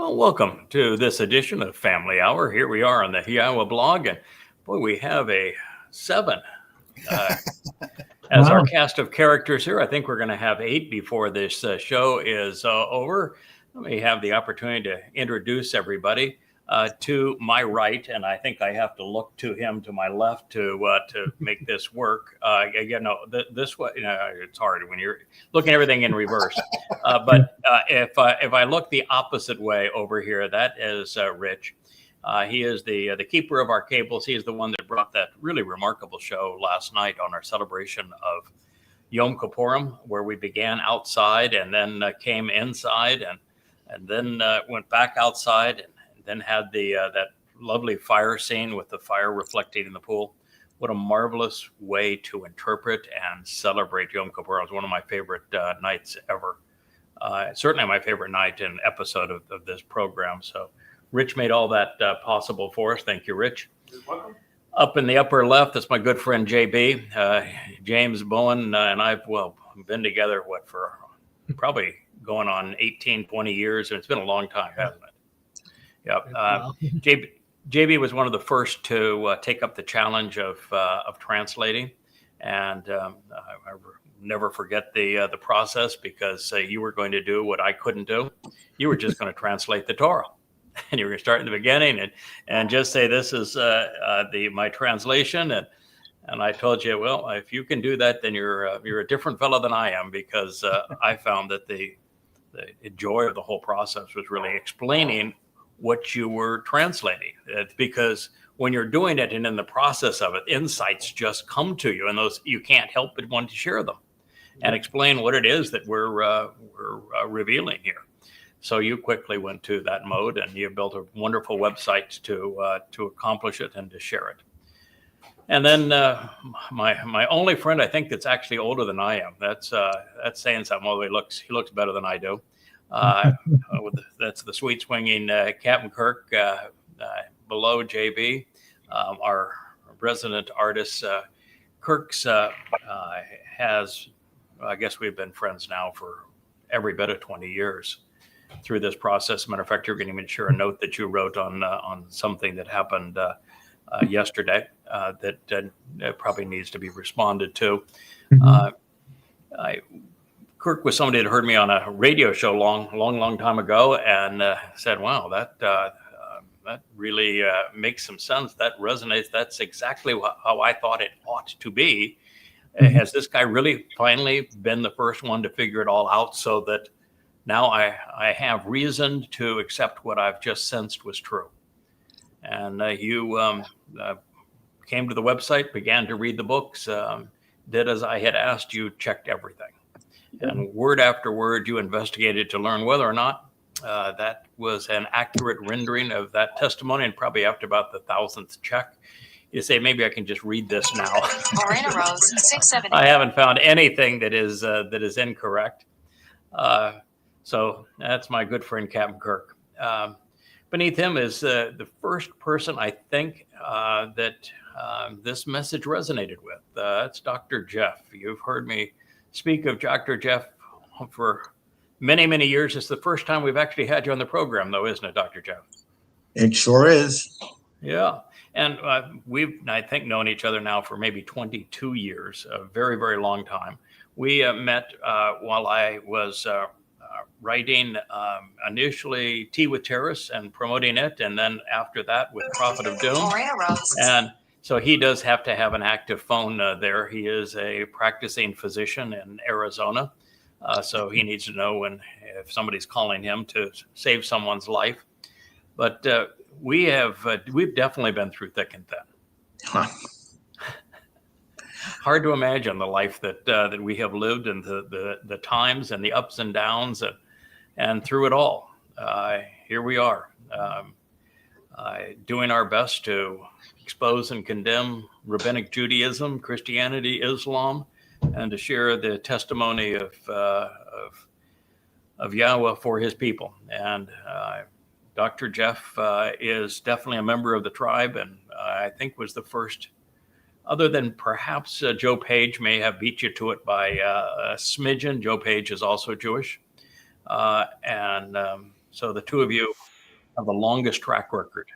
Well, welcome to this edition of Family Hour. Here we are on the Iowa blog, and boy, we have a seven uh, as our Wow. cast of characters here. I think we're going to have eight before this show is over. Let me have the opportunity to introduce everybody. To my right, and I think I have to look to him to my left to make this work. This way, it's hard when you're looking at everything in reverse. But if I look the opposite way over here, that is Rich. He is the keeper of our cables. He is the one that brought that really remarkable show last night on our celebration of Yom Kippurim, where we began outside and then came inside and then went back outside and then had the that lovely fire scene with the fire reflecting in the pool. What a marvelous way to interpret and celebrate Yom Kippur. It was one of my favorite nights ever. Certainly my favorite night and episode of this program. So Rich made all that possible for us. Thank you, Rich. You're welcome. Up in the upper left, that's my good friend JB, James Bowen, and I've been together for probably going on 18, 20 years, and it's been a long time, hasn't it? Yep. JB was one of the first to take up the challenge of translating, and I never forget the process because you were going to do what I couldn't do. You were just going to translate the Torah, and you were going to start in the beginning and just say this is my translation, and I told you, well, if you can do that, then you're a different fellow than I am, because I found that the joy of the whole process was really explaining what you were translating. Because when you're doing it and in the process of it, insights just come to you, and those you can't help but want to share them and explain what it is that we're revealing here. So you quickly went to that mode, and you built a wonderful website to accomplish it and to share it. And then my only friend, I think, that's actually older than I am. That's saying something. Although he looks better than I do. That's the sweet swinging Captain Kirk below JB, our resident artist. Kirk's has, I guess we've been friends now for every bit of 20 years through this process. As a matter of fact, you're going to even share a note that you wrote on something that happened yesterday that probably needs to be responded to. Kirk was somebody that heard me on a radio show long time ago, and said, "Wow, that really makes some sense. That resonates. That's exactly how I thought it ought to be." Has this guy really finally been the first one to figure it all out, so that now I have reason to accept what I've just sensed was true? And you came to the website, began to read the books, did as I had asked you, checked everything. And word after word, you investigated to learn whether or not that was an accurate rendering of that testimony. And probably after about the 1,000th check, you say, maybe I can just read this now. Morena Rose, 670. I haven't found anything that is incorrect. So that's my good friend Captain Kirk. Beneath him is the first person I think that this message resonated with. That's Dr. Jeff. You've heard me speak of Dr. Jeff for many, many years. It's the first time we've actually had you on the program, though, isn't it, Dr. Jeff? It sure is. Yeah. And we've, I think, known each other now for maybe 22 years, a very, very long time. We met while I was writing initially Tea with Terrace and promoting it, and then after that with Prophet of Doom. And so he does have to have an active phone there. He is a practicing physician in Arizona. So he needs to know if somebody's calling him to save someone's life. But we've definitely been through thick and thin. Huh. Hard to imagine the life that we have lived, and the times and the ups and downs, and through it all, here we are, doing our best to expose and condemn Rabbinic Judaism, Christianity, Islam, and to share the testimony of Yahweh for his people. And Dr. Jeff is definitely a member of the tribe, and I think was the first, other than perhaps Joe Page may have beat you to it by a smidgen. Joe Page is also Jewish. So the two of you have the longest track record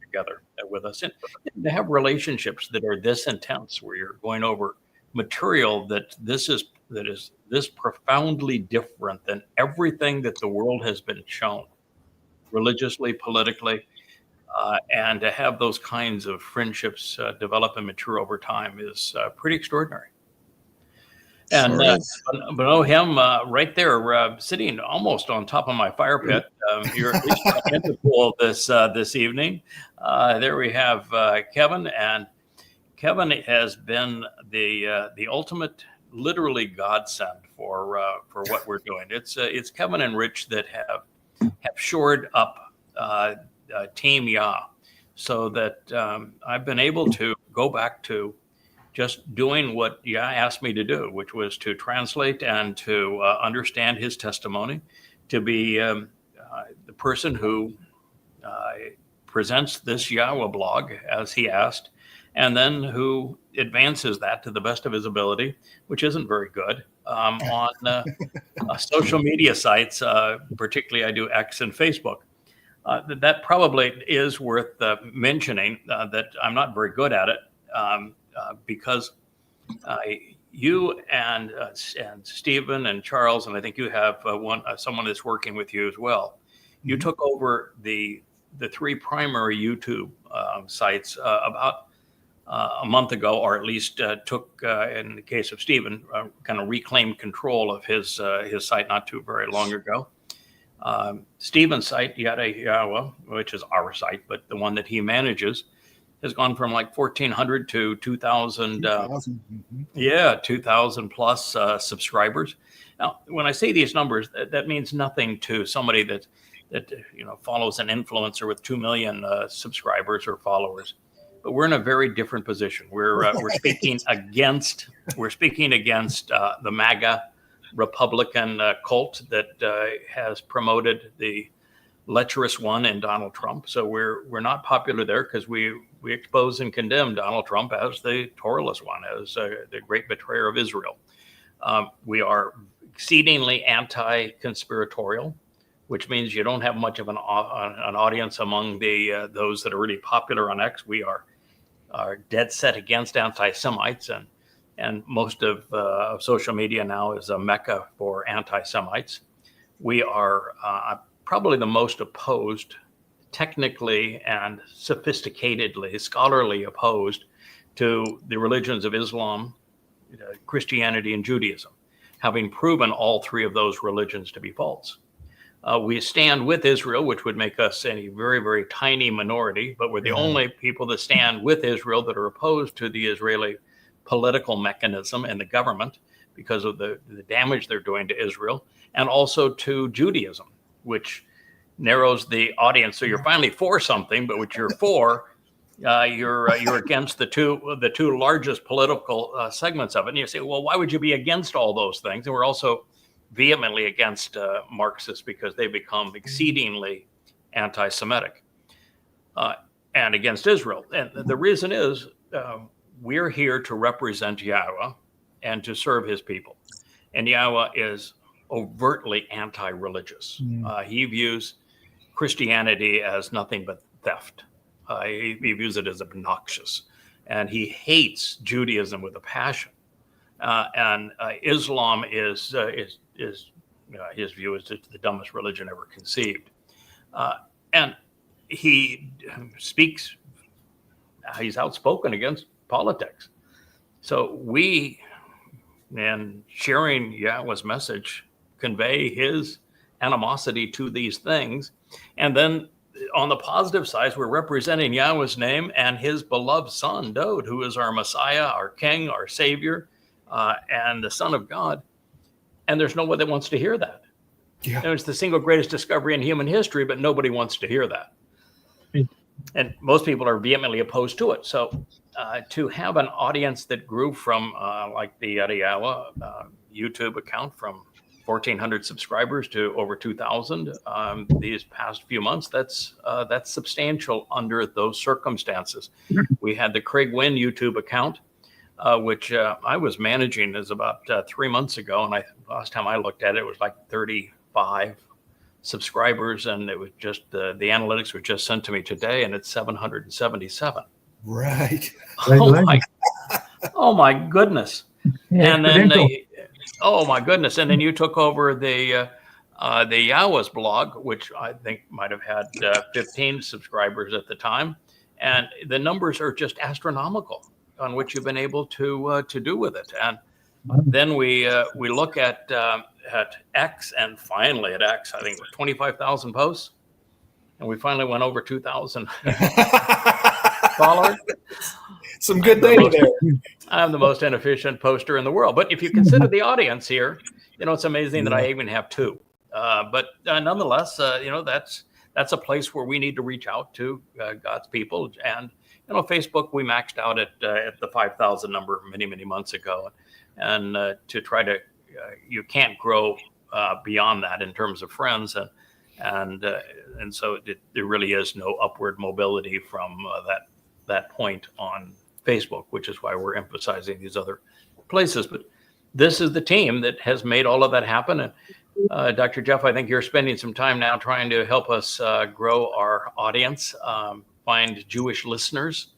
together with us. And they have relationships that are this intense, where you're going over material that is this profoundly different than everything that the world has been shown, religiously, politically. And to have those kinds of friendships develop and mature over time is pretty extraordinary. And but oh, him right there, sitting almost on top of my fire pit. You're at least in the pool this evening. There we have Kevin, and Kevin has been the ultimate, literally godsend for what we're doing. It's Kevin and Rich that have shored up Team Yah, so that I've been able to go back to just doing what Yah asked me to do, which was to translate and to understand his testimony, to be the person who presents this Yahweh blog as he asked, and then who advances that to the best of his ability, which isn't very good, on social media sites, particularly I do X and Facebook. That probably is worth mentioning, that I'm not very good at it. Because you and Stephen and Charles, and I think you have someone that's working with you as well. You took over the three primary YouTube sites about a month ago, or at least took, in the case of Stephen, kind of reclaimed control of his site not too very long ago. Stephen's site, Yada Yahweh, which is our site, but the one that he manages, has gone from like 1,400 to 2,000. 2,000 plus subscribers. Now, when I say these numbers, that means nothing to somebody that follows an influencer with 2 million subscribers or followers. But we're in a very different position. We're speaking against the MAGA Republican cult that has promoted the lecherous one in Donald Trump. So we're not popular there because we expose and condemn Donald Trump as the Torahless one, as the great betrayer of Israel. We are exceedingly anti-conspiratorial, which means you don't have much of an audience among those that are really popular on X. We are dead set against anti-Semites, and most of social media now is a mecca for anti-Semites. We are probably the most opposed, technically and sophisticatedly, scholarly opposed to the religions of Islam, Christianity, and Judaism, having proven all three of those religions to be false. We stand with Israel, which would make us a very, very tiny minority, but we're the only people that stand with Israel that are opposed to the Israeli political mechanism and the government because of the damage they're doing to Israel, and also to Judaism, which narrows the audience. So you're finally for something, but what you're for, you're against the two largest political segments of it. And you say, well, why would you be against all those things? And we're also vehemently against Marxists because they become exceedingly anti-Semitic and against Israel. And the reason is we're here to represent Yahweh and to serve his people. And Yahweh is overtly anti-religious. He views Christianity as nothing but theft. He views it as obnoxious, and he hates Judaism with a passion. And Islam is his view is it's the dumbest religion ever conceived. And he speaks. He's outspoken against politics. So we, in sharing Yahweh's message, convey his animosity to these things. And then on the positive side, we're representing Yahweh's name and his beloved son, Dode, who is our Messiah, our King, our Savior, and the Son of God. And there's no one that wants to hear that. Yeah. It's the single greatest discovery in human history, but nobody wants to hear that. And most people are vehemently opposed to it. So to have an audience that grew from like the Yada Yahweh YouTube account from 1,400 subscribers to over 2,000 these past few months, that's substantial under those circumstances. We had the Craig Wynn YouTube account, which I was managing as about 3 months ago. And last time I looked at it, it was like 35 subscribers, and it was just the analytics were just sent to me today, and it's 777. Right. Oh my goodness! Yeah, And then, credential. oh my goodness! And then you took over the Yawas blog, which I think might have had 15 subscribers at the time, and the numbers are just astronomical on what you've been able to do with it. And then we look at X, and finally at X, I think it was 25,000 posts, and we finally went over 2,000 followers. Some good data there. I'm the most inefficient poster in the world, but if you consider the audience here, it's amazing that I even have two. But nonetheless, that's a place where we need to reach out to God's people. And Facebook, we maxed out at the 5,000 number many months ago, and to try to you can't grow beyond that in terms of friends, and so there really is no upward mobility from that point on Facebook, which is why we're emphasizing these other places. But this is the team that has made all of that happen. And Dr. Jeff, I think you're spending some time now trying to help us grow our audience, find Jewish listeners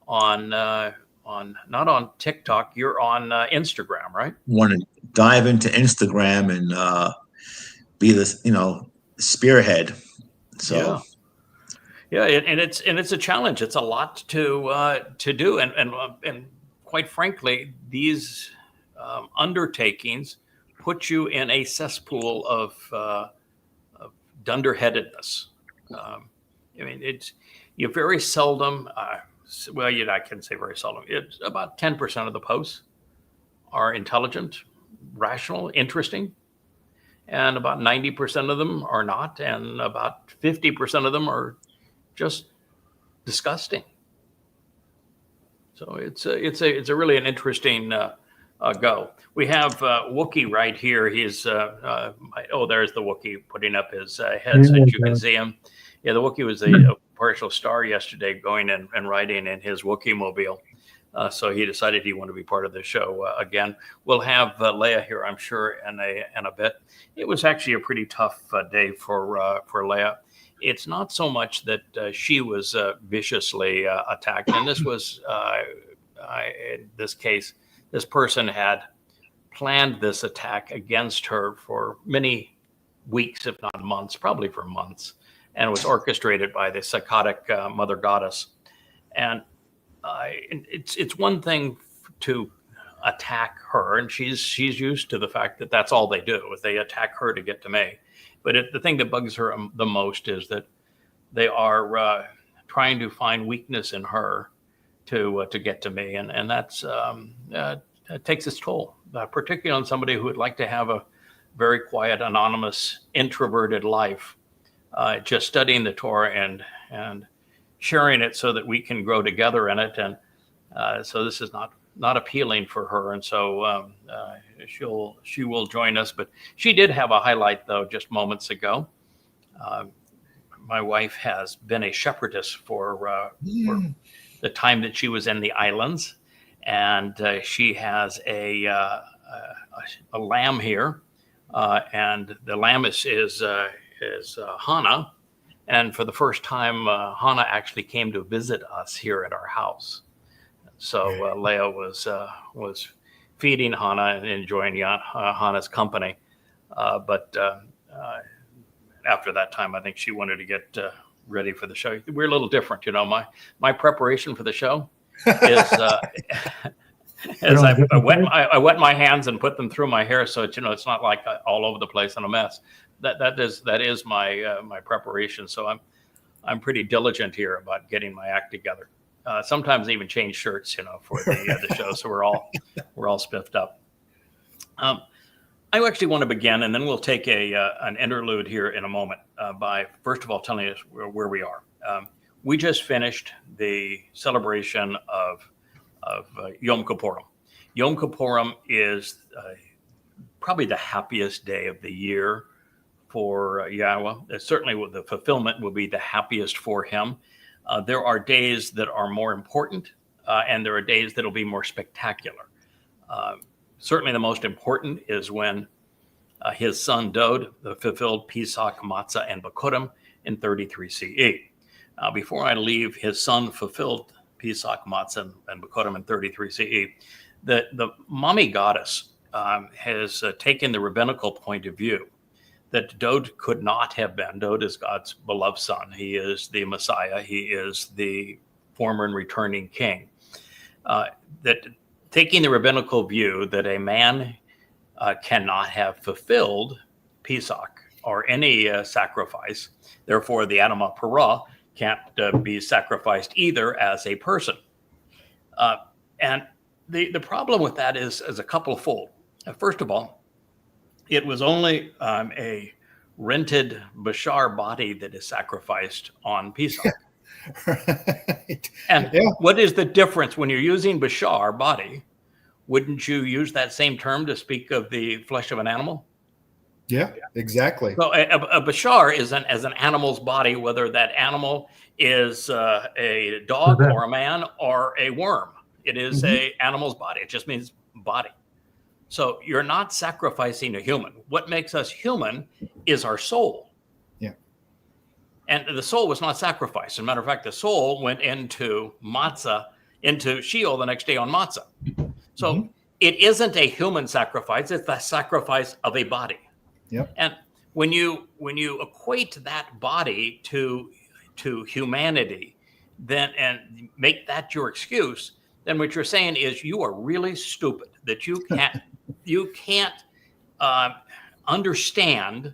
on not on TikTok, you're on Instagram, right? Want to dive into Instagram and be this, spearhead. So yeah, and it's a challenge. It's a lot to do, and quite frankly, these undertakings put you in a cesspool of dunderheadedness. You very seldom. I can say very seldom. It's about 10% of the posts are intelligent, rational, interesting, and about 90% of them are not, and about 50% of them are just disgusting. So it's a really an interesting go. We have Wookie right here. He's there's the Wookie putting up his head so that you can see him. Yeah, the Wookie was a partial star yesterday, going and riding in his Wookie mobile. So he decided he wanted to be part of the show again. We'll have Leah here, I'm sure, in a bit. It was actually a pretty tough day for Leah. It's not so much that she was viciously attacked. And this was, in this case, this person had planned this attack against her for many weeks, if not months, probably for months, and was orchestrated by the psychotic mother goddess. And it's one thing to attack her, and she's used to the fact that that's all they do, is they attack her to get to me. But the thing that bugs her the most is that they are trying to find weakness in her to get to me, and that's it takes its toll, particularly on somebody who would like to have a very quiet, anonymous, introverted life, just studying the Torah and sharing it so that we can grow together in it. And so this is not appealing for her, and so she will join us. But she did have a highlight, though, just moments ago. My wife has been a shepherdess for the time that she was in the islands, and she has a lamb here, and the lamb is Hannah. And for the first time, Hannah actually came to visit us here at our house. So Leah was feeding Hannah and enjoying Hannah's company. But after that time, I think she wanted to get ready for the show. We're a little different, My preparation for the show is as I wet my hands and put them through my hair, so it's not like all over the place and a mess. That is my preparation. So I'm pretty diligent here about getting my act together. Sometimes I even change shirts, for the show. So we're all spiffed up. I actually want to begin, and then we'll take an interlude here in a moment by first of all telling us where we are. We just finished the celebration of Yom Kippurim. Yom Kippurim is probably the happiest day of the year for Yahweh. Certainly the fulfillment will be the happiest for him. There are days that are more important, and there are days that will be more spectacular. Certainly the most important is when His son Dode fulfilled Pesach, Matzah, and Bikurim in 33 CE. Now, before I leave, his son fulfilled Pesach, Matzah, and Bikurim in 33 CE. The mummy goddess has taken the rabbinical point of view that Dode could not have been. Dode is God's beloved son. He is the Messiah. He is the former and returning king. That taking the rabbinical view that a man cannot have fulfilled Pesach or any sacrifice, therefore the Adamah Parah can't be sacrificed either as a person. And the problem with that is a couple-fold. First of all, it was only a rented Bashar body that is sacrificed on Pesach. Right. And Yeah. what is the difference when you're using Bashar body? Wouldn't you use that same term to speak of the flesh of an animal? Yeah, exactly. So a Bashar is as an animal's body, whether that animal is a dog or a man or a worm. It is a animal's body. It just means body. So you're not sacrificing a human. What makes us human is our soul. Yeah. And the soul was not sacrificed. As a matter of fact, the soul went into matzah, into Sheol the next day on matzah. So it isn't a human sacrifice. It's the sacrifice of a body. Yep. And when you equate that body to humanity, then and make that your excuse, then what you're saying is you are really stupid, that you can't understand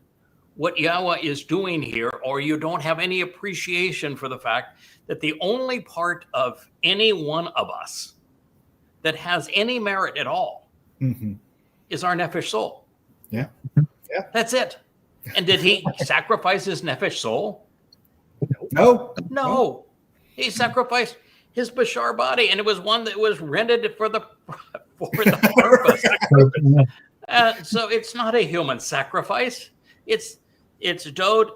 what Yahweh is doing here, or you don't have any appreciation for the fact that the only part of any one of us that has any merit at all is our nefesh soul. Yeah. Yeah. That's it. And did he sacrifice his nefesh soul? No. No. He sacrificed his Bashar body, and it was one that was rented for the purpose. So it's not a human sacrifice. It's Dode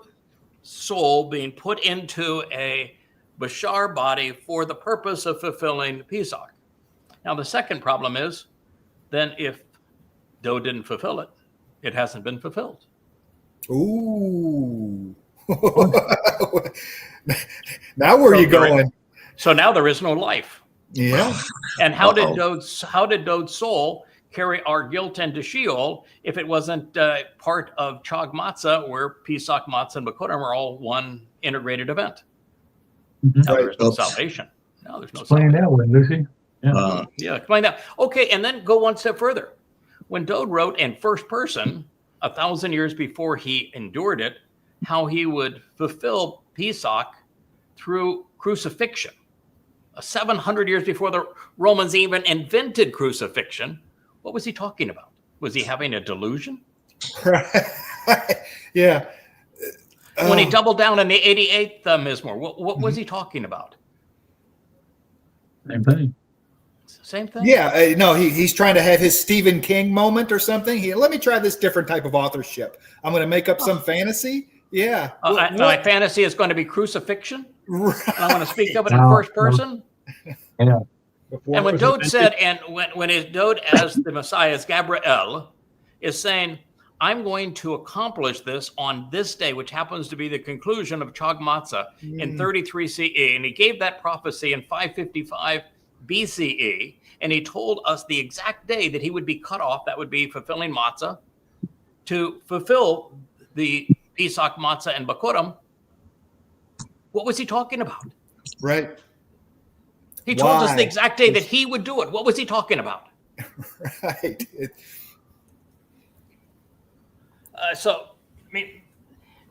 soul being put into a Bashar body for the purpose of fulfilling Pesach. Now, the second problem is, then if Dode didn't fulfill it, it hasn't been fulfilled. Ooh. Now where are you going? So now there is no life. Yeah. And how did Dode's soul carry our guilt into Sheol if it wasn't part of Chag Matzah, where Pesach, Matzah, and Bikurim are all one integrated event? Now there is no salvation. Now there's no Explain salvation. that one, Lucy. Yeah, explain that. Okay, and then go one step further. When Dode wrote in first person, 1,000 years before he endured it, how he would fulfill Pesach through crucifixion, 700 years before the Romans even invented crucifixion, what was he talking about? Was he having a delusion? Yeah. When he doubled down in the 88th Mizmor, what was he talking about? Same thing. Same thing? Yeah. No, he's trying to have his Stephen King moment or something. Let me try this different type of authorship. I'm going to make up some fantasy. Yeah. My fantasy is going to be crucifixion. Right. I want to speak of it in first person. Yeah. And when Dode said, and when his Dode as the Messiah, as Gabriel, is saying, I'm going to accomplish this on this day, which happens to be the conclusion of Chag Matzah in 33 CE. And he gave that prophecy in 555 BCE. And he told us the exact day that he would be cut off, that would be fulfilling Matzah, to fulfill the Pesach, Matzah, and Bikurim. What was he talking about? Right. He told us the exact day that he would do it. What was he talking about? Right. So, I mean,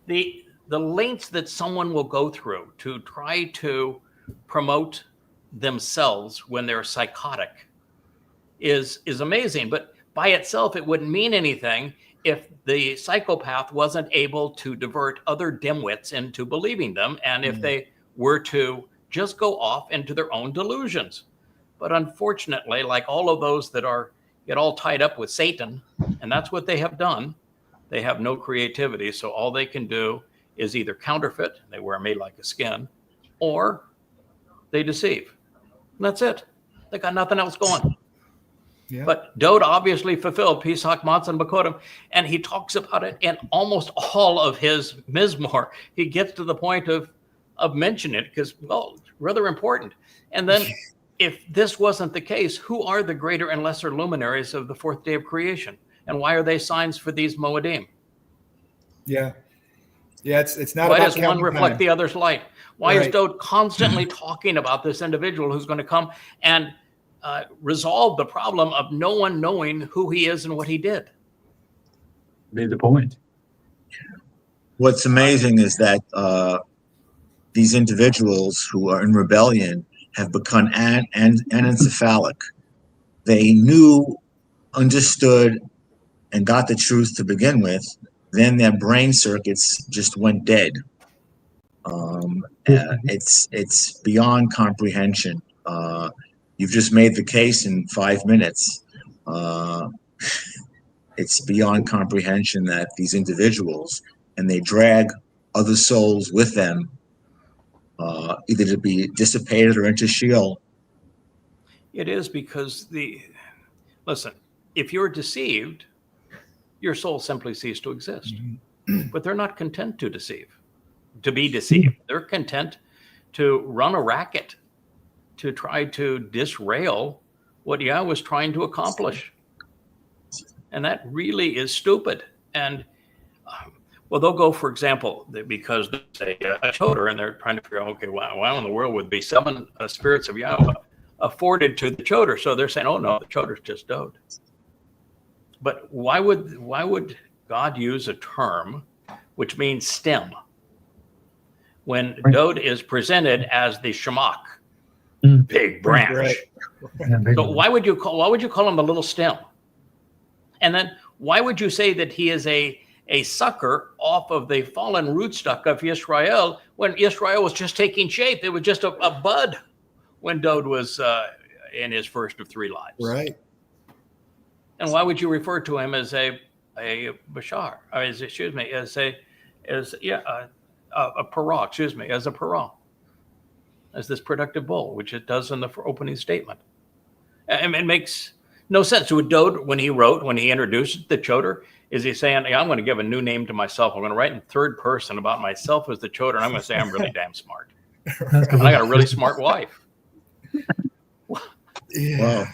the lengths that someone will go through to try to promote themselves when they're psychotic is amazing. But by itself, it wouldn't mean anything if the psychopath wasn't able to divert other dimwits into believing them, and if they were to just go off into their own delusions. But unfortunately, like all of those that get all tied up with Satan, and that's what they have done, they have no creativity. So all they can do is either counterfeit, they wear made like a skin, or they deceive. And that's it. They got nothing else going. Yeah. But Dode obviously fulfilled Pesach, Matzah, and Bakodim, and he talks about it in almost all of his Mizmor. He gets to the point of mentioning it because, well, it's rather important. And then if this wasn't the case, who are the greater and lesser luminaries of the fourth day of creation? And why are they signs for these Moedim? Yeah. Yeah, it's not Why about does one counting reflect time. the other's light? Why is Right. Dode constantly talking about this individual who's going to come and resolve the problem of no one knowing who he is and what he did? Made the point. What's amazing is that these individuals who are in rebellion have become anencephalic. They knew, understood, and got the truth to begin with. Then their brain circuits just went dead. It's beyond comprehension. You've just made the case in 5 minutes. It's beyond comprehension that these individuals, and they drag other souls with them, either to be dissipated or into Sheol. It is because listen, if you're deceived, your soul simply ceases to exist. But they're not content to be deceived. They're content to run a racket to try to disrail what Yahweh was trying to accomplish. And that really is stupid. And well, they'll go, for example, because there's a choder, and they're trying to figure out, okay, why in the world would be 7 spirits of Yahweh afforded to the choder? So they're saying, oh no, the choder's just Dode. But why would God use a term which means stem when Dode is presented as the Shemach, big branch? Right. So why would you call him a little stem? And then why would you say that he is a sucker off of the fallen rootstock of Yisrael when Yisrael was just taking shape? It was just a bud when Dode was in his first of 3 lives. Right. And why would you refer to him as a bashar? Or as a parah, as a parah, as this productive bull, which it does in the opening statement. And it makes no sense. So Dode, when he introduced the choder, is he saying, hey, I'm going to give a new name to myself. I'm going to write in third person about myself as the choder, and I'm going to say I'm really damn smart. And I got a really smart wife. Yeah.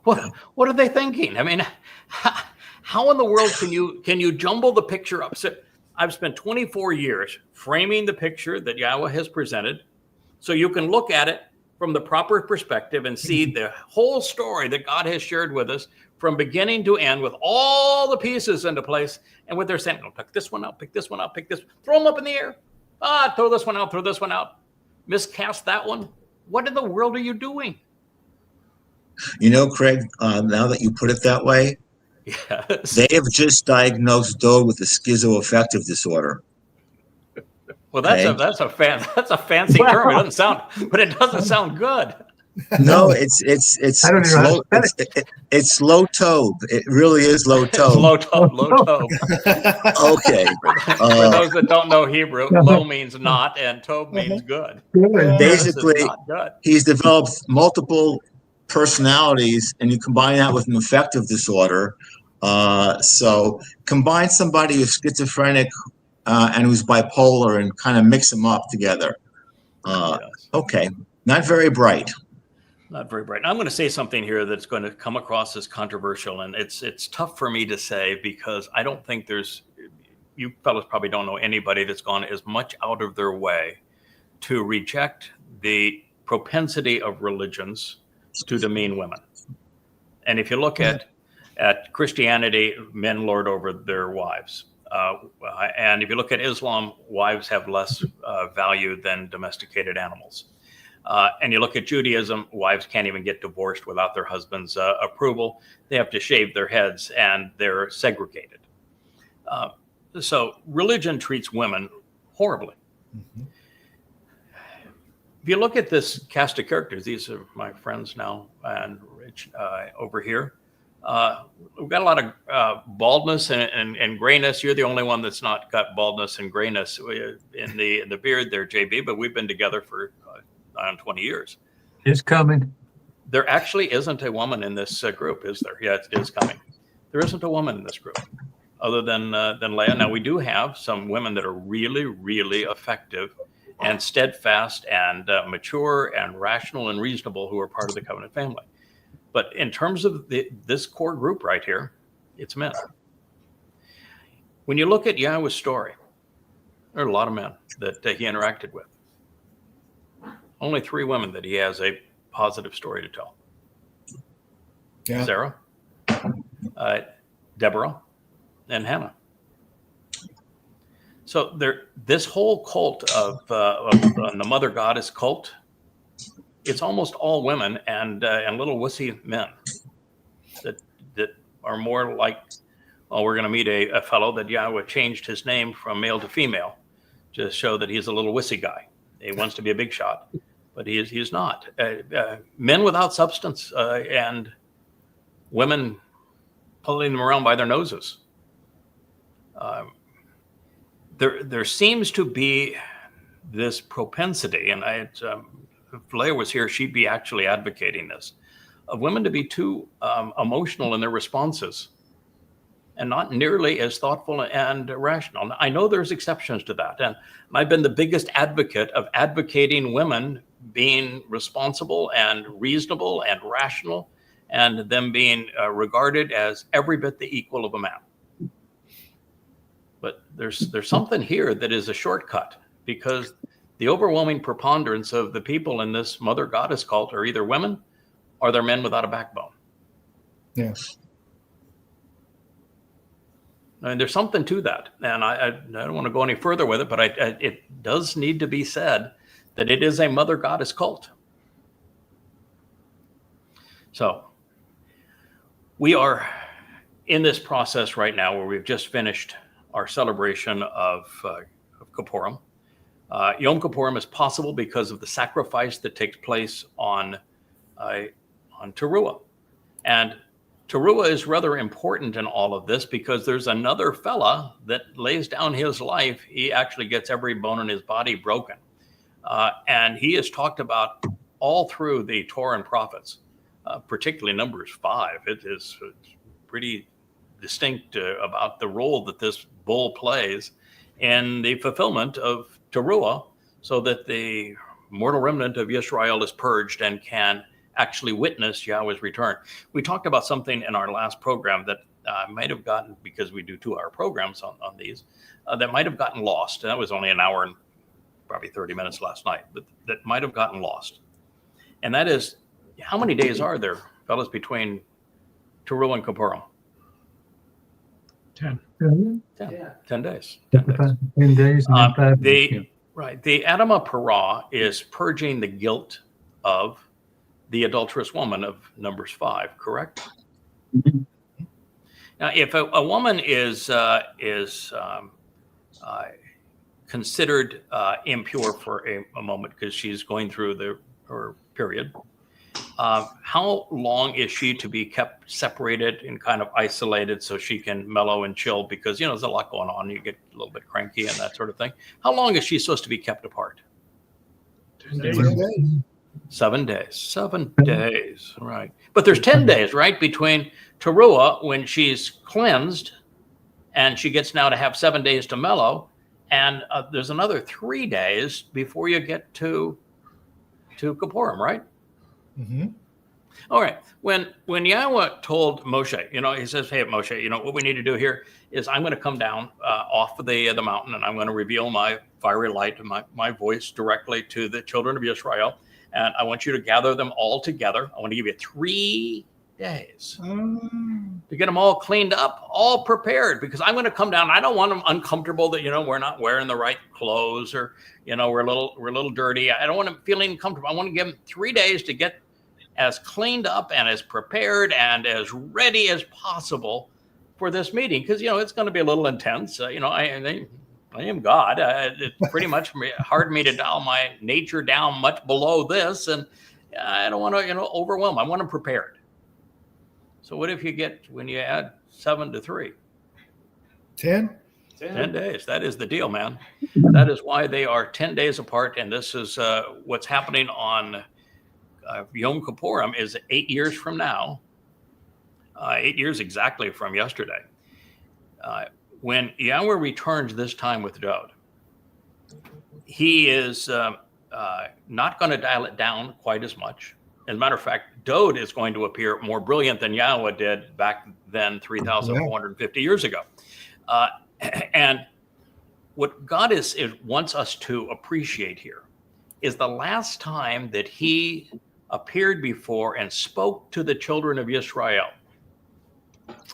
Wow. What are they thinking? I mean, how in the world can you jumble the picture up? So I've spent 24 years framing the picture that Yahweh has presented, so you can look at it from the proper perspective and see the whole story that God has shared with us from beginning to end, with all the pieces into place. And what they're saying, oh, pick this one out, pick this one out, pick this, throw them up in the air. Throw this one out, miscast that one. What in the world are you doing? You know, Craig, now that you put it that way, Yes. they have just diagnosed Dode with a schizoaffective disorder. Well, that's Okay. that's a fancy term. It doesn't sound good. No, it's I don't even know how to spell it's low tobe. It really is low It's tobe. low tobe. Okay. For those that don't know Hebrew, low means not, and tobe means good. Good. This is Basically, not good. he's developed multiple personalities, and you combine that with an affective disorder. So combine somebody who's schizophrenic and who's bipolar and kind of mix them up together. Yes. Okay, not very bright. Not very bright. I'm going to say something here that's going to come across as controversial, and it's tough for me to say because I don't think you fellas probably don't know anybody that's gone as much out of their way to reject the propensity of religions to demean women. And if you look at Christianity, men lord over their wives. And if you look at Islam, wives have less value than domesticated animals. And you look at Judaism, wives can't even get divorced without their husband's approval. They have to shave their heads and they're segregated. So religion treats women horribly. Mm-hmm. If you look at this cast of characters, these are my friends now and Rich over here. We've got a lot of baldness and grayness. You're the only one that's not got baldness and grayness in the beard there, JB, but we've been together for 20 years. It's coming. There actually isn't a woman in this group, is there? Yeah, it is coming. There isn't a woman in this group other than Leah. Now, we do have some women that are really, really effective and steadfast and mature and rational and reasonable who are part of the covenant family. But in terms of this core group right here, it's men. When you look at Yahweh's story, there are a lot of men that he interacted with. Only 3 women that he has a positive story to tell. Yeah. Sarah, Deborah, and Hannah. So this whole cult of the mother goddess cult, it's almost all women and little wussy men that are more like, well, we're going to meet a fellow that Yahweh changed his name from male to female to show that he's a little wussy guy. He wants to be a big shot, but he's not. Men without substance and women pulling them around by their noses. There seems to be this propensity, and if Leah was here, she'd be actually advocating this, of women to be too emotional in their responses and not nearly as thoughtful and rational. Now, I know there's exceptions to that, and I've been the biggest advocate of advocating women being responsible and reasonable and rational, and them being regarded as every bit the equal of a man. But there's something here that is a shortcut, because the overwhelming preponderance of the people in this mother goddess cult are either women or they're men without a backbone. Yes. And there's something to that. And I don't want to go any further with it, but it does need to be said that it is a mother goddess cult. So we are in this process right now where we've just finished our celebration of Kippurim. Yom Kippurim is possible because of the sacrifice that takes place on Teruah. And Teruah is rather important in all of this because there's another fella that lays down his life. He actually gets every bone in his body broken. And he is talked about all through the Torah and prophets, particularly Numbers 5. It's pretty distinct about the role that this bull plays in the fulfillment of Teruah, so that the mortal remnant of Israel is purged and can actually witness Yahweh's return. We talked about something in our last program that might have gotten, because we do 2-hour programs on these, that might have gotten lost. That was only an hour and probably 30 minutes last night, but that might have gotten lost. And that is, how many days are there, fellas, between Teruah and Kippurim? 10. 10 days. 10 days. And then 5 Right. The Adamah Parah is purging the guilt of the adulterous woman of Numbers 5, correct? Mhm. Now, if a woman is considered impure for a moment because she's going through her period, how long is she to be kept separated and kind of isolated so she can mellow and chill? Because, there's a lot going on. You get a little bit cranky and that sort of thing. How long is she supposed to be kept apart? 10 days. 7 days. 7 days, right. But there's 10 days, right, between Teruah, when she's cleansed, and she gets now to have 7 days to mellow, and there's another 3 days before you get to Kippurim, right? Mm-hmm. All right. When Yahweh told Moshe, he says, hey, Moshe, what we need to do here is I'm going to come down off of the mountain, and I'm going to reveal my fiery light and my voice directly to the children of Israel. And I want you to gather them all together. I want to give you 3 days to get them all cleaned up, all prepared, because I'm going to come down. I don't want them uncomfortable that, we're not wearing the right clothes, or, we're a little dirty. I don't want them feeling uncomfortable. I want to give them 3 days to get as cleaned up and as prepared and as ready as possible for this meeting. Because, it's going to be a little intense. I am God. It's pretty much hard for me to dial my nature down much below this. And I don't want to, overwhelm. I want them prepared. So what if when you add 7 to 3? 10? 10 days. That is the deal, man. That is why they are 10 days apart. And this is what's happening on Yom Kippurim is 8 years from now, 8 years exactly from yesterday, when Yahweh returns this time with Dode. He is not going to dial it down quite as much. As a matter of fact, Dode is going to appear more brilliant than Yahweh did back then 3,450 years ago. And what God wants us to appreciate here is the last time that he appeared before and spoke to the children of Israel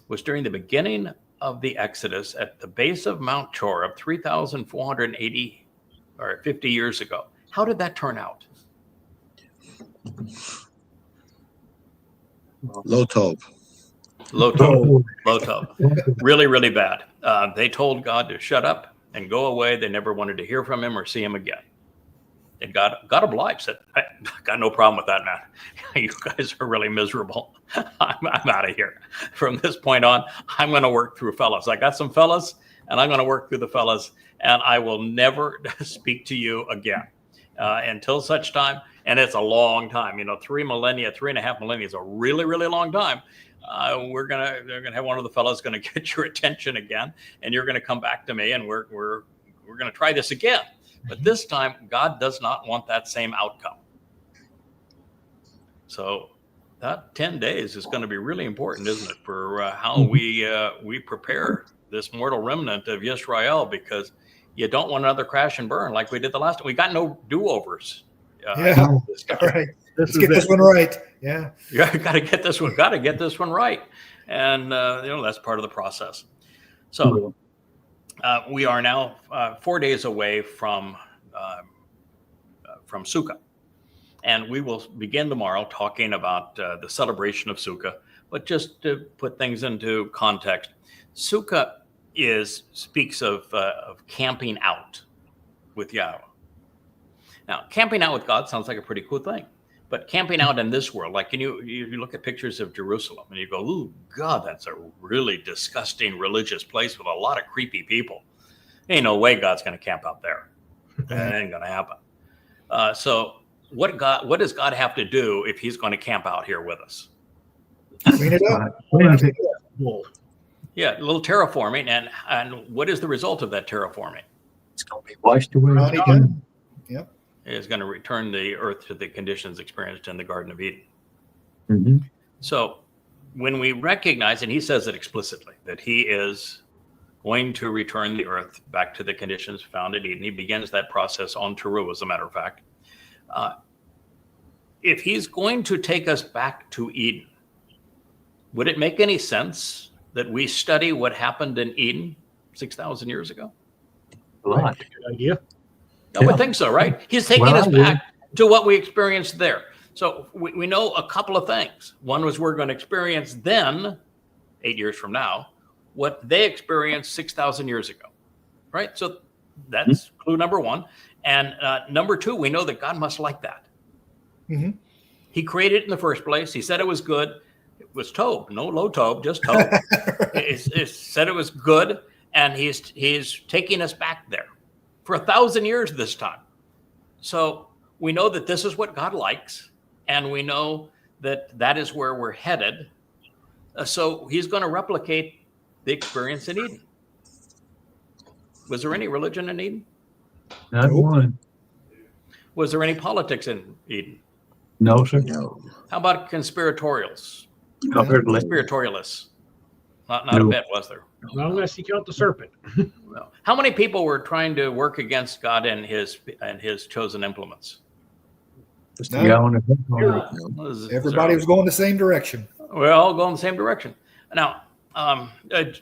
was during the beginning of the Exodus at the base of Mount Horeb 3,480 or 50 years ago. How did that turn out? Low tov. Low tov. Really, really bad. They told God to shut up and go away. They never wanted to hear from him or see him again. And God obliged, said, I got no problem with that, man. You guys are really miserable. I'm out of here. From this point on, I'm going to work through fellas. I got some fellas, and I'm going to work through the fellas, and I will never speak to you again until such time. And it's a long time. 3.5 millennia is a really, really long time. They're gonna have one of the fellas going to get your attention again, and you're going to come back to me, and we're going to try this again. But this time, God does not want that same outcome. So that 10 days is going to be really important, isn't it, for how we prepare this mortal remnant of Yisrael, because you don't want another crash and burn like we did the last time. We got no do-overs. All right. Let's get this one right. Yeah. Yeah, got to get this one right. And, that's part of the process. So we are now 4 days away from Sukkah. And we will begin tomorrow talking about the celebration of Sukkah. But just to put things into context, Sukkah speaks of camping out with Yahweh. Now, camping out with God sounds like a pretty cool thing. But camping out in this world, like you look at pictures of Jerusalem and you go, "Ooh, God, that's a really disgusting religious place with a lot of creepy people. Ain't no way God's going to camp out there. That ain't going to happen." So what does God have to do if he's going to camp out here with us? Clean it up. Yeah, a little terraforming. And what is the result of that terraforming? It's going to be washed away. Yep. It's going to return the earth to the conditions experienced in the Garden of Eden. Mm-hmm. So when we recognize, and he says it explicitly, that he is going to return the earth back to the conditions found in Eden. He begins that process on Teru, as a matter of fact. If he's going to take us back to Eden, would it make any sense that we study what happened in Eden 6,000 years ago? A lot. Good idea. I would think so, right? He's taking us back to what we experienced there. So we know a couple of things. One was we're going to experience then, 8 years from now, what they experienced 6,000 years ago, right? So that's clue number one. And number two, we know that God must like that. Mm-hmm. He created it in the first place. He said it was good. It was Tob, no low Tob, just Tob. It said it was good, and he's taking us back there for 1,000 years this time. So we know that this is what God likes, and we know that is where we're headed. So he's going to replicate the experience in Eden. Was there any religion in Eden? Not one. Was there any politics in Eden? No, sir. No. How about conspiratorials? I've heard less. Conspiratorialists? Not No. a bit, was there? Not unless you count the serpent. No. How many people were trying to work against God and his chosen implements? No. Yeah, on the Everybody was going the same direction. We're all going the same direction. Now,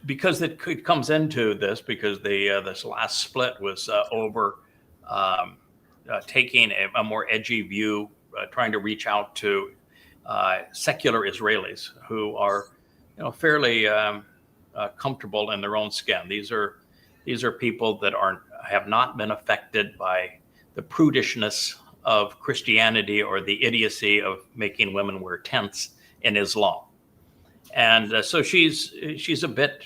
because it comes into this, because this last split was over taking a more edgy view, trying to reach out to secular Israelis who are, fairly comfortable in their own skin. These are people that have not been affected by the prudishness of Christianity or the idiocy of making women wear tents in Islam. And so she's a bit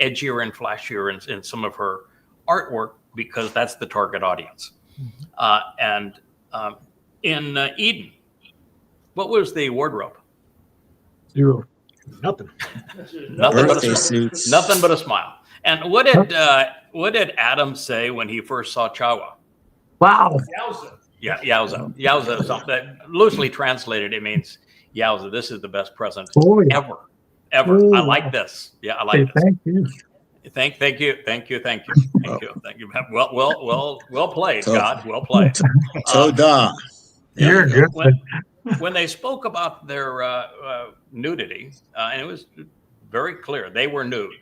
edgier and flashier in some of her artwork because that's the target audience. In Eden, What was the wardrobe? 0. Nothing. Nothing but, Birthday a, suits. nothing but a smile. And what did Adam say when he first saw Chawa? Wow. Yeah, yowza. Yowza is something that loosely translated, it means yowza. This is the best present Oh, yeah. ever. I Oh, like wow. this. Yeah, I Hey, like this. thank you. Thank you. Well played, God. Well played. Toda. You're There we good. When they spoke about their nudity, and it was very clear they were nude.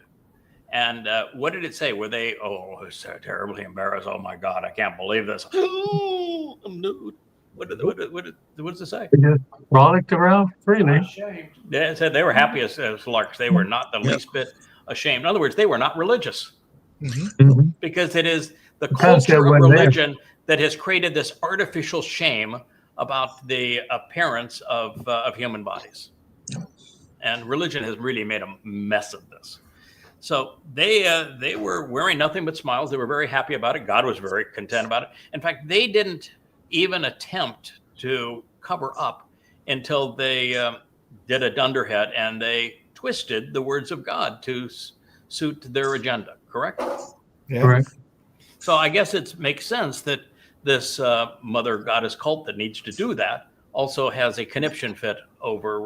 And what did it say? Were they? Oh, it was so terribly embarrassed. Oh my God, I can't believe this. Oh, I'm nude. What does it say? They just frolicked around freely. They said they were happy as larks. They were not the least bit ashamed. In other words, they were not religious, Mhm. because it is the Because they culture of weren't there. religion that has created this artificial shame about the appearance of human bodies, and religion has really made a mess of this. So they were wearing nothing but smiles. They were very happy about it. God was very content about it. In fact, they didn't even attempt to cover up until they did a dunderhead and they twisted the words of God to suit their agenda. Correct? Yeah. Correct. So I guess it makes sense that this mother goddess cult that needs to do that also has a conniption fit over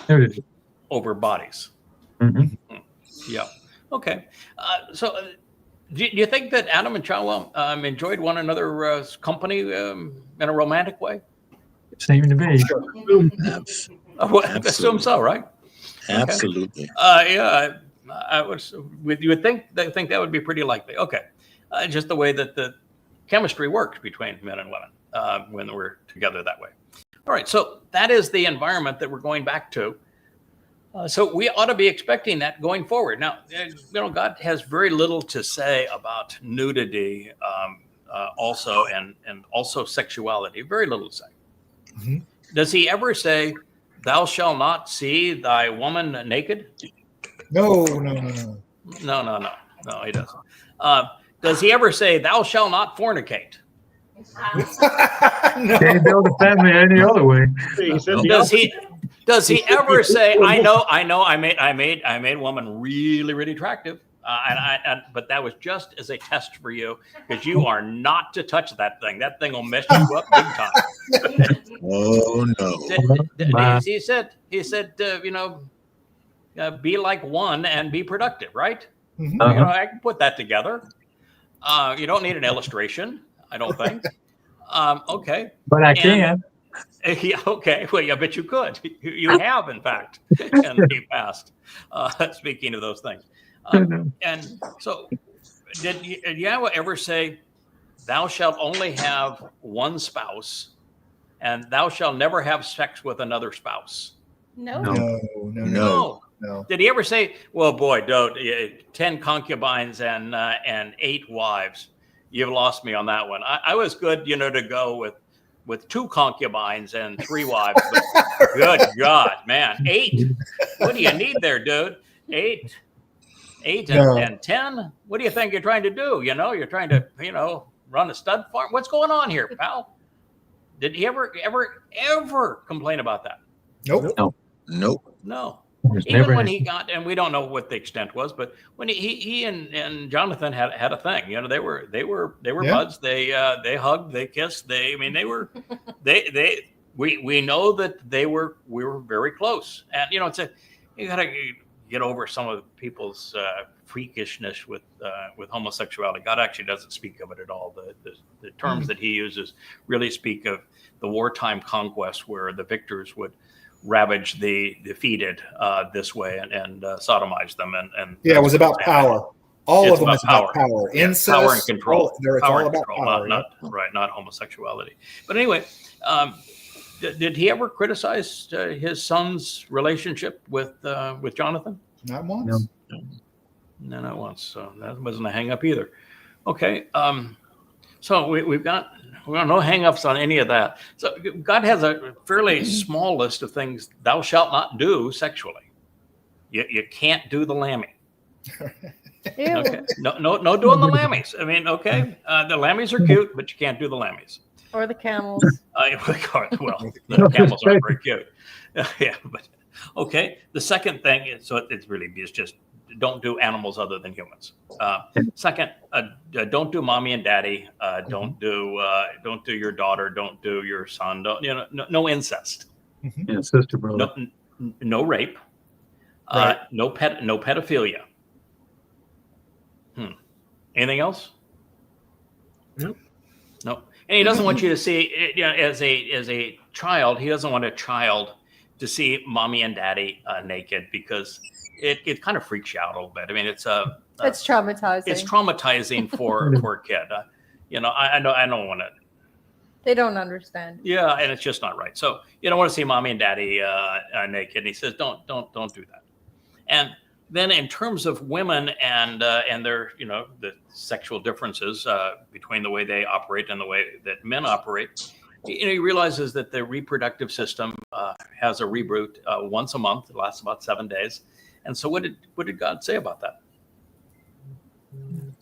There it is. over bodies. Mhm. Yeah. Okay. So do you think that Adam and Chawa enjoyed one another's company in a romantic way? Seemed to be. I assume so, right? Absolutely. Yeah. I you would think that would be pretty likely. Okay. Just the way that the chemistry works between men and women when we're together that way. All right. So that is the environment that we're going back to. So we ought to be expecting that going forward. Now, God has very little to say about nudity, also and also sexuality. Very little to say. Mhm. Does he ever say, "Thou shalt not see thy woman naked"? No. No, he doesn't. Does he ever say, "Thou shalt not fornicate"? No. Can't build a family any other way. He said the Does opposite. he? Does he ever say, "I know, I made a woman really, really attractive, but that was just as a test for you because you are not to touch that thing. That thing will mess you up big time." Oh no. He said, be like one and be productive, right? Mhm. I can put that together. You don't need an illustration, I don't think. Okay. But I And- can. Yeah, okay. Well, I bet you could. You have, in fact, in the past. Speaking of those things. And so, did Yahweh ever say, "Thou shalt only have one spouse, and thou shalt never have sex with another spouse"? No. No. No. Did he ever say, "Well, boy, don't 10 concubines and 8 wives"? You've lost me on that one. I was good, to go with 2 concubines and 3 wives. But good God, man, 8. What do you need there, dude? 8 No. and 10. What do you think you're trying to do? You're trying to, run a stud farm. What's going on here, pal? Did he ever complain about that? Nope. Nope. No. There's Even never when any- he got, and we don't know what the extent was, but when he and Jonathan had a thing, they were Yeah. buds. They hugged, they kissed. They were, we know that we were very close. And you gotta get over some of people's freakishness with homosexuality. God actually doesn't speak of it at all. The terms that he uses really speak of the wartime conquest where the victors would ravage the defeated this way and sodomize them and Yeah, it was about power. All It's of them about is about power. Yeah, Incest, power and control. It's Power all and about control, power. not homosexuality. But anyway, did he ever criticize his son's relationship with Jonathan? Not once. No, not once. So that wasn't a hang up either. Okay. So we've got no hang-ups on any of that. So God has a fairly small list of things thou shalt not do sexually. You can't do the lammy. Okay. No doing the lammies. I mean, okay. The lammies are cute, but you can't do the lammies. Or the camels. Well, the camels aren't very cute. Yeah, but okay. The second thing is, so it's really is just don't do animals other than humans. Second, don't do mommy and daddy. Don't do your daughter. Don't do your son. Don't, no incest. Yeah, sister, brother. No rape. Right. No pedophilia. Anything else? Nope. No. And he doesn't want you to see, as a child, he doesn't want a child to see mommy and daddy naked, because it kind of freaks you out a little bit. I mean, it's traumatizing. It's traumatizing for a kid. I don't want to. They don't understand. Yeah, and it's just not right. So you don't want to see mommy and daddy naked. And he says, don't do that. And then in terms of women and their, the sexual differences between the way they operate and the way that men operate, he realizes that the reproductive system has a reboot once a month. It lasts about 7 days. And so what did God say about that?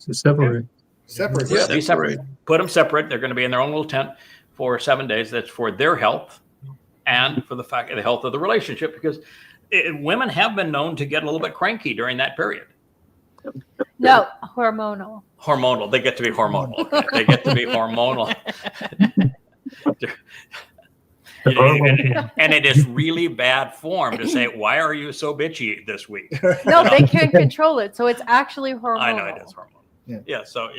To separate. Separate. Yeah, be separate. Put them separate. They're going to be in their own little tent for 7 days. That's for their health and for the health of the relationship, because women have been known to get a little bit cranky during that period. No, hormonal. Hormonal. They get to be hormonal. Okay? They get to be hormonal. And it is really bad form to say, why are you so bitchy this week? No, they can't control it. So it's actually hormonal. I know it is hormonal. Yeah. So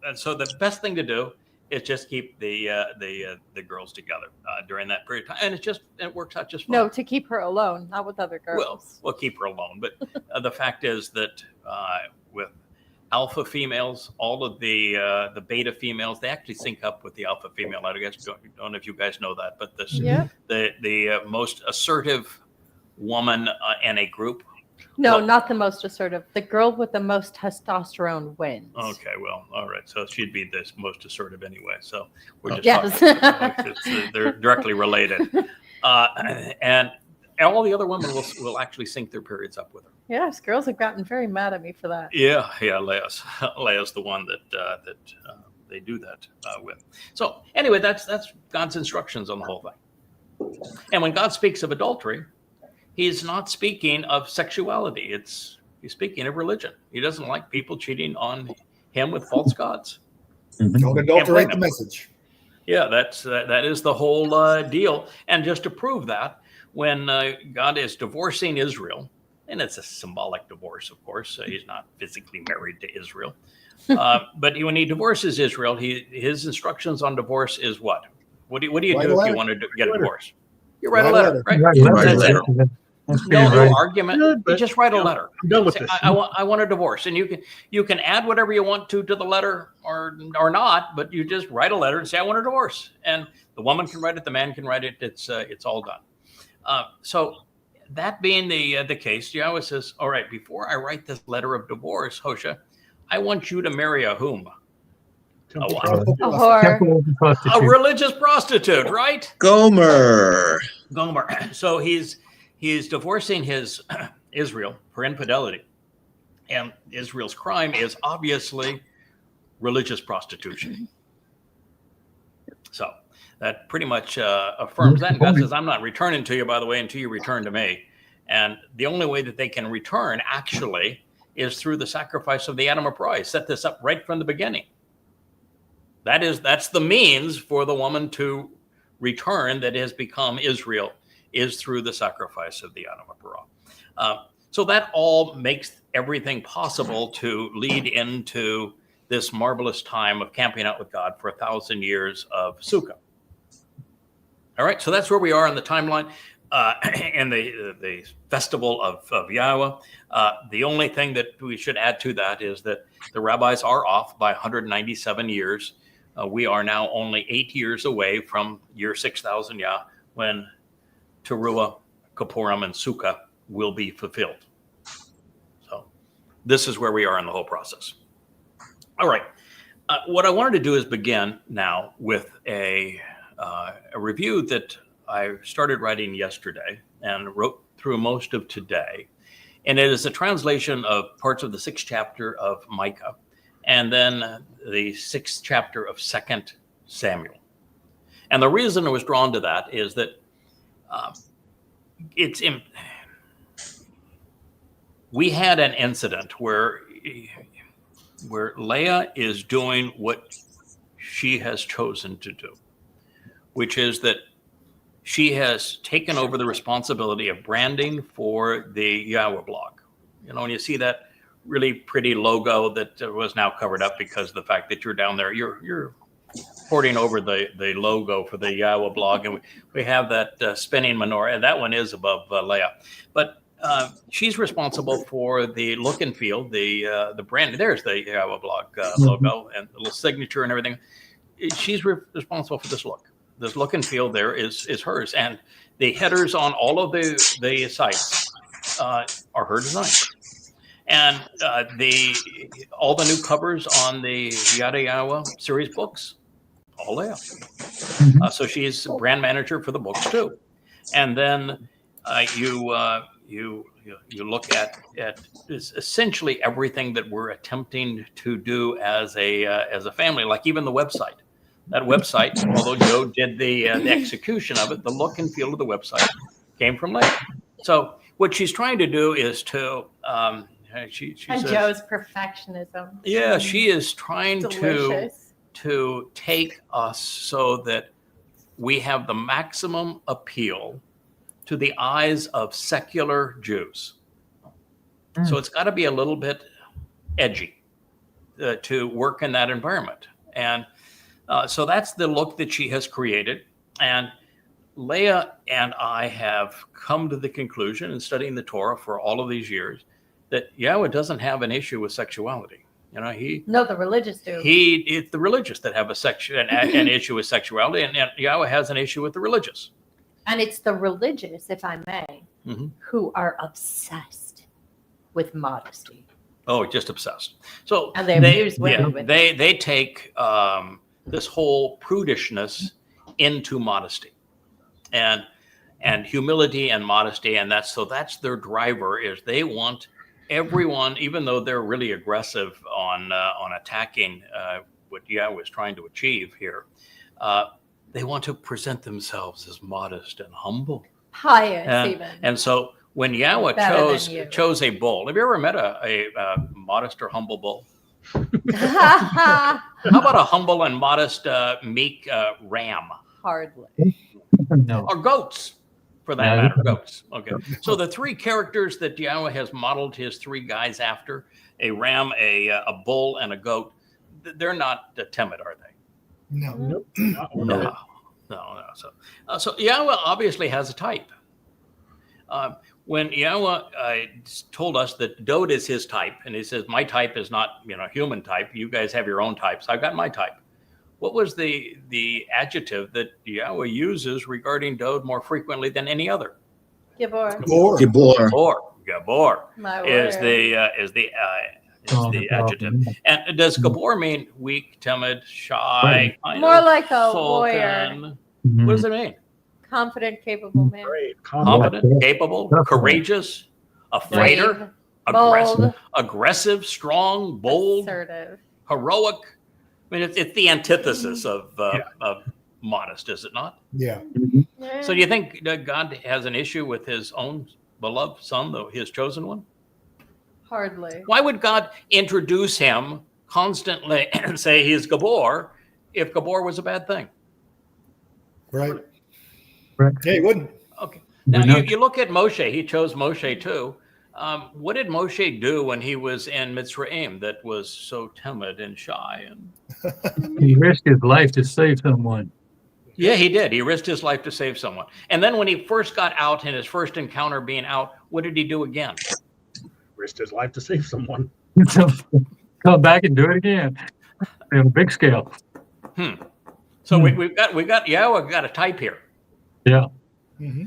and so the best thing to do is just keep the girls together during that period of time, and it works out just fine. No, to keep her alone, not with other girls. We'll keep her alone. But the fact is that with alpha females, all of the beta females, they actually sync up with the alpha female. I don't know if you guys know that, but the most assertive woman in a group. No, not the most assertive. The girl with the most testosterone wins. Okay, well, all right. So she'd be the most assertive anyway. So we're just yes. They're directly related. And all the other women will actually sync their periods up with her. Yes, girls have gotten very mad at me for that. Yeah, Leia's the one that they do that with. So anyway, that's God's instructions on the whole thing. And when God speaks of adultery, he's not speaking of sexuality. He's speaking of religion. He doesn't like people cheating on him with false gods. Don't adulterate the message. Yeah, that is the whole deal. And just to prove that, when God is divorcing Israel, and it's a symbolic divorce, of course, he's not physically married to Israel, but when he divorces Israel, his instructions on divorce is what? What do you do if you want to get a divorce? You write a letter, right? No argument. You just write a letter. I'm done with this. I want a divorce, and you can add whatever you want to the letter or not, but you just write a letter and say I want a divorce, and the woman can write it, the man can write it. It's all done. So that being the case, Yahweh says, all right, before I write this letter of divorce, Hosea, I want you to marry a whom? A whore. A religious prostitute, right? Gomer. So he's divorcing his Israel for infidelity, and Israel's crime is obviously religious prostitution. So that pretty much affirms that. And God says, I'm not returning to you, by the way, until you return to me. And the only way that they can return actually is through the sacrifice of the animal prize. Set this up right from the beginning. That's the means for the woman to return that has become Israel, is through the sacrifice of the animal prize. So that all makes everything possible to lead into this marvelous time of camping out with God for 1,000 years of Sukkah. All right, so that's where we are in the timeline and the festival of Yahweh. The only thing that we should add to that is that the rabbis are off by 197 years. We are now only 8 years away from year 6,000 Yah, when Teruah, Kippurim, and Sukkah will be fulfilled. So this is where we are in the whole process. All right. What I wanted to do is begin now with a review that I started writing yesterday and wrote through most of today. And it is a translation of parts of the 6th chapter of Micah, and then the 6th chapter of 2nd Samuel. And the reason I was drawn to that is that we had an incident where Leia is doing what she has chosen to do, which is that she has taken over the responsibility of branding for the Yahweh blog. You know, when you see that really pretty logo that was now covered up because of the fact that you're down there, you're porting over the logo for the Yahweh blog, and we have that spinning menorah, and that one is above Leia. But she's responsible for the look and feel, the brand. There's the Yahweh blog logo and the little signature and everything. She's responsible for this look. This look and feel there is hers, and the headers on all of the sites are her design, and all the new covers on the Yada Yahweh series books, all Leia. So she's brand manager for the books too, and then you look at essentially everything that we're attempting to do as a family, like even the website. That website, although Joe did the execution of it, the look and feel of the website came from Leia. So what she's trying to do is to she And says, Joe's perfectionism. yeah, she is trying Delicious. to take us so that we have the maximum appeal to the eyes of secular Jews. So it's got to be a little bit edgy to work in that environment. And so that's the look that she has created. And Leia and I have come to the conclusion in studying the Torah for all of these years that Yahweh doesn't have an issue with sexuality. You know, No, the religious do. it's the religious that have an issue with sexuality, and Yahweh has an issue with the religious. And it's the religious, if I may, who are obsessed with modesty. Oh, just obsessed. So And they abuse women with it. they take this whole prudishness into modesty, and humility and modesty, and that's their driver. Is they want everyone, even though they're really aggressive on attacking what Yahweh is trying to achieve here, they want to present themselves as modest and humble, Pious, even. and so when Yahweh Better than you. chose a bull, have you ever met a modest or humble bull? Hardly. How about a humble and modest, meek ram? No. Or goats, for that Yeah. matter, goats. Okay. So the three characters that Yahweh has modeled his three guys after, a ram, a bull, and a goat, they're not timid, are they? No. No. So Yahweh obviously has a type. When Yahweh told us that Dode is his type, and he says, my type is not, human type. You guys have your own types. I've got my type. What was the adjective that Yahweh uses regarding Dode more frequently than any other? Gibor. Gabor My is word. the adjective. And does Gabor mean weak, timid, shy? kind More of like a sulking? warrior. What does it mean? Confident, capable man. Great. Confident, capable, courageous, a fighter, Brave, bold, aggressive, strong, bold, assertive. heroic. I mean, it's the antithesis of modest, is it not? Yeah. Yeah. So do you think that God has an issue with his own beloved son, though his chosen one? Hardly. Why would God introduce him constantly and say he's Gabor if Gabor was a bad thing? Right. Right. Yeah, he wouldn't. Okay. Now We know- you look at Moshe. He chose Moshe too. What did Moshe do when he was in Mitzrayim that was so timid and shy? And He risked his life to save someone. yeah, he did. He risked his life to save someone. And then when he first got out in his first encounter being out, what did he do again? Risked his life to save someone. So come back and do it again on a big scale. So we've got Yahweh got a type here. Yeah. Mm-hmm.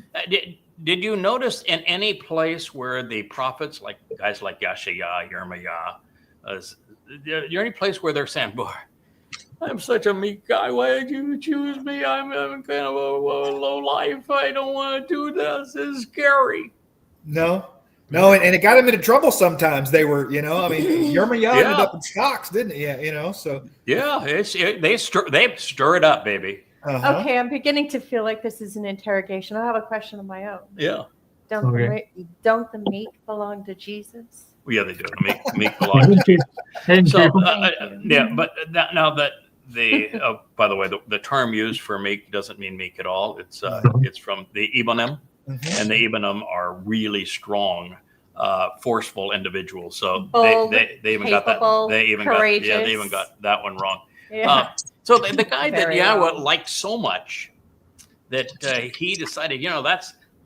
Did you notice in any place where the prophets, like guys like Yashaya, Yirmiah, is there any place where they're saying, boy, I'm such a meek guy. Why did you choose me? I'm kind of a low life. I don't want to do this. It's scary. No, and it got him into trouble sometimes. They were, Yirmiah ended up in stocks, didn't it? Yeah, so. Yeah, they stir it up, baby. Uh-huh. Okay, I'm beginning to feel like this is an interrogation. I have a question of my own. Yeah. Don't the meat belong to Jesus? Yeah, they do. Meat belongs to Jesus. Hidden So, people. Thank you. yeah, but now that by the way, the term used for meek doesn't mean meek at all. It's from the Ibonim, Mhm. and the Ibonim are really strong, forceful individuals. So Bold, they even capable, got that. They even courageous. got that one wrong. Yeah. So the guy that Very Yahweh wrong. liked so much that he decided,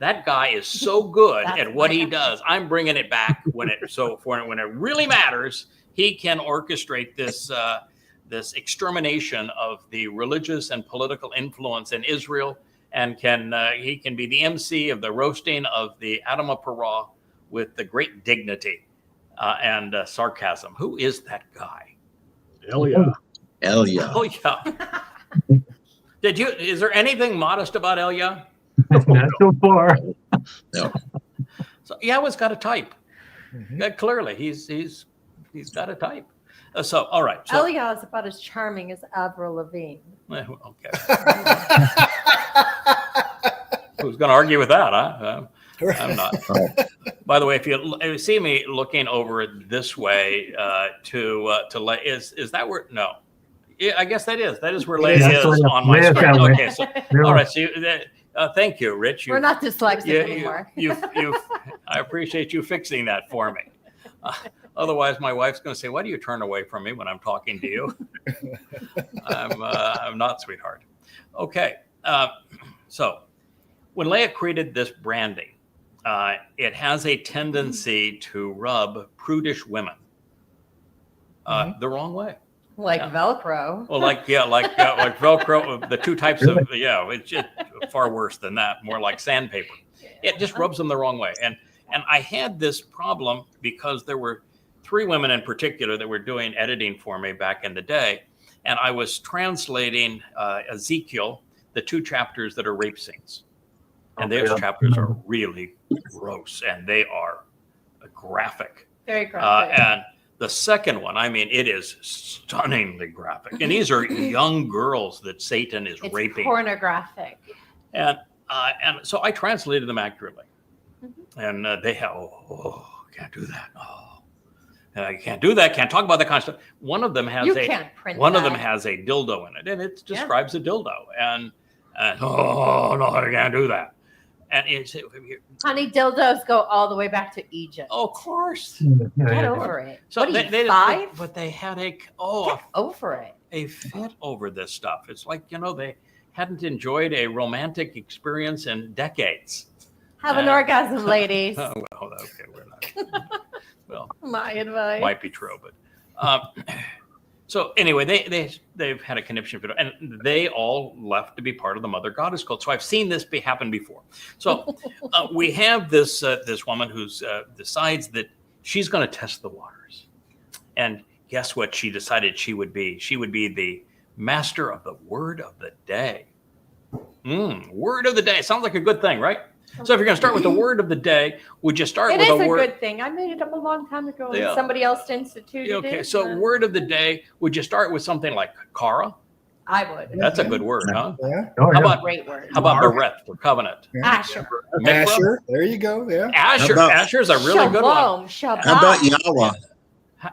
that guy is so good That's at what my he guy. does. I'm bringing it back when it really matters. He can orchestrate this extermination of the religious and political influence in Israel, and he can be the MC of the roasting of the Adamah Parah with the great dignity and sarcasm. Who is that guy? Elia. Elia. Oh yeah. Is there anything modest about Elia? Not so far. No. So Yahweh's got a type. Mhm. Clearly, he's got a type. So all right. So, Elia is about as charming as Avril Lavigne. okay. Who's going to argue with that? I'm not. Oh. By the way, if you see me looking over it this way is that where? No. Yeah, I guess that is where Leia That's is Leia. on my Leia's screen. that way. Okay, so all right. So thank you, Rich. We're not dyslexic anymore. I appreciate you fixing that for me. Otherwise, my wife's going to say, "Why do you turn away from me when I'm talking to you?" I'm not, sweetheart. Okay, so when Leia created this branding, it has a tendency to rub prudish women the wrong way. Like Yeah. Velcro. Well, like Velcro, the two types of it's just far worse than that. More like sandpaper. It just rubs them the wrong way. And I had this problem because there were 3 women in particular that were doing editing for me back in the day, and I was translating Ezekiel, the 2 chapters that are rape scenes, and those chapters are really gross and they are graphic. Very graphic. And the second one, I mean, it is stunningly graphic. And these are young girls that Satan is It's raping. pornographic. And so I translated them accurately. Mm-hmm. And they have, can't do that. You can't do that. Can't talk about that kind of stuff. One of them has You can't print one of that. them has a dildo in it, and it describes a dildo. And no, I can't do that. And it's, Honey, dildos go all the way back to Egypt. of course. Get over it. So What are you, they 5? but they had Get over it. a fit over this stuff. It's like, they hadn't enjoyed a romantic experience in decades. Have an orgasm, ladies. Oh, well, okay, we're not. Well, My advice. might be true, but so anyway, they've had a conniption video, and they all left to be part of the Mother Goddess cult. So I've seen this happen before. So we have this woman who's decides that she's going to test the waters, and guess what? She decided she would be. She would be the master of the word of the day. Word of the day sounds like a good thing, right? So if you're going to start with the word of the day, would you start It with is a a word? good thing. I made it up a long time ago, and Yeah. somebody else instituted Okay, it. so word of the day, would you start with something like Kara? I would. That's a good word, huh? Yeah. Oh, How yeah. about Great word. Bereth for covenant? Asher. Mikra? Asher. There you go. Yeah. Asher. How about- Asher's a really good one. Shabbat. How about Yahweh?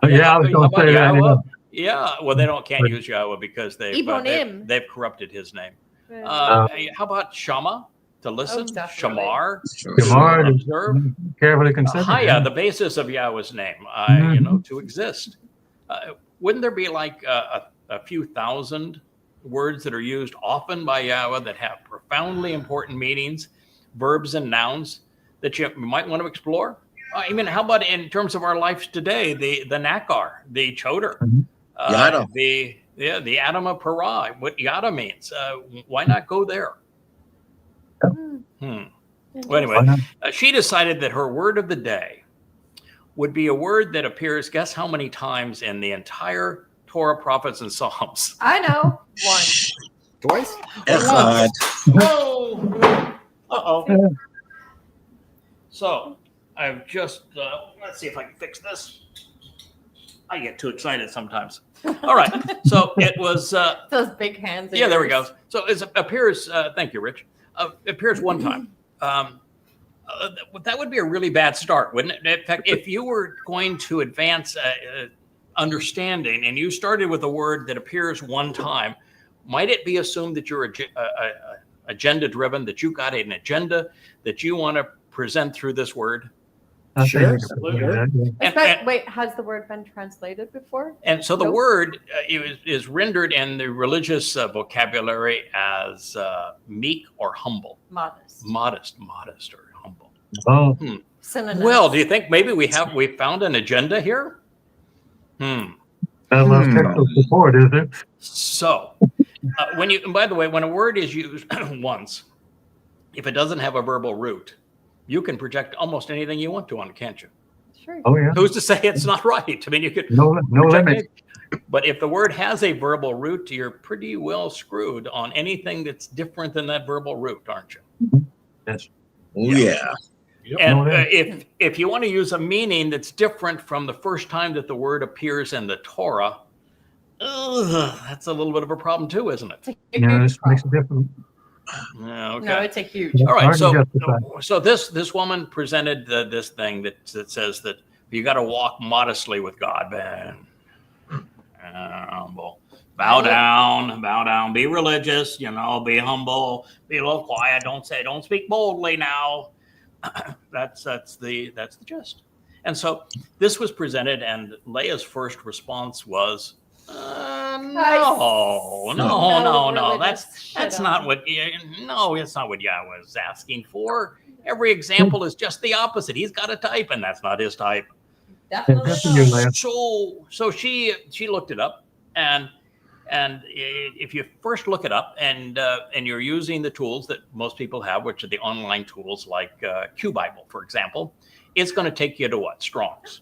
Oh, yeah, I was How going about to say that. Yahweh? Yeah, well, they can't use Yahweh because Ibonim. they've corrupted his name. Yeah. How about Shama? To listen, definitely. Shamar, Shamar, observe. carefully considered. Haya, the basis of Yahweh's name, to exist. Wouldn't there be like a few thousand words that are used often by Yahweh that have profoundly important meanings, verbs and nouns that you might want to explore? I mean, how about in terms of our lives today, the Nakar, the Choder, Yada. the Adamah Parah, what Yada means? Why not go there? Well, anyway, she decided that her word of the day would be a word that appears, guess how many times in the entire Torah, prophets, and Psalms? I know. One. Twice? Echad. Oh, uh-oh. So I've just, let's see if I can fix this. I get too excited sometimes. All right. So it was. Those big hands. of Yeah, there we yours. go. So it appears. Thank you, Rich. It appears one time. That would be a really bad start, wouldn't it? In fact, if you were going to advance understanding and you started with a word that appears one time, might it be assumed that you're agenda driven, that you got an agenda that you want to present through this word? I Sure, think we could absolutely. do that, yeah. Wait, has the word been translated before? And so the Nope. word is rendered in the religious vocabulary as meek or humble, Modest. modest or humble. Oh, Synonyms. Well, do you think maybe we found an agenda here? not much technical support, is it? So by the way, when a word is used once, if it doesn't have a verbal root, you can project almost anything you want to on it, can't you? Sure. Oh, yeah. Who's to say it's not right? I mean, you could No project limit. it. But if the word has a verbal root, you're pretty well screwed on anything that's different than that verbal root, aren't you? Yes. Oh, yeah. Yep. And No, it if you want to use a meaning that's different from the first time that the word appears in the Torah, that's a little bit of a problem too, isn't it? It's a Yeah, huge this makes a problem. difference. Yeah, okay. No, it's a huge. Yeah. All right, Hard to so justify. this woman presented this thing that says that you got to walk modestly with God, man. Humble, bow down, be religious, be humble, be a little quiet. Don't speak boldly now. That's the gist. And so this was presented, and Leah's first response was, no. That's not what. No, it's not what Yahweh was asking for. Every example is just the opposite. He's got a type, and that's not his type. Definitely. Definitely. not. So she looked it up, and if you first look it up and you're using the tools that most people have, which are the online tools like Q Bible, for example, it's going to take you to what? Strong's.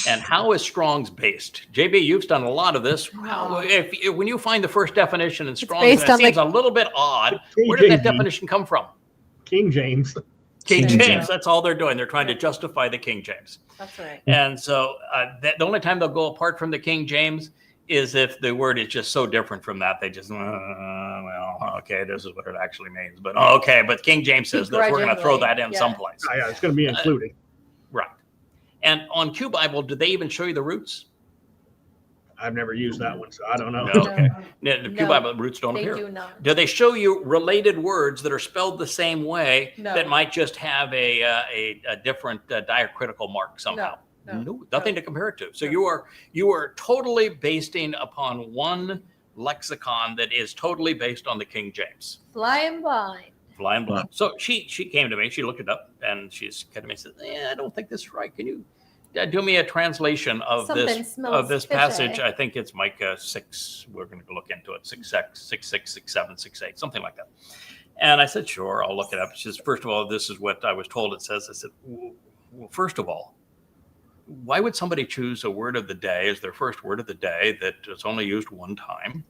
And how is Strong's based? JB, you've done a lot of this. When you find the first definition in Strong's, and based it on seems a little bit odd, where did that definition come from? King James. King King James. James. That's all they're doing. They're trying to justify the King James. That's right. And so the only time they'll go apart from the King James is if the word is just so different from that. They just, okay, this is what it actually means. But okay, but King James says this. We're going to throw that in someplace. Yeah, it's going to be included. Right. And on Q Bible, do they even show you the roots? I've never used that one, so I don't know. No, okay. The Q No, Bible roots don't They appear. do not. Do they show you related words that are spelled the same way No. that might just have a different diacritical mark somehow? No. Nothing to compare it to. So you are totally basing upon one lexicon that is totally based on the King James. Flying blind. Flying blind. So she came to me. She looked it up and she's kind of me said, I don't think this is right. Can you do me a translation of Something this smells this fishy. passage? I think it's Micah 6. We're going to look into it. 6:6, 6:6, 6:7, 6:8, something like that. And I said, sure, I'll look it up. She says, first of all, this is what I was told it says. I said, well, first of all, why would somebody choose a word of the day as their first word of the day that is only used one time?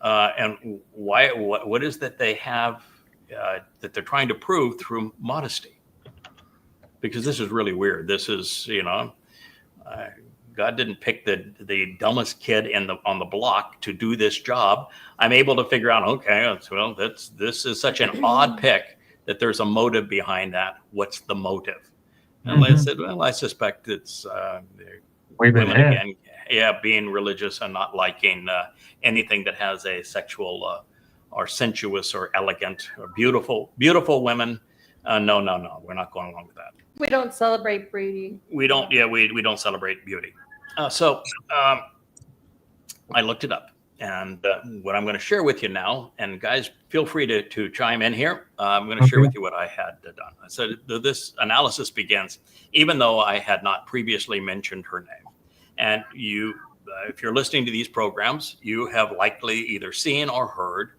And why? What is that they have that they're trying to prove through modesty? Because this is really weird. This is, God didn't pick the dumbest kid on the block to do this job. I'm able to figure out, okay, well, this is such an odd pick that there's a motive behind that. What's the motive? And I said, well, I suspect it's Women again, being religious and not liking anything that has a sexual or sensuous or elegant or beautiful women. No, we're not going along with that. We don't celebrate breeding. We don't. Yeah, we don't celebrate beauty. So I looked it up, and what I'm going to share with you now, and guys, feel free to chime in here. I'm going to share with you what I had done. I said this analysis begins, even though I had not previously mentioned her name. And you, if you're listening to these programs, you have likely either seen or heard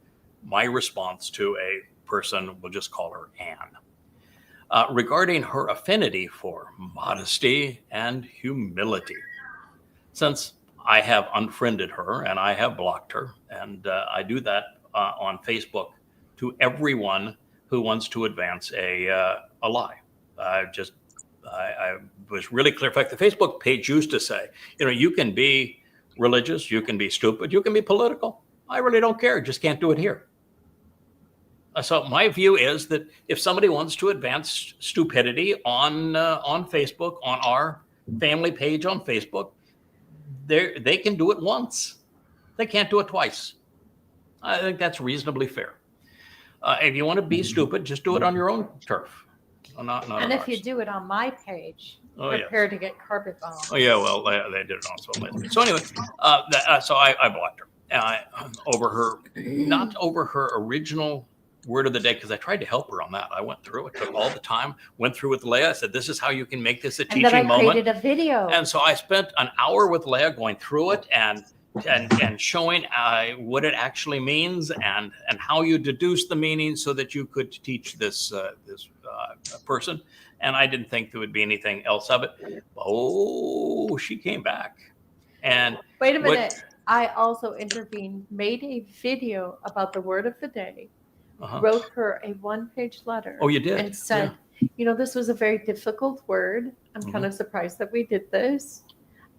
my response to a person. We'll just call her Anne. Regarding her affinity for modesty and humility. Since I have unfriended her and I have blocked her, and I do that on Facebook to everyone who wants to advance a lie. I was really clear. In fact, the Facebook page used to say, you can be religious, you can be stupid, you can be political. I really don't care. Just can't do it here. So my view is that if somebody wants to advance stupidity on Facebook, on our family page on Facebook, they can do it once. They can't do it twice. I think that's reasonably fair. If you want to be stupid, just do it on your own turf. Not And if ours. you do it on my page, Oh, yeah. prepare to get carpet bombed. Oh yeah, well they did it also later. So anyway, so I blocked her over her, not over her original word of the day, because I tried to help her on that. I went through it, took all the time, went through with Leah. I said, this is how you can make this a And then teaching I moment. created a video. And so I spent an hour with Leah going through it and showing what it actually means and how you deduce the meaning so that you could teach this person. And I didn't think there would be anything else of it. Oh, she came back. And Wait a minute. I also intervened, made a video about the word of the day, wrote her a one-page letter. Oh, you did? And said, this was a very difficult word. I'm kind of surprised that we did this.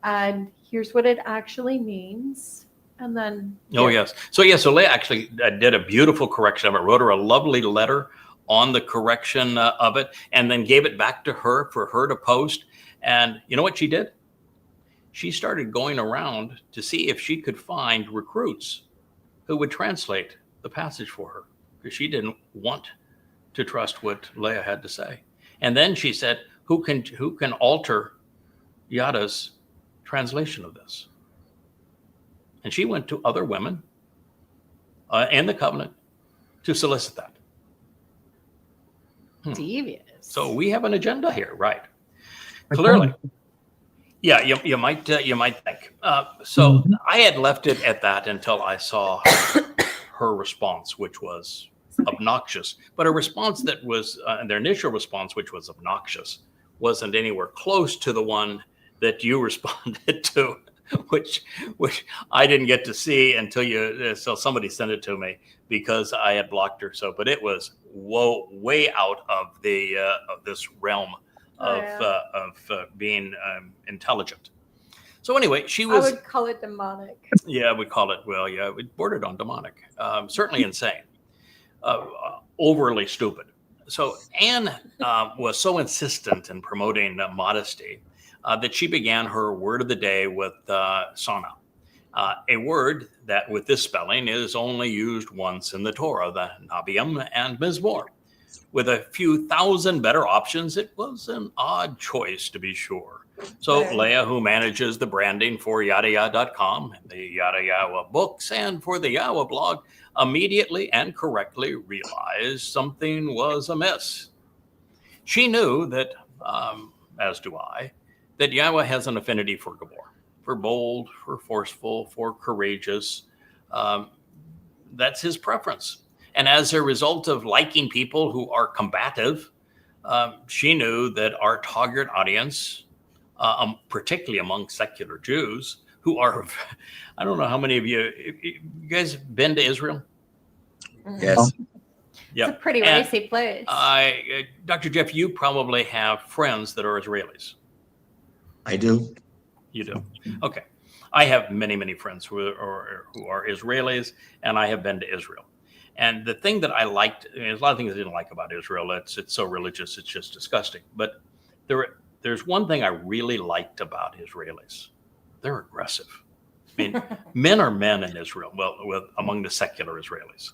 And here's what it actually means. And then. Oh, yes. So Leah actually did a beautiful correction of it, wrote her a lovely letter on the correction of it, and then gave it back to her for her to post. And you know what she did? She started going around to see if she could find recruits who would translate the passage for her, because she didn't want to trust what Leah had to say. And then she said, who can alter Yada's translation of this? And she went to other women in the covenant to solicit that. Devious. So we have an agenda here, right? Clearly. Yeah, you might think. So I had left it at that until I saw her response, which was obnoxious. But a response that was, their initial response, which was obnoxious, wasn't anywhere close to the one that you responded to, which I didn't get to see until so somebody sent it to me because I had blocked her. So, but it was way out of the of this realm of being intelligent. So anyway, she was. I would call it demonic. Yeah, we call it. Well, yeah, it bordered on demonic. Certainly insane. Overly stupid. So Anne was so insistent in promoting modesty that she began her word of the day with sana, a word that with this spelling is only used once in the Torah, the Nabiim and Mizmor. With a few thousand better options, it was an odd choice to be sure. So Leah, who manages the branding for yadaya.com, the Yada Yawa books, and for the Yawa blog, immediately and correctly realized something was amiss. She knew that, as do I, that Yahweh has an affinity for Gabor, for bold, for forceful, for courageous. That's his preference. And as a result of liking people who are combative, she knew that our target audience, particularly among secular Jews, who are, I don't know how many of you guys been to Israel? Yes. Yeah. It's a pretty racy place. Dr. Jeff, you probably have friends that are Israelis. I do. You do? Okay. I have many friends who are Israelis, and I have been to Israel. And the thing that I liked, there's a lot of things I didn't like about Israel. It's so religious, it's just disgusting. But there's one thing I really liked about Israelis. They're aggressive. I mean, men are men in Israel, among the secular Israelis.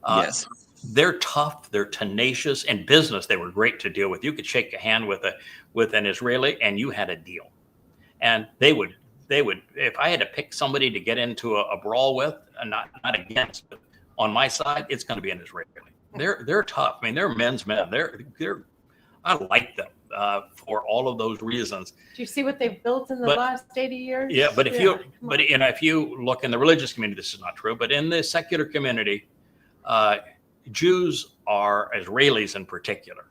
Yes. They're tough, they're tenacious. In business, they were great to deal with. You could shake a hand with an Israeli and you had a deal. And they would, if I had to pick somebody to get into a brawl with, and not against, but on my side, it's going to be an Israeli. They're tough. I mean, they're men's men. I like them for all of those reasons. Do you see what they've built in the last 80 years? Yeah, but if you look in the religious community, this is not true. But in the secular community, Jews are, Israelis in particular,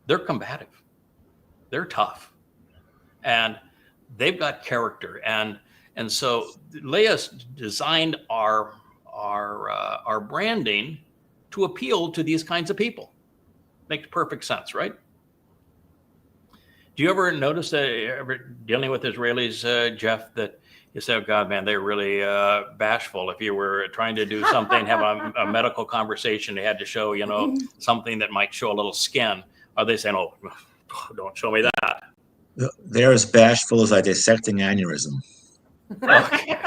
they're combative, they're tough, and they've got character. And so Leah designed our branding to appeal to these kinds of people. Makes perfect sense, right? Do you ever notice that ever dealing with Israelis, Jeff, that you say, oh God, man, they're really bashful. If you were trying to do something, have a medical conversation, they had to show, something that might show a little skin. Are they saying, oh, don't show me that? They're as bashful as a dissecting aneurysm. Okay.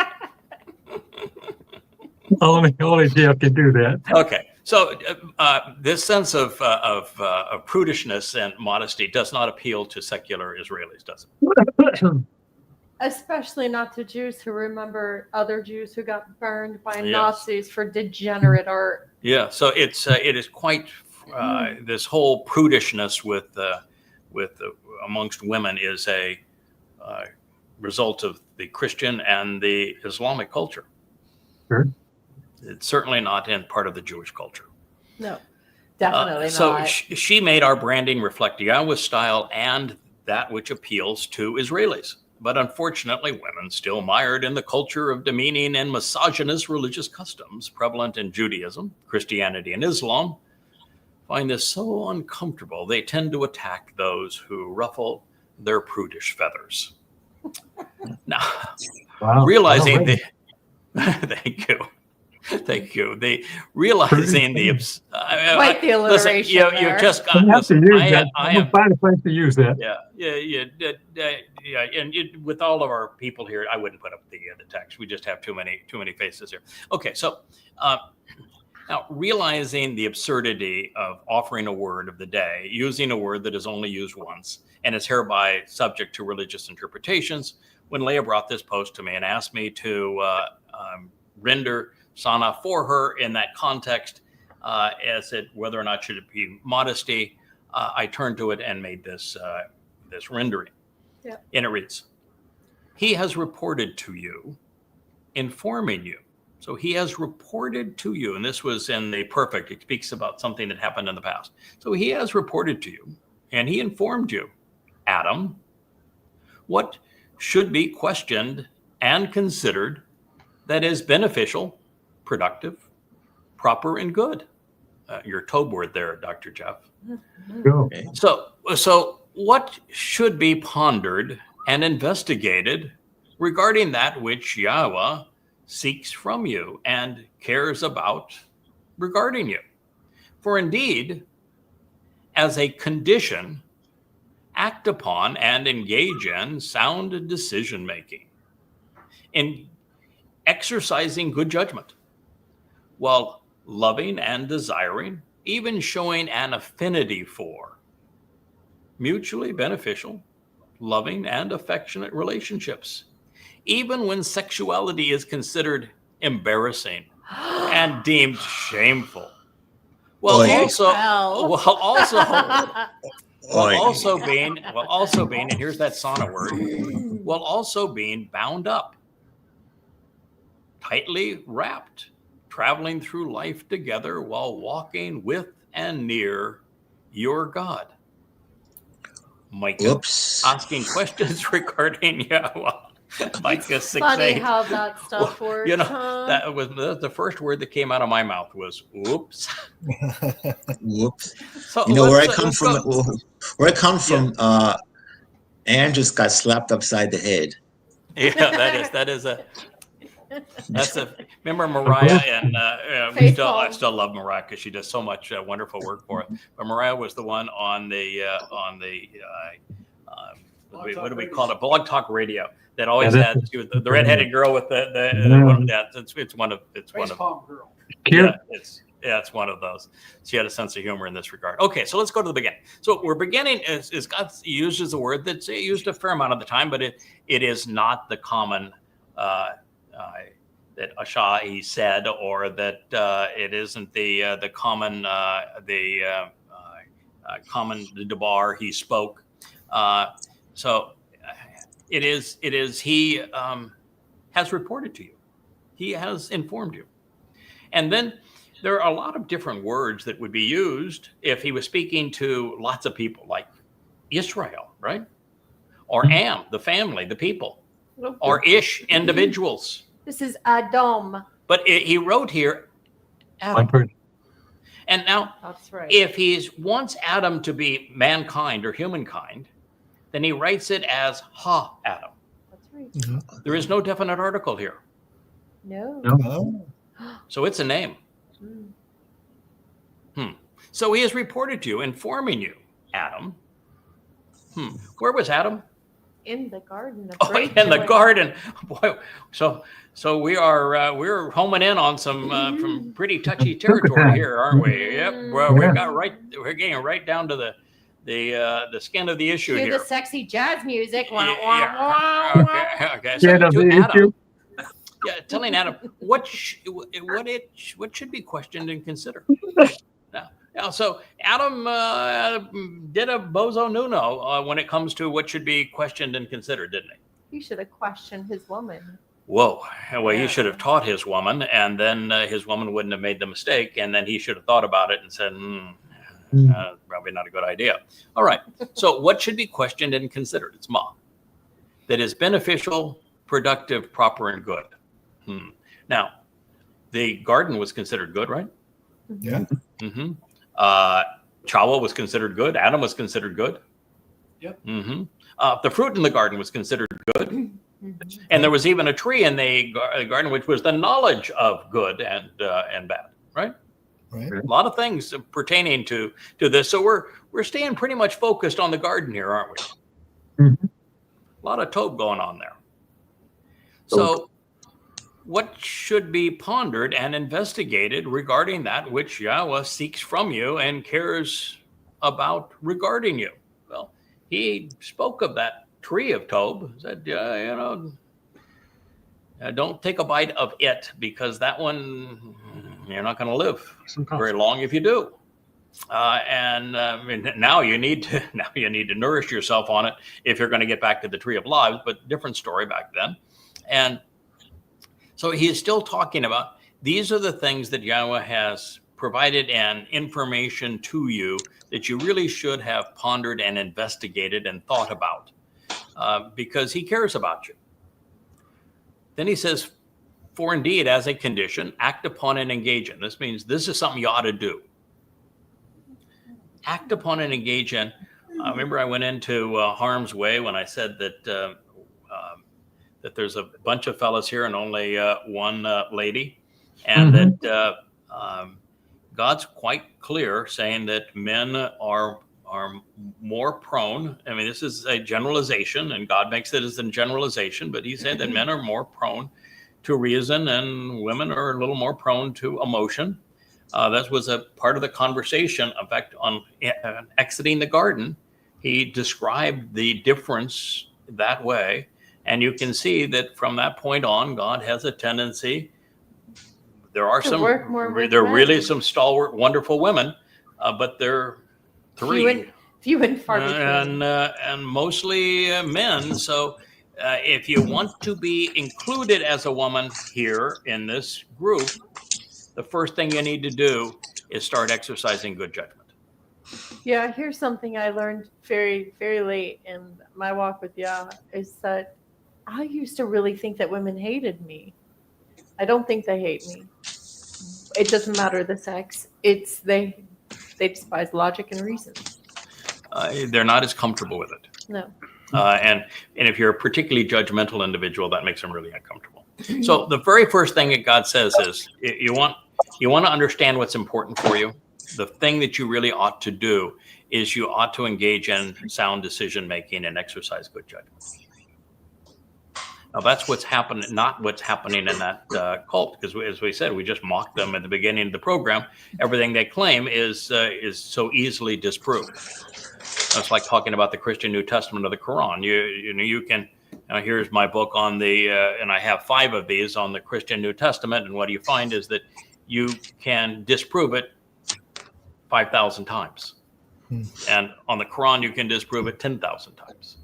Only Jeff can do that. Okay. So this sense of prudishness and modesty does not appeal to secular Israelis, does it? Especially not to Jews who remember other Jews who got burned by Yes. Nazis for degenerate art. Yeah. So it is quite this whole prudishness with amongst women is a result of the Christian and the Islamic culture. Sure. It's certainly not in part of the Jewish culture. No, definitely So not. she made our branding reflect Yahweh's style and that which appeals to Israelis. But unfortunately, women still mired in the culture of demeaning and misogynist religious customs prevalent in Judaism, Christianity, and Islam find this so uncomfortable, they tend to attack those who ruffle their prudish feathers. Now, Wow. realizing Already. Thank you. Realizing the Quite the listen, alliteration you there. just I'm got gonna have to listen, use that. I I'm gonna am find a place to use that. yeah, and with all of our people here, I wouldn't put up the text. We just have too many faces here. Okay, so now realizing the absurdity of offering a word of the day, using a word that is only used once and is hereby subject to religious interpretations, when Leah brought this post to me and asked me to render Sana for her in that context, as it whether or not should it be modesty, I turned to it and made this rendering. Yeah. And it reads, he has reported to you, informing you. So he has reported to you, and this was in the perfect. It speaks about something that happened in the past. So he has reported to you, and he informed you, Adam, what should be questioned and considered that is beneficial, productive, proper, and good. Your Tob word there, Dr. Jeff. Go. So what should be pondered and investigated regarding that which Yahweh seeks from you and cares about regarding you? For indeed, as a condition, act upon and engage in sound decision making, in exercising good judgment, while loving and desiring, even showing an affinity for mutually beneficial, loving and affectionate relationships, even when sexuality is considered embarrassing and deemed shameful. While Oy. also being, and here's that sauna word, while also being bound up, tightly wrapped, traveling through life together while walking with and near your God. Micah, Oops. asking questions regarding Yahweh. Micah It's 6:8. funny how that stuff Well, works. Huh? That was the first word that came out of my mouth was "oops." Whoops. So You know where I let's come from? go. Where I come from, Anne just got slapped upside the head. Yeah, that's a. Remember Mariah and I still love Mariah because she does so much wonderful work for us. But Mariah was the one on the what do we call it? Blog Talk Radio that always had she was the redheaded girl with it's one of Cute. it's one of those. She had a sense of humor in this regard. Okay, so let's go to the beginning. So we're beginning is God uses a word that's used a fair amount of the time, but it is not the common that Ashai said, or that it isn't the common common debar he spoke. So it is he has reported to you. He has informed you. And then there are a lot of different words that would be used if he was speaking to lots of people, like Israel, right? Or Am, the family, the people, or Ish, individuals. This is Adam. But he wrote here, Adam. And now, That's right. if he wants Adam to be mankind or humankind, then he writes it as ha Adam. That's right. Mhm. There is no definite article here. No. Oh, So it's a name. Mm. So he has reported to you, informing you, Adam. Where was Adam? In the garden of Oh, great in the joy. garden. Boy, so we're homing in on some pretty touchy territory here, aren't we? Yep. Well, we're getting right down to the skin of the issue Hear here. the sexy jazz music. Wah, Yeah. wah, wah, wah. Okay. Yeah, So the to Adam, issue. telling Adam what should be questioned and considered. Now, so Adam did a bozo nuno when it comes to what should be questioned and considered, didn't he? He should have questioned his woman. Whoa. Well, Yeah. he should have taught his woman, and then his woman wouldn't have made the mistake, and then he should have thought about it and said, probably not a good idea. All right. So what should be questioned and considered? It's ma. That is beneficial, productive, proper, and good. Now, the garden was considered good, right? yeah. Mm-hmm. Chawa was considered good. Adam was considered good. Yep. Mm-hmm. The fruit in the garden was considered good. Mhm. And there was even a tree in the garden which was the knowledge of good and bad, right? Right. A lot of things pertaining to this. So we're staying pretty much focused on the garden here, aren't we? Mhm. A lot of Tob going on there. So what should be pondered and investigated regarding that which Yahweh seeks from you and cares about regarding you? Well, he spoke of that tree of Tob, said, don't take a bite of it, because that one, you're not going to live very long if you do. Now you need to nourish yourself on it if you're going to get back to the tree of life, but different story back then. And so he is still talking about, these are the things that Yahweh has provided and information to you that you really should have pondered and investigated and thought about, because he cares about you. Then he says, for indeed, as a condition, act upon and engage in. This means this is something you ought to do. Act upon and engage in. Remember, I went into harm's way when I said that there's a bunch of fellas here and only one lady, and that God's quite clear saying that men are more prone. I mean, this is a generalization, and God makes it as a generalization, but he said that men are more prone to reason and women are a little more prone to emotion. That was a part of the conversation. In fact, on exiting the garden, he described the difference that way. And you can see that from that point on, God has a tendency. There are To work more with there are really men. some stalwart, wonderful women, but they're three. Few and far between. And mostly men. So if you want to be included as a woman here in this group, the first thing you need to do is start exercising good judgment. Yeah, here's something I learned very, very late in my walk with Yah, is that I used to really think that women hated me. I don't think they hate me. It doesn't matter the sex. It's they despise logic and reason. They're not as comfortable with it. No. And if you're a particularly judgmental individual, that makes them really uncomfortable. So the very first thing that God says is, you want to understand what's important for you. The thing that you really ought to do is you ought to engage in sound decision making and exercise good judgment. Now that's what's happening, not what's happening in that cult, because as we said, we just mocked them at the beginning of the program. Everything they claim is so easily disproved. It's like talking about the Christian New Testament of the Quran. You can. Here's my book on and I have 5 of these on the Christian New Testament. And what you find is that you can disprove it 5,000 times. And on the Quran, you can disprove it 10,000 times.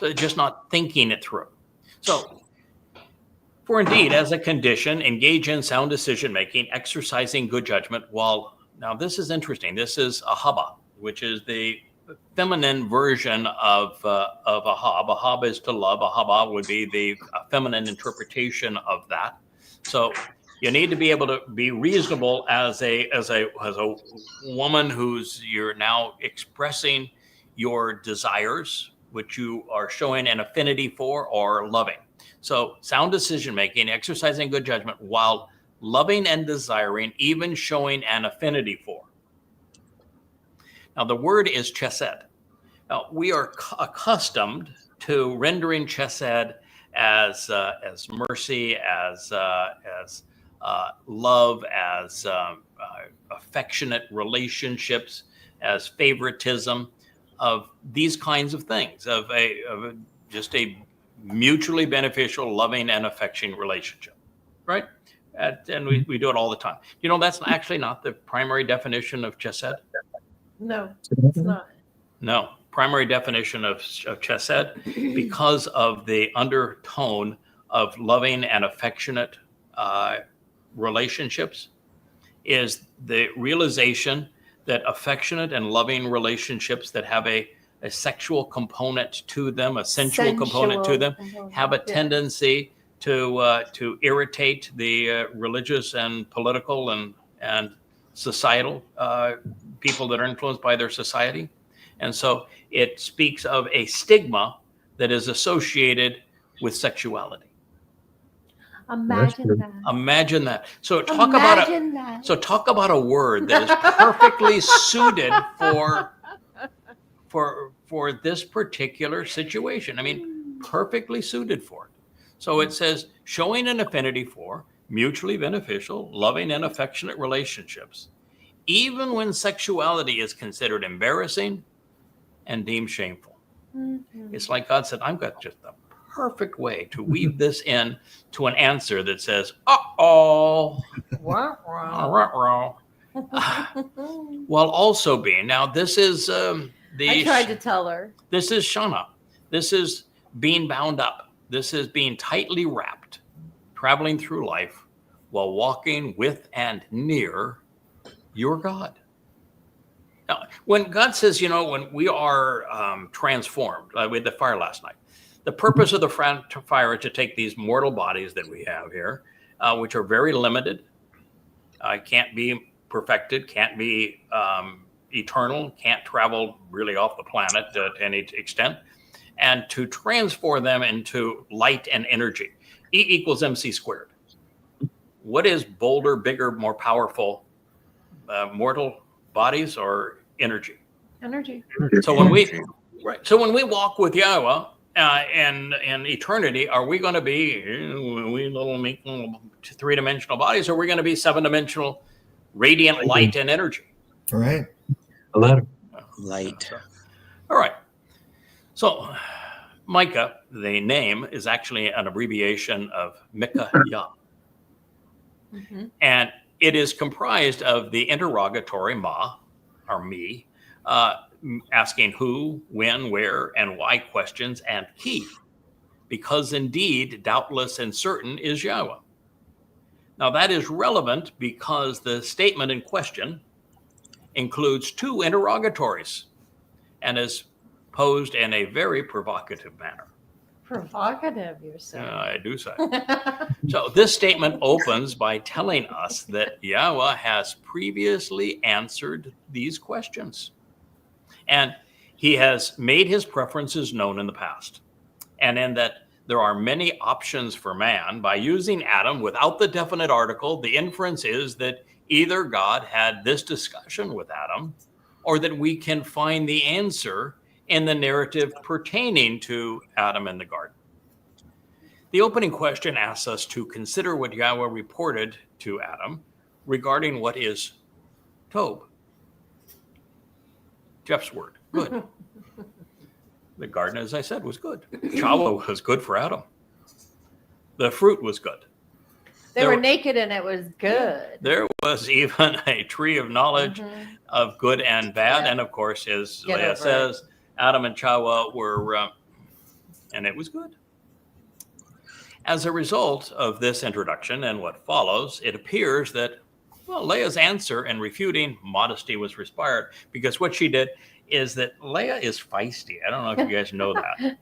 So just not thinking it through. So, for indeed, as a condition, engage in sound decision-making, exercising good judgment. Now this is interesting. This is ahaba, which is the feminine version of ahab. Ahab is to love. Ahaba would be the feminine interpretation of that. So you need to be able to be reasonable as a woman you're now expressing your desires which you are showing an affinity for or loving. So sound decision making, exercising good judgment while loving and desiring, even showing an affinity for. Now the word is chesed. Now we are accustomed to rendering chesed as mercy, as love, as affectionate relationships, as favoritism, of these kinds of things, of just a mutually beneficial, loving and affectionate relationship, right? And we do it all the time. You know, that's actually not the primary definition of chesed. No, it's not. No, primary definition of chesed, because of the undertone of loving and affectionate relationships, is the realization that affectionate and loving relationships that have a sexual component to them, a sensual component to them, have a tendency to irritate the religious and political and societal people that are influenced by their society. And so it speaks of a stigma that is associated with sexuality. Imagine that. Imagine that. So talk about a word that is perfectly suited for this particular situation. I mean, perfectly suited for it. So it says showing an affinity for mutually beneficial, loving and affectionate relationships, even when sexuality is considered embarrassing and deemed shameful. Mm-hmm. It's like God said, I've got just the perfect way to weave this in to an answer that says, uh-oh, while also being, now this is I tried to tell her. This is shana. This is being bound up. This is being tightly wrapped, traveling through life while walking with and near your God. Now, when God says, you know, when we are transformed, we had the fire last night. The purpose of the fire is to take these mortal bodies that we have here, which are very limited, can't be perfected, can't be eternal, can't travel really off the planet to any extent, and to transform them into light and energy. E equals MC squared. What is bolder, bigger, more powerful, mortal bodies or energy? Energy. So when we walk with Yahweh and in eternity, are we going to be we little three-dimensional bodies, or are we going to be seven-dimensional radiant light and energy? All right. Light. All right. So Micah, the name, is actually an abbreviation of Micah Yah. Mm-hmm. And it is comprised of the interrogatory ma, or me, asking who, when, where, and why questions, and he, because indeed, doubtless and certain is Yahweh. Now that is relevant because the statement in question includes two interrogatories and is posed in a very provocative manner. Provocative, you're saying. I do say. So this statement opens by telling us that Yahweh has previously answered these questions. And he has made his preferences known in the past. And in that there are many options for man, by using Adam without the definite article, the inference is that either God had this discussion with Adam, or that we can find the answer in the narrative pertaining to Adam in the garden. The opening question asks us to consider what Yahweh reported to Adam regarding what is Tob. Jeff's word, good. The garden, as I said, was good. Chawa was good for Adam. The fruit was good. They were naked and it was good. There was even a tree of knowledge of good and bad. And of course, as Leah says, Adam and Chawa were, and it was good. As a result of this introduction and what follows, it appears that, well, Leah's answer in refuting modesty was respired, because what she did is that Leah is feisty. I don't know if you guys know that.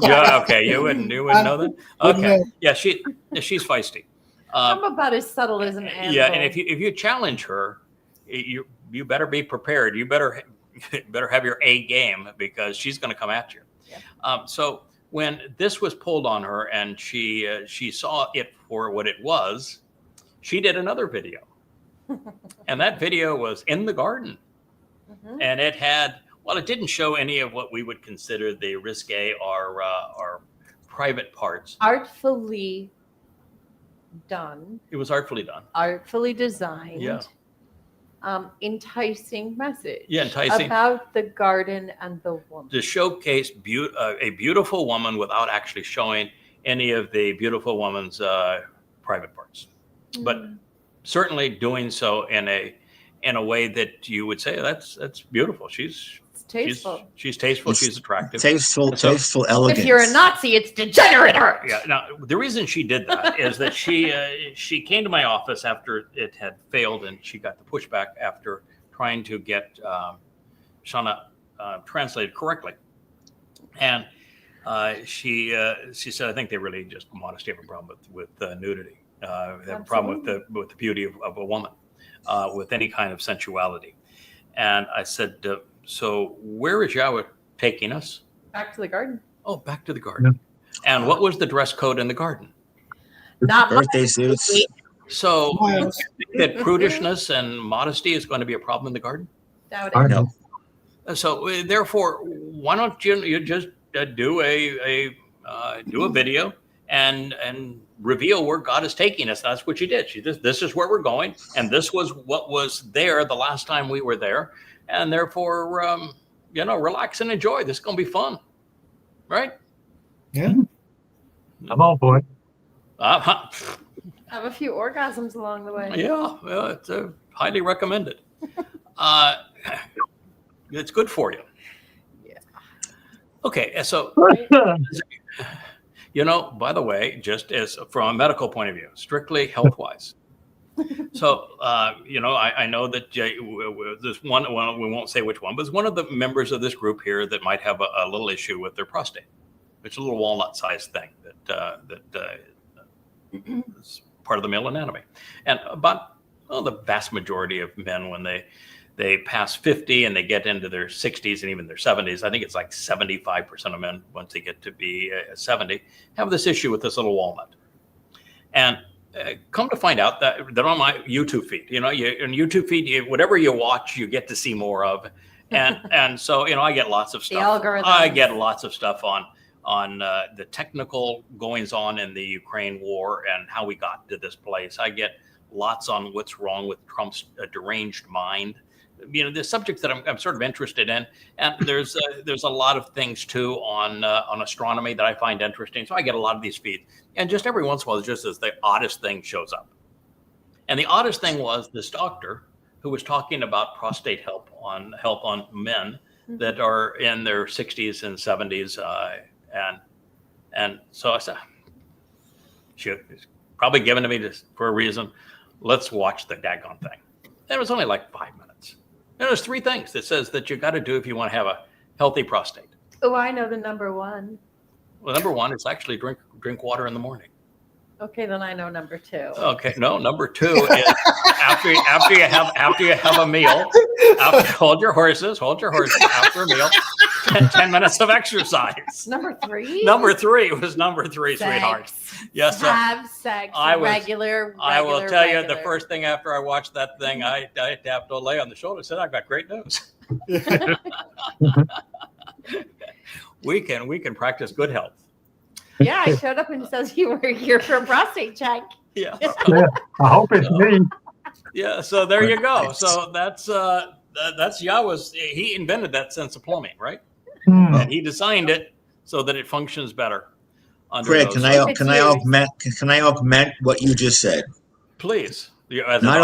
Yeah, okay, you wouldn't know that? Okay, yeah, she's feisty. I'm about as subtle as an animal. Yeah, and if you challenge her, you better be prepared. You better better have your A game because she's going to come at you. Yeah. So when this was pulled on her and she saw it for what it was, she did another video. And that video was in the garden. Mhm. And it had, well, it didn't show any of what we would consider the risque or private parts. Artfully done, It was artfully done. artfully designed. Yeah. Enticing message. Yeah, enticing. About the garden and the woman. To showcase a beautiful woman without actually showing any of the beautiful woman's private parts, but Mm. certainly doing so in a way that you would say that's beautiful. It's tasteful. She's tasteful. It's She's attractive. Tasteful, So- tasteful elegance. If you're a Nazi, it's degenerate art. Yeah. Now the reason she did that is that she came to my office after it had failed, and she got the pushback after trying to get Shauna translated correctly, and she said, I think they really just modesty have a problem with nudity. They have a problem with the beauty of a woman, with any kind of sensuality. And I said, so where is Yahweh taking us? Back to the garden. Oh, back to the garden. And what was the dress code in the garden? Not much. Birthday suits. So you Miles. think that prudishness and modesty is going to be a problem in the garden? Doubt I it. know. So therefore, why don't you just do a video and reveal where God is taking us? That's what she did. This is where we're going, and this was what was there the last time we were there, and therefore, relax and enjoy. This is going to be fun, right? Yeah. I'm all for it. Have a few orgasms along the way. Yeah, well, it's highly recommended. It's good for you. Yeah. Okay, so by the way, just as from a medical point of view, strictly health-wise. So, I know that there's one, well, we won't say which one, but it's one of the members of this group here that might have a little issue with their prostate. It's a little walnut-sized thing that is part of the male anatomy. And about the vast majority of men, when they pass 50 and they get into their 60s and even their 70s, I think it's like 75% of men, once they get to be 70, have this issue with this little walnut. And come to find out that on my YouTube feed, on YouTube feed, whatever you watch, you get to see more of. And so, I get lots of stuff. algorithm. I get lots of stuff on the technical goings on in the Ukraine war and how we got to this place. I get lots on what's wrong with Trump's deranged mind. The subjects that I'm sort of interested in, and there's a lot of things too on astronomy that I find interesting. So I get a lot of these feeds, and just every once in a while, just as the oddest thing shows up. And the oddest thing was this doctor who was talking about prostate help on men that are in their 60s and 70s, and so I said, she's probably given to me for a reason. Let's watch the daggone thing. And it was only like 5 minutes. And there's 3 things that says that you got to do if you want to have a healthy prostate. Oh, I know the number one. Well, number 1 is actually drink water in the morning. Okay, then I know number 2. Okay, no, number 2 is after you have a meal. Hold your horses after a meal. 10 minutes of exercise. Number 3? Number 3 was number 3, Sex. sweetheart. Yes, sir. Have sex. Regular. I will tell you the regular. first thing after I watched that thing, I tapped Olay on the shoulder and said, I've got great news. We can practice good health. Yeah, I showed up and it says you were here for a prostate check. Yeah. Yeah, I hope it's me. Yeah. So there you go. So that's Yahweh's. He invented that sense of plumbing, right? Hmm. And he designed it so that it functions better. under Greg, those can circumstances. I augment what you just said? Please. As a Not doctor.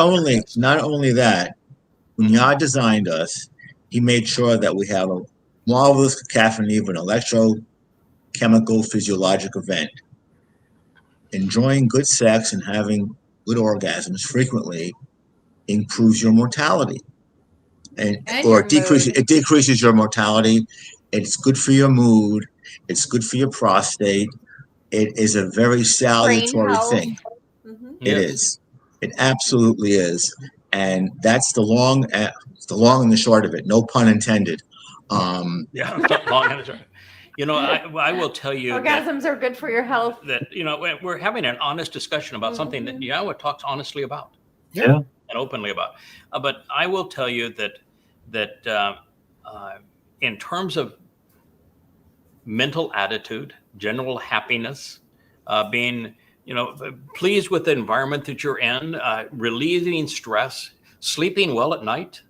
only that, when Yah designed us, he made sure that we have a marvelous cacophony of an electrochemical physiologic event. Enjoying good sex and having good orgasms frequently improves your mortality, And or your mood. it decreases your mortality. It's good for your mood. It's good for your prostate. It is a very salutary health. thing. Mhm. It is. It absolutely is. And that's the long and the short of it. No pun intended. Yeah, long and short. You know, I will tell you Orgasms are good for your health. that, you know, we're having an honest discussion about something that Yahweh talks honestly about. Yeah. And openly about. But I will tell you that in terms of mental attitude, general happiness, being, you know, pleased with the environment that you're in, relieving stress, sleeping well at night,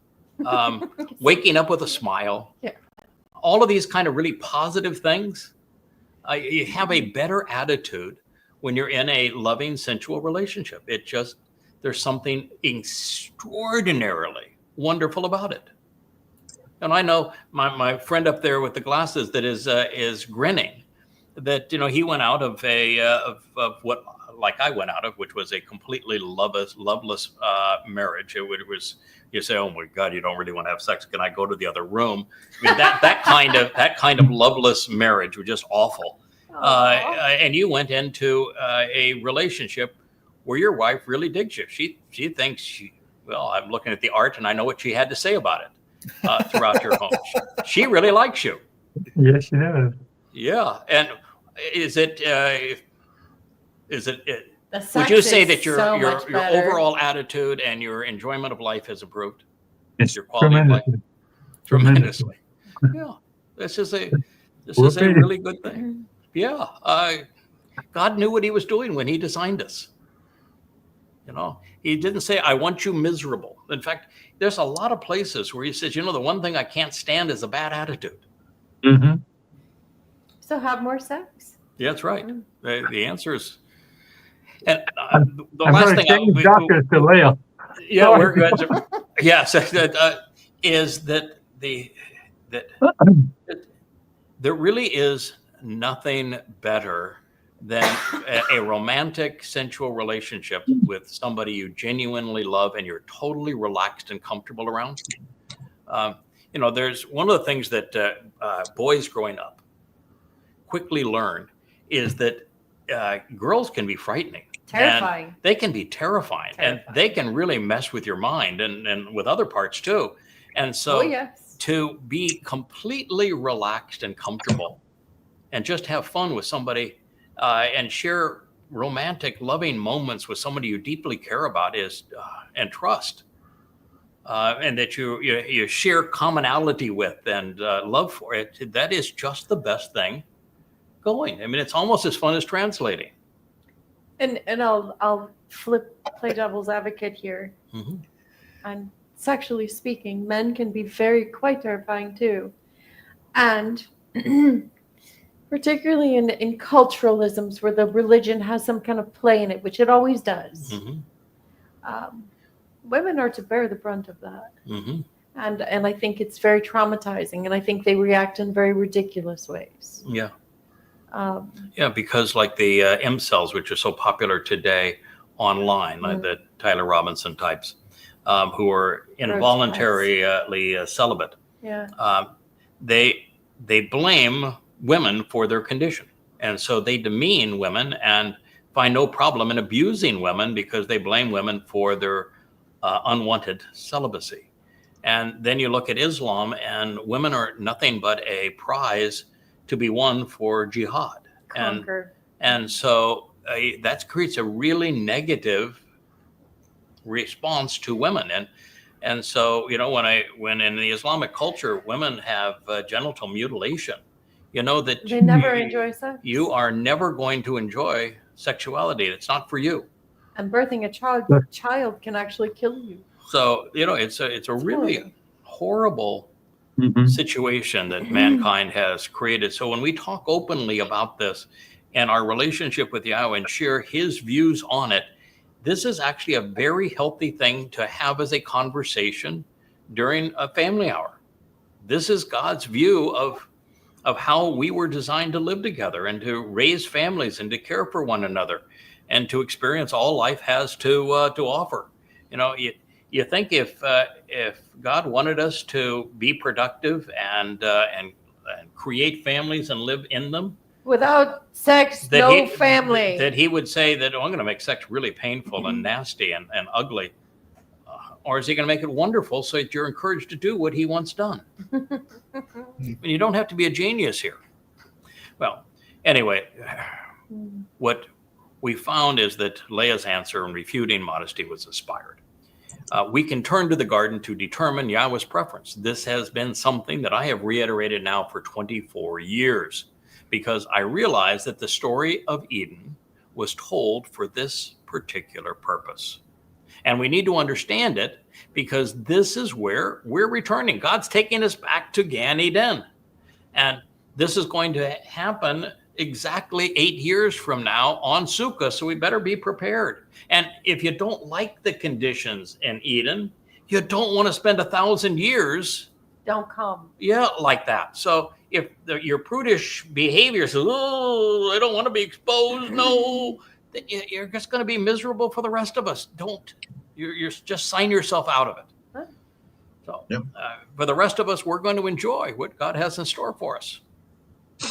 waking up with a smile. Yeah. All of these kind of really positive things, you have a better attitude when you're in a loving, sensual relationship. There's something extraordinarily wonderful about it. And I know my friend up there with the glasses that is grinning, that, you know, he went out of of what, like I went out of, which was a completely loveless marriage. It was, you say, oh my God, you don't really want to have sex. Can I go to the other room? I mean, that kind of loveless marriage was just awful. And you went into a relationship where your wife really digs you. She thinks well, I'm looking at the art and I know what she had to say about it throughout your home. She really likes you. Yes, she does. Yeah. And is it The sex would you say is that your so much your better. overall attitude and your enjoyment of life has improved? Yes, Your quality of life? tremendously. Yeah. This is a Whoopee. really good thing. Yeah. God knew what he was doing when he designed us. You know, he didn't say, I want you miserable. In fact, there's a lot of places where he says, you know, the one thing I can't stand is a bad attitude. Mm-hmm. So have more sex. Yeah, that's right. The answer is, and the I'm last going to thing change doctors to Leah. yeah, Sorry. we're good. Yes, is that there really is nothing better than a romantic, sensual relationship with somebody you genuinely love and you're totally relaxed and comfortable around. You know, there's one of the things that boys growing up quickly learn is that girls can be frightening. Terrifying. And they can be terrifying. And they can really mess with your mind and with other parts too. And so yes. to be completely relaxed and comfortable and just have fun with somebody and share romantic, loving moments with somebody you deeply care about is and trust, and that you share commonality with and love for it. That is just the best thing going. I mean, it's almost as fun as translating. And I'll play devil's advocate here. Mm-hmm. And sexually speaking, men can be quite terrifying too. And particularly in culturalisms where the religion has some kind of play in it, which it always does. Mm-hmm. Women are to bear the brunt of that. Mm-hmm. And I think it's very traumatizing, and I think they react in very ridiculous ways. Yeah. Yeah, because like the M-cells, which are so popular today online, like the Tyler Robinson types, who are involuntarily celibate. Yeah. They blame women for their condition. And so they demean women and find no problem in abusing women because they blame women for their unwanted celibacy. And then you look at Islam, and women are nothing but a prize to be won for jihad. Conquer. And so that creates a really negative response to women. And so, you know, when in the Islamic culture, women have genital mutilation, you know that They never enjoy sex. you are never going to enjoy sexuality. It's not for you. And birthing a child can actually kill you. So, you know, it's a really horrible situation that mankind has created. So when we talk openly about this and our relationship with Yahweh and share his views on it, this is actually a very healthy thing to have as a conversation during a family hour. This is God's view of how we were designed to live together and to raise families and to care for one another and to experience all life has to offer. You know, you think if God wanted us to be productive and create families and live in them, Without sex, family. that he would say that, oh, I'm going to make sex really painful and nasty and ugly. or is he going to make it wonderful so that you're encouraged to do what he wants done? And you don't have to be a genius here. Well, anyway, what we found is that Leah's answer in refuting modesty was inspired. We can turn to the garden to determine Yahweh's preference. This has been something that I have reiterated now for 24 years, because I realized that the story of Eden was told for this particular purpose. And we need to understand it, because this is where we're returning. God's taking us back to Gan Eden. And this is going to happen exactly 8 years from now on Sukkah, so we better be prepared. And if you don't like the conditions in Eden, you don't want to spend 1,000 years. Don't come. Yeah, like that. So if your prudish behavior says, oh, I don't want to be exposed, no, then you're just going to be miserable for the rest of us. Don't. You're just sign yourself out of it. Huh? So Yep. For the rest of us, we're going to enjoy what God has in store for us.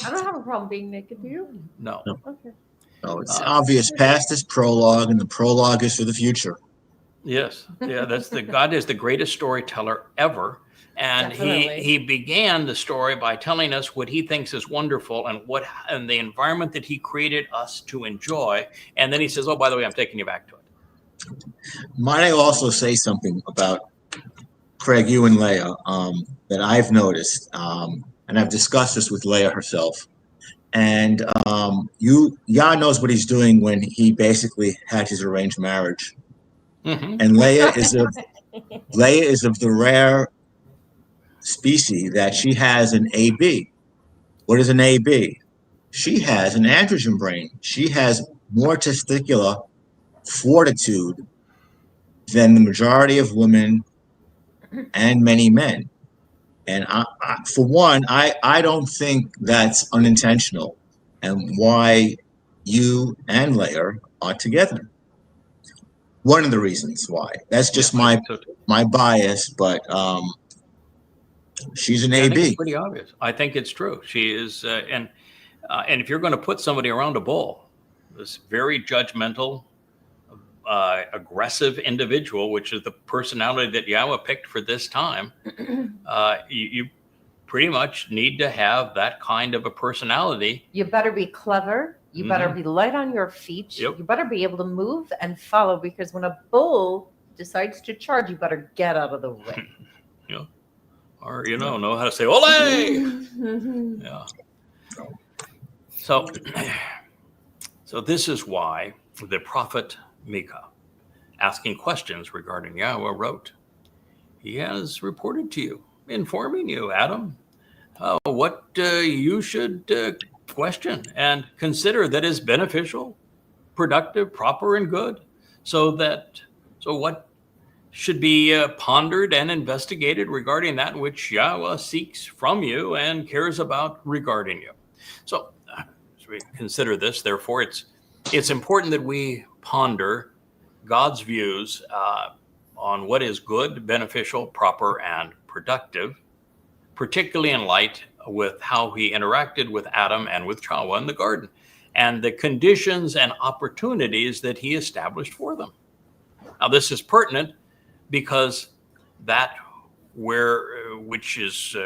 I don't have a problem being naked. Do you? No. Okay. Oh, it's obvious. Past is prologue, and the prologue is for the future. Yes. Yeah, God is the greatest storyteller ever. And Definitely. he began the story by telling us what he thinks is wonderful and the environment that he created us to enjoy. And then he says, oh, by the way, I'm taking you back to it. Might I also say something about Craig, you and Leah, that I've noticed, and I've discussed this with Leah herself. And Yah knows what he's doing when he basically had his arranged marriage. Mm-hmm. And Leah is of the rare species that she has an AB. What is an AB? She has an androgen brain. She has more testicular fortitude than the majority of women and many men. And for one, I don't think that's unintentional, and why you and Leah are together. One of the reasons why. That's just my bias, but she's an I think it's AB. pretty obvious. I think it's true. She is, and if you're going to put somebody around a bull, this very judgmental, aggressive individual, which is the personality that Yahweh picked for this time, you pretty much need to have that kind of a personality. You better be clever. You better be light on your feet. Yep. You better be able to move and follow, because when a bull decides to charge, you better get out of the way. Or know how to say "Ole." Yeah. So this is why the prophet Micah, asking questions regarding Yahweh, wrote, he has reported to you, informing you, Adam, what you should question and consider that is beneficial, productive, proper, and good. So what should be pondered and investigated regarding that which Yahweh seeks from you and cares about regarding you. So as we consider this, therefore, it's important that we ponder God's views on what is good, beneficial, proper, and productive, particularly in light with how he interacted with Adam and with Chawah in the garden, and the conditions and opportunities that he established for them. Now, this is pertinent because that which is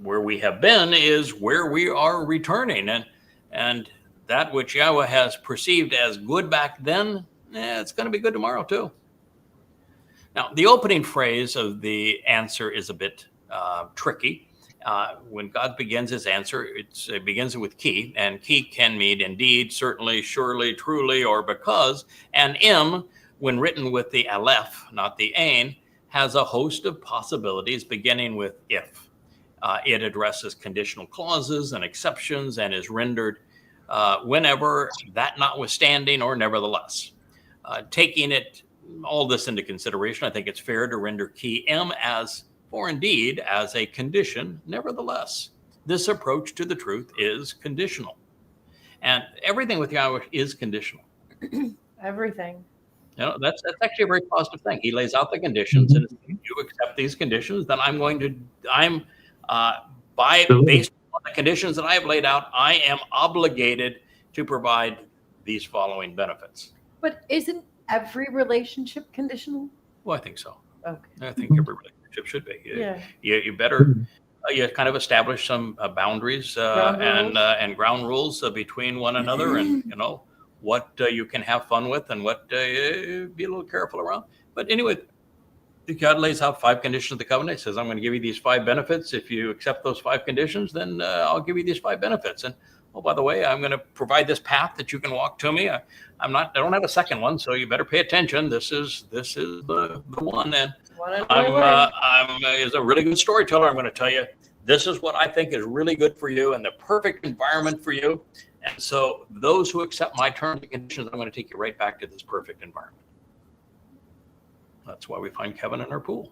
where we have been is where we are returning, and that which Yahweh has perceived as good back then, it's going to be good tomorrow too. Now, the opening phrase of the answer is a bit tricky. When God begins his answer, it begins with ki, and ki can mean indeed, certainly, surely, truly, or because. And im, when written with the aleph, not the ain, has a host of possibilities beginning with if. It addresses conditional clauses and exceptions and is rendered whenever, that notwithstanding, or nevertheless. Taking all this into consideration, I think it's fair to render ki im as, for indeed, as a condition, nevertheless. This approach to the truth is conditional. And everything with Yahweh is conditional. Everything. That's actually a very positive thing. He lays out the conditions, and if you accept these conditions, then based on the conditions that I have laid out, I am obligated to provide these following benefits. But isn't every relationship conditional? Well, I think so. Okay. I think every relationship should be. Yeah. You better you kind of establish some boundaries and ground rules between one another, and what you can have fun with and what be a little careful around. But anyway, God lays out 5 conditions of the covenant. He says, I'm going to give you these 5 benefits. If you accept those 5 conditions, then I'll give you these 5 benefits. And oh, by the way, I'm going to provide this path that you can walk to me. I don't have a second one, so you better pay attention. This is the one. And I'm is a really good storyteller. I'm going to tell you, this is what I think is really good for you and the perfect environment for you. And so those who accept my terms and conditions, I'm going to take you right back to this perfect environment. That's why we find Kevin in our pool.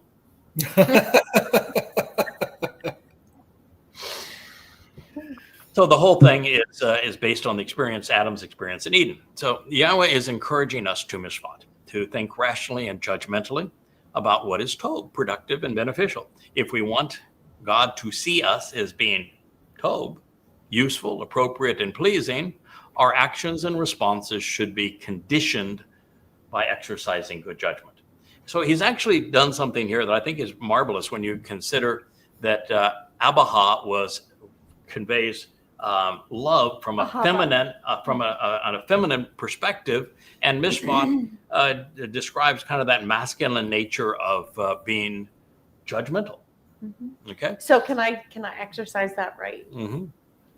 So the whole thing is based on the experience, Adam's experience in Eden. So Yahweh is encouraging us to mishpat, to think rationally and judgmentally about what is tov, productive and beneficial. If we want God to see us as being tov, useful, appropriate, and pleasing, our actions and responses should be conditioned by exercising good judgment. So he's actually done something here that I think is marvelous when you consider that Abaha conveys love from a feminine, a feminine perspective, and Mishpat describes kind of that masculine nature of being judgmental. Mm-hmm. Okay. So can I exercise that right? Mm-hmm.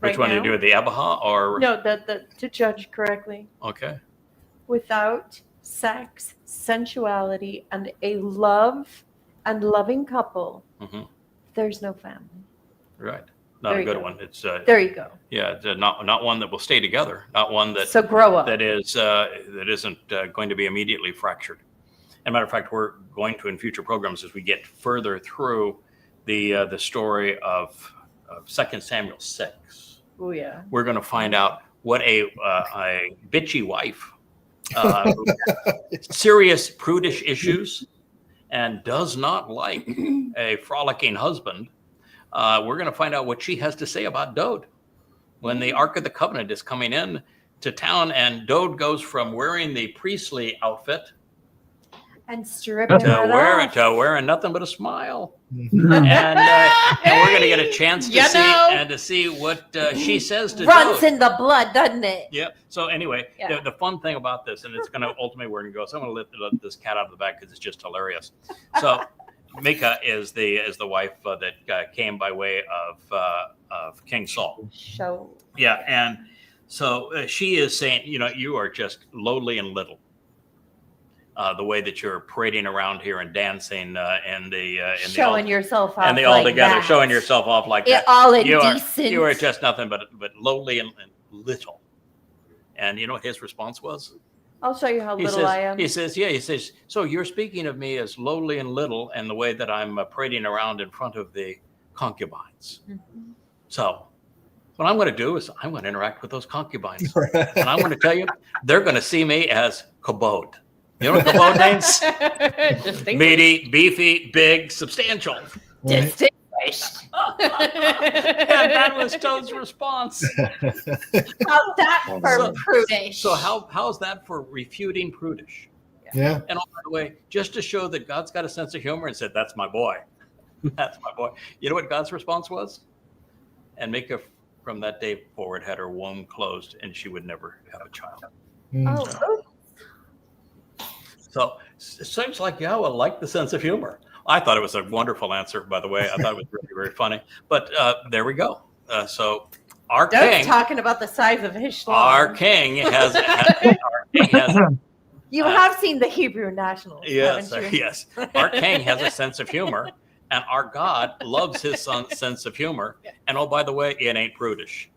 Right Which one now? do you do, the Abaha or? No, to judge correctly. Okay. Without sex, sensuality, and a love and loving couple, there's no family. Right. Not a good one. It's there you go. Yeah, it's not one that will stay together. Not one that so grow up. That isn't going to be immediately fractured. As a matter of fact, we're going to in future programs as we get further through the story of 2 Samuel 6. Oh yeah. We're going to find out what a bitchy wife, serious prudish issues, and does not like a frolicking husband. We're going to find out what she has to say about Dode when the Ark of the Covenant is coming in to town, and Dode goes from wearing the priestly outfit and stripping to wearing nothing but a smile. And we're going to get a chance to see what she says to runs Dode. in the blood, doesn't it? Yeah. So anyway, the fun thing about this, and it's going to ultimately where we're going to go. So I'm going to let this cat out of the bag because it's just hilarious. So Micah is the wife that came by way of King Saul. Yeah, and so she is saying, you are just lowly and little. The way that you're parading around here and dancing and showing yourself off and the all together, showing yourself off like that. All indecent. You are just nothing but lowly and little. And you know what his response was? I'll show you how little I am. He says, so you're speaking of me as lowly and little and the way that I'm parading around in front of the concubines. Mm-hmm. So what I'm going to do is I'm going to interact with those concubines. And I'm going to tell you, they're going to see me as kabod. You know what kabod means? Meaty, beefy, big, substantial. Distinguished. And that was Toad's response. How's that for prudish? So how's that for refuting prudish? Yeah. And oh, by the way, just to show that God's got a sense of humor and said, that's my boy. That's my boy. You know what God's response was? And Micah from that day forward had her womb closed and she would never have a child. Oh. So it seems like Yahweh liked the sense of humor. I thought it was a wonderful answer, by the way. I thought it was really, very funny. But there we go. So our king, talking about the size of his schlong. Our king has. You have seen the Hebrew Nationals, yes, haven't you? Yes. Our king has a sense of humor, and our God loves his sense of humor. And oh, by the way, it ain't prudish.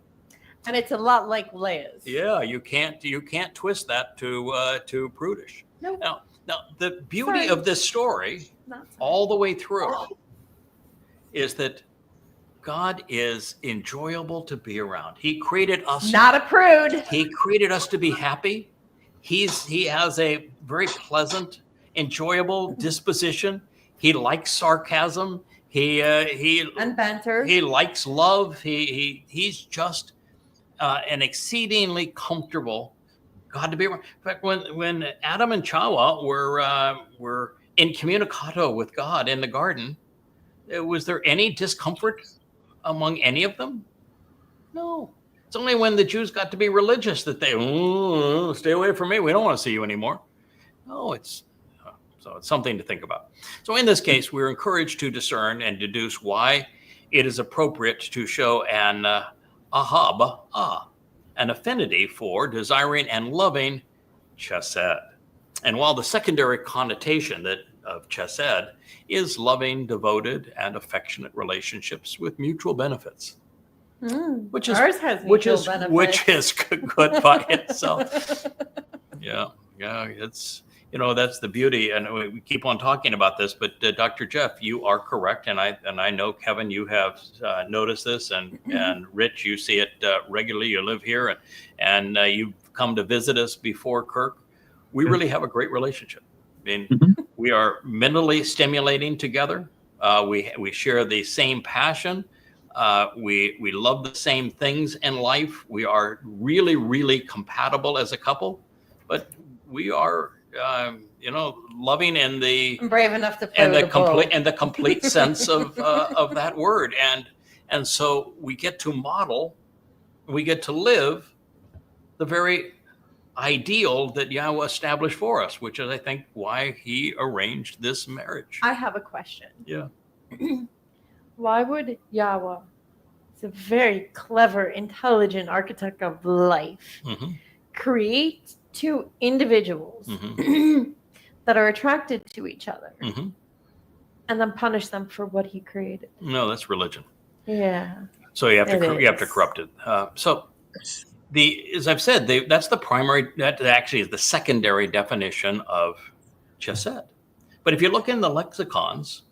And it's a lot like Leia's. Yeah, you can't twist that to prudish. Nope. Now the beauty of this story, all the way through, is that God is enjoyable to be around. He created us. Not a prude. He created us to be happy. He has a very pleasant, enjoyable disposition. He likes sarcasm. And banter. He likes love. He's just an exceedingly comfortable God to be around. In fact, when Adam and Chawa were incommunicado with God in the garden, was there any discomfort among any of them? No. It's only when the Jews got to be religious that they, stay away from me. We don't want to see you anymore. No, so it's something to think about. So in this case, we're encouraged to discern and deduce why it is appropriate to show an an affinity for, desiring, and loving chesed. And while the secondary connotation of chesed is loving, devoted, and affectionate relationships with mutual benefits, which is Ours has mutual benefits. which is good by itself. Yeah, it's that's the beauty, and we keep on talking about this. But Dr. Jeff, you are correct, and I know, Kevin, you have noticed this, and Rich, you see it regularly. You live here, and you've come to visit us before, Kirk. We really have a great relationship. I mean, we are mentally stimulating together. We share the same passion. We love the same things in life. We are really, really compatible as a couple, but we are, loving in the I'm brave enough to play with the complete sense of that word. And so we get to live the very ideal that Yahweh established for us, which is, I think, why he arranged this marriage. I have a question. Yeah. Why would Yahweh, he's a very clever, intelligent architect of life, create two individuals that are attracted to each other and then punish them for what he created? No, that's religion. Yeah. So you have to corrupt it. As I've said, that's the primary. That actually is the secondary definition of chesed. But if you look in the lexicons,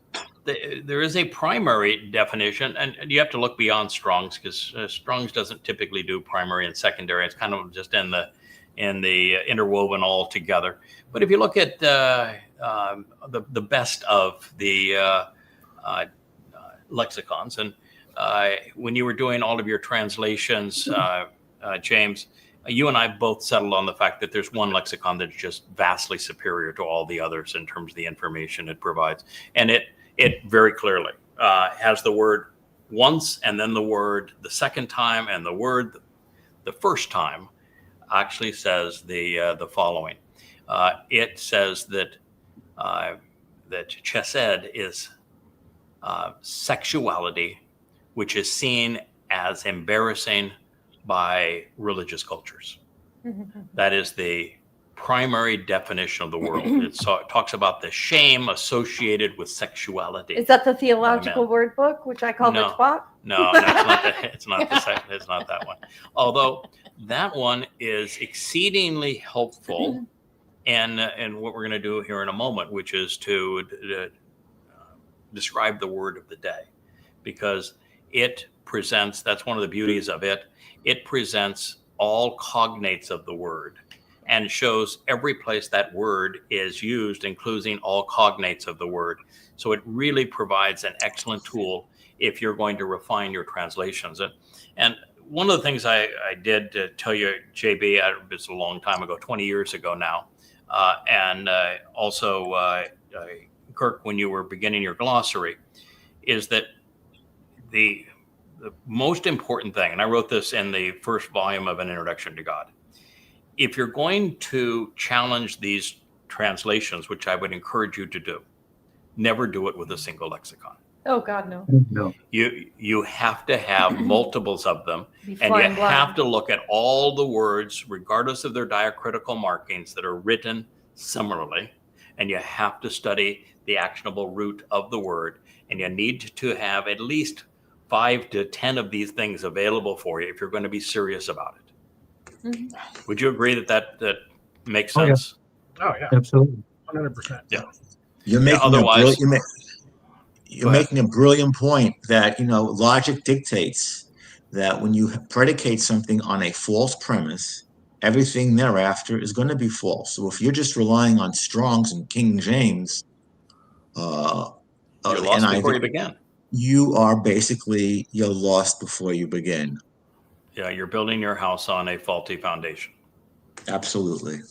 there is a primary definition, and you have to look beyond Strong's, because Strong's doesn't typically do primary and secondary. It's kind of just in the interwoven all together. But if you look at the best of the lexicons, and when you were doing all of your translations, James, you and I both settled on the fact that there's one lexicon that's just vastly superior to all the others in terms of the information it provides, and it very clearly has the word once, and then the word the second time, and the word the first time actually says the following. It says that chesed is sexuality which is seen as embarrassing by religious cultures. That is the primary definition of the world. It talks about the shame associated with sexuality. Is that the theological word book, which I call the twat? No, it's not that one. Although that one is exceedingly helpful in what we're going to do here in a moment, which is to describe the word of the day, because it presents, that's one of the beauties of it, it presents all cognates of the word and shows every place that word is used, including all cognates of the word. So it really provides an excellent tool if you're going to refine your translations. And one of the things I did to tell you, JB, it's a long time ago, 20 years ago now, and also Kirk, when you were beginning your glossary, is that the most important thing, and I wrote this in the first volume of An Introduction to God, if you're going to challenge these translations, which I would encourage you to do, never do it with a single lexicon. Oh God, no. No. You have to have multiples of them, and you have to look at all the words, regardless of their diacritical markings, that are written similarly, and you have to study the actionable root of the word, and you need to have at least 5 to 10 of these things available for you if you're going to be serious about it. Would you agree that makes sense? Oh yeah, Absolutely. 100%. Yeah. You're making otherwise, you're making a brilliant point that, logic dictates that when you predicate something on a false premise, everything thereafter is going to be false. So if you're just relying on Strong's and King James, you're lost before you begin. You're lost before you begin. Yeah, you're building your house on a faulty foundation. Absolutely.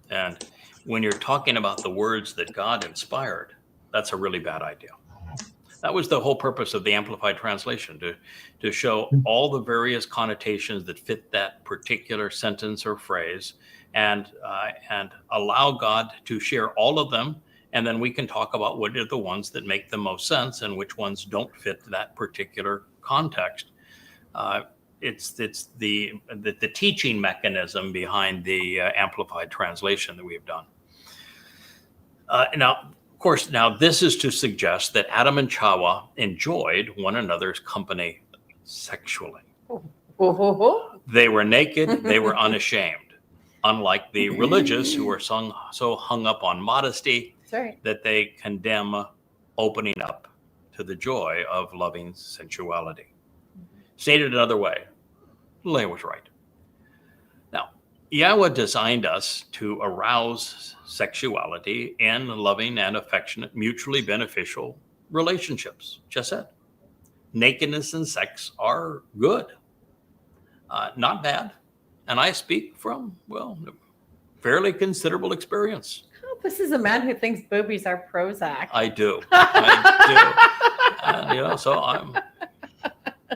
And when you're talking about the words that God inspired, that's a really bad idea. That was the whole purpose of the Amplified Translation, to show all the various connotations that fit that particular sentence or phrase, and allow God to share all of them. And then we can talk about what are the ones that make the most sense and which ones don't fit that particular context. It's the teaching mechanism behind the Amplified Translation that we've done. Now, of course, now this is to suggest that Adam and Chava enjoyed one another's company sexually. They were naked, they were unashamed, unlike the religious who are so hung up on modesty that they condemn opening up to the joy of loving sensuality. Stated another way, Leah was right. Now, Yahweh designed us to arouse sexuality in loving and affectionate, mutually beneficial relationships. Just said, nakedness and sex are good, not bad. And I speak from, well, fairly considerable experience. Oh, this is a man who thinks boobies are Prozac. I do. And, so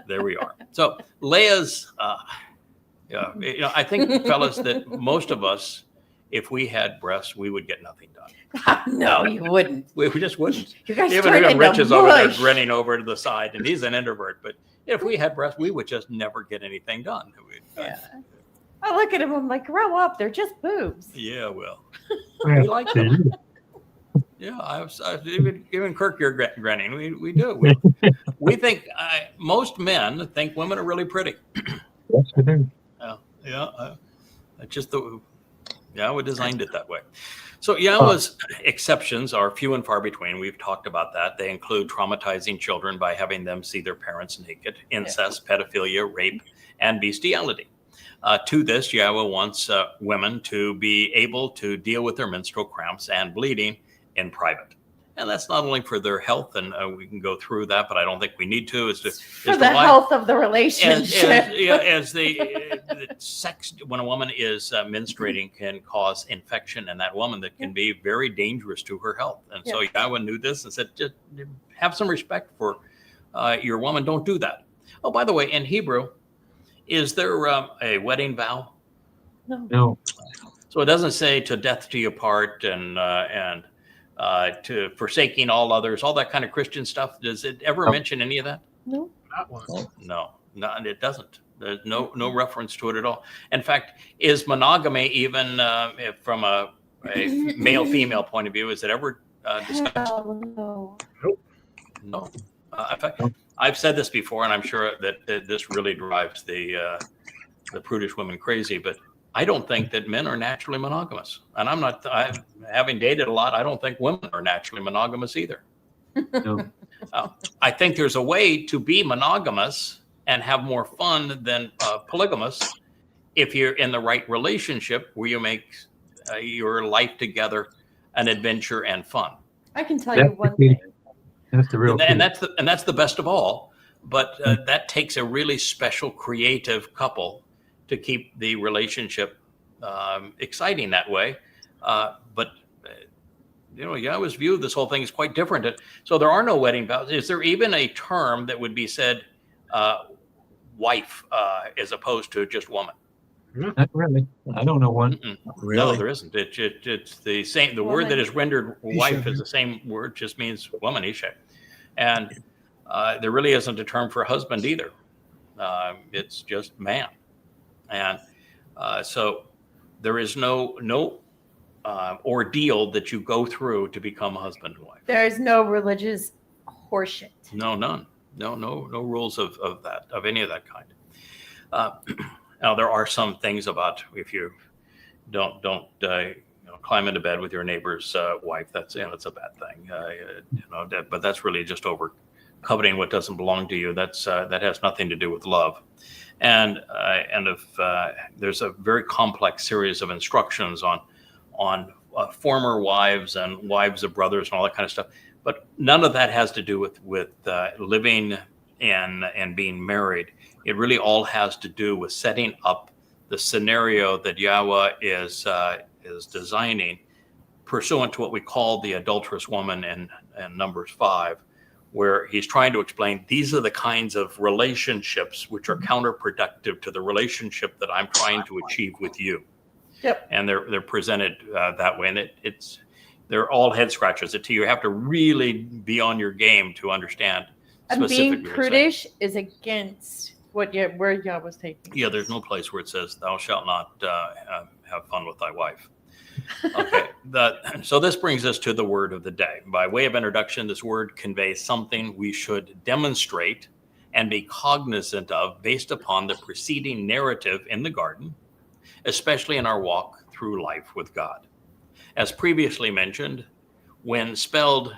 there we are. So Leah's, I think, fellas, that most of us, if we had breasts, we would get nothing done. No, you wouldn't. We just wouldn't. You guys Even turn into Rich is over there mush. grinning over to the side, and he's an introvert. But if we had breasts, we would just never get anything done. Yeah. I look at him, I'm like, grow up. They're just boobs. Yeah, well, Yeah. we like them. Yeah, I've even Kirk, you're grinning. We do. We think most men think women are really pretty. Yes, we do. Just Yahweh designed it that way. So Yahweh's exceptions are few and far between. We've talked about that. They include traumatizing children by having them see their parents naked, incest, pedophilia, rape, and bestiality. To this, Yahweh wants women to be able to deal with their menstrual cramps and bleeding in private. And that's not only for their health, and we can go through that, but I don't think we need to. For the health of the relationship. As the sex, when a woman is menstruating, can cause infection in that woman that can be very dangerous to her health. And so Yahweh knew this and said, just have some respect for your woman. Don't do that. Oh, by the way, in Hebrew, is there a wedding vow? No. So it doesn't say to death do you part and to forsaking all others, all that kind of Christian stuff. Does it ever mention any of that? No. Not one. No, it doesn't. There's no reference to it at all. In fact, is monogamy, even from a male-female point of view, is it ever discussed? No. No. In fact, I've said this before, and I'm sure that this really drives the prudish women crazy, but I don't think that men are naturally monogamous. And having dated a lot, I don't think women are naturally monogamous either. No. I think there's a way to be monogamous and have more fun than polygamous if you're in the right relationship where you make your life together an adventure and fun. I can tell you one thing. That's the real And key. that's the best of all. But that takes a really special creative couple to keep the relationship exciting that way. But Yahweh's view of this whole thing is quite different. So there are no wedding vows. Is there even a term that would be said wife as opposed to just woman? Not really. I don't know one. Really? No, there isn't. It's the same. The word that is rendered wife is the same word, just means woman, isha. And there really isn't a term for husband either. It's just man. And so there is no ordeal that you go through to become husband and wife. There is no religious horseshit. No, none. No rules of that, of any of that kind. Now there are some things about if you don't climb into bed with your neighbor's wife. That's it's a bad thing. But that's really just over coveting what doesn't belong to you. That has nothing to do with love. And if there's a very complex series of instructions on former wives and wives of brothers and all that kind of stuff. But none of that has to do with living and being married. It really all has to do with setting up the scenario that Yahweh is designing pursuant to what we call the adulterous woman in Numbers 5, where he's trying to explain these are the kinds of relationships which are counterproductive to the relationship that I'm trying to achieve with you. Yep. And they're presented that way, and they're all head scratchers. You have to really be on your game to understand. And being specifically prudish is against where Yah was taking. Yeah, there's no place where it says thou shalt not have fun with thy wife. Okay, so this brings us to the word of the day. By way of introduction, this word conveys something we should demonstrate and be cognizant of based upon the preceding narrative in the garden, especially in our walk through life with God. As previously mentioned, when spelled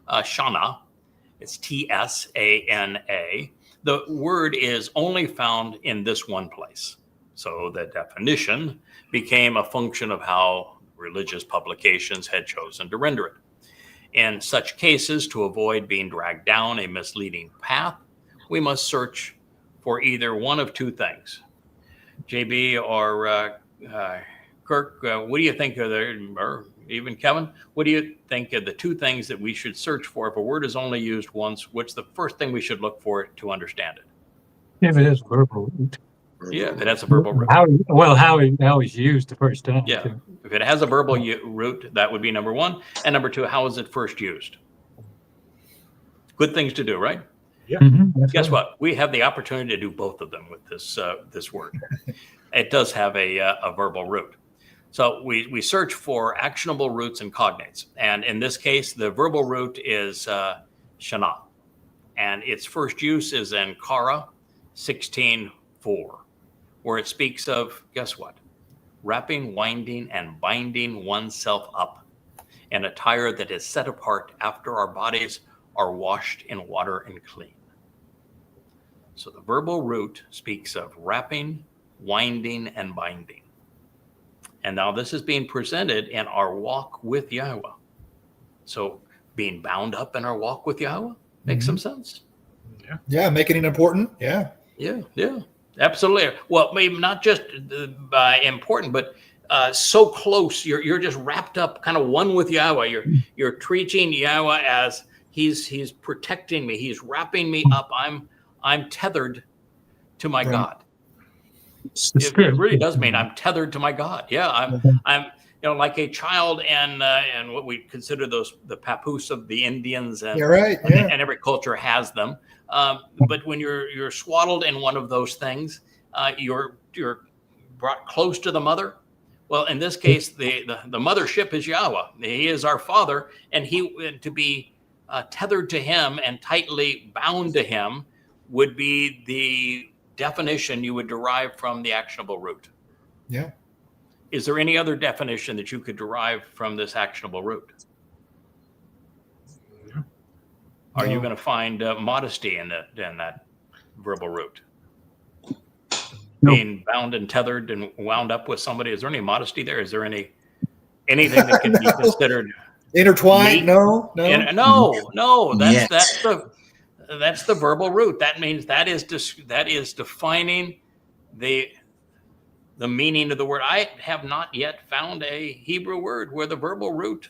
Shana, it's T-S-A-N-A, the word is only found in this one place. So the definition became a function of how religious publications had chosen to render it. In such cases, to avoid being dragged down a misleading path, we must search for either one of two things. JB or Kirk, what do you think of or even Kevin, what do you think of the two things that we should search for if a word is only used once? What's the first thing we should look for to understand it? If it is verbal root. Yeah, if it has a verbal root. How he's used the first time. Yeah, too. if it has a verbal root, that would be number one. And number two, how is it first used? Good things to do, right? Guess what? We have the opportunity to do both of them with this word. It does have a verbal root. So we search for actionable roots and cognates. And in this case, the verbal root is shana. And its first use is in Kara 16:4, where it speaks of, guess what? Wrapping, winding, and binding oneself up in attire that is set apart after our bodies are washed in water and clean. So the verbal root speaks of wrapping, winding, and binding. And now this is being presented in our walk with Yahweh. So being bound up in our walk with Yahweh makes some sense. Yeah, making it important. Yeah. Yeah, absolutely. Well, maybe not just by important, but so close. You're just wrapped up, kind of one with Yahweh. You're treating Yahweh as he's protecting me. He's wrapping me up. I'm tethered to my God. It really does mean I'm tethered to my God. Yeah, I'm like a child and what we consider the papoose of the Indians. And, yeah, right. Yeah. And every culture has them. But when you're swaddled in one of those things, you're brought close to the mother. Well, in this case, the mothership is Yahweh. He is our Father, and to be tethered to Him and tightly bound to Him would be the definition you would derive from the actionable root. Yeah. Is there any other definition that you could derive from this actionable root? Are you going to find modesty in that verbal root? No. Being bound and tethered and wound up with somebody, is there any modesty there? Is there anything that can be considered intertwined? neat? No. That's the verbal root. That means that is defining the meaning of the word. I have not yet found a Hebrew word where the verbal root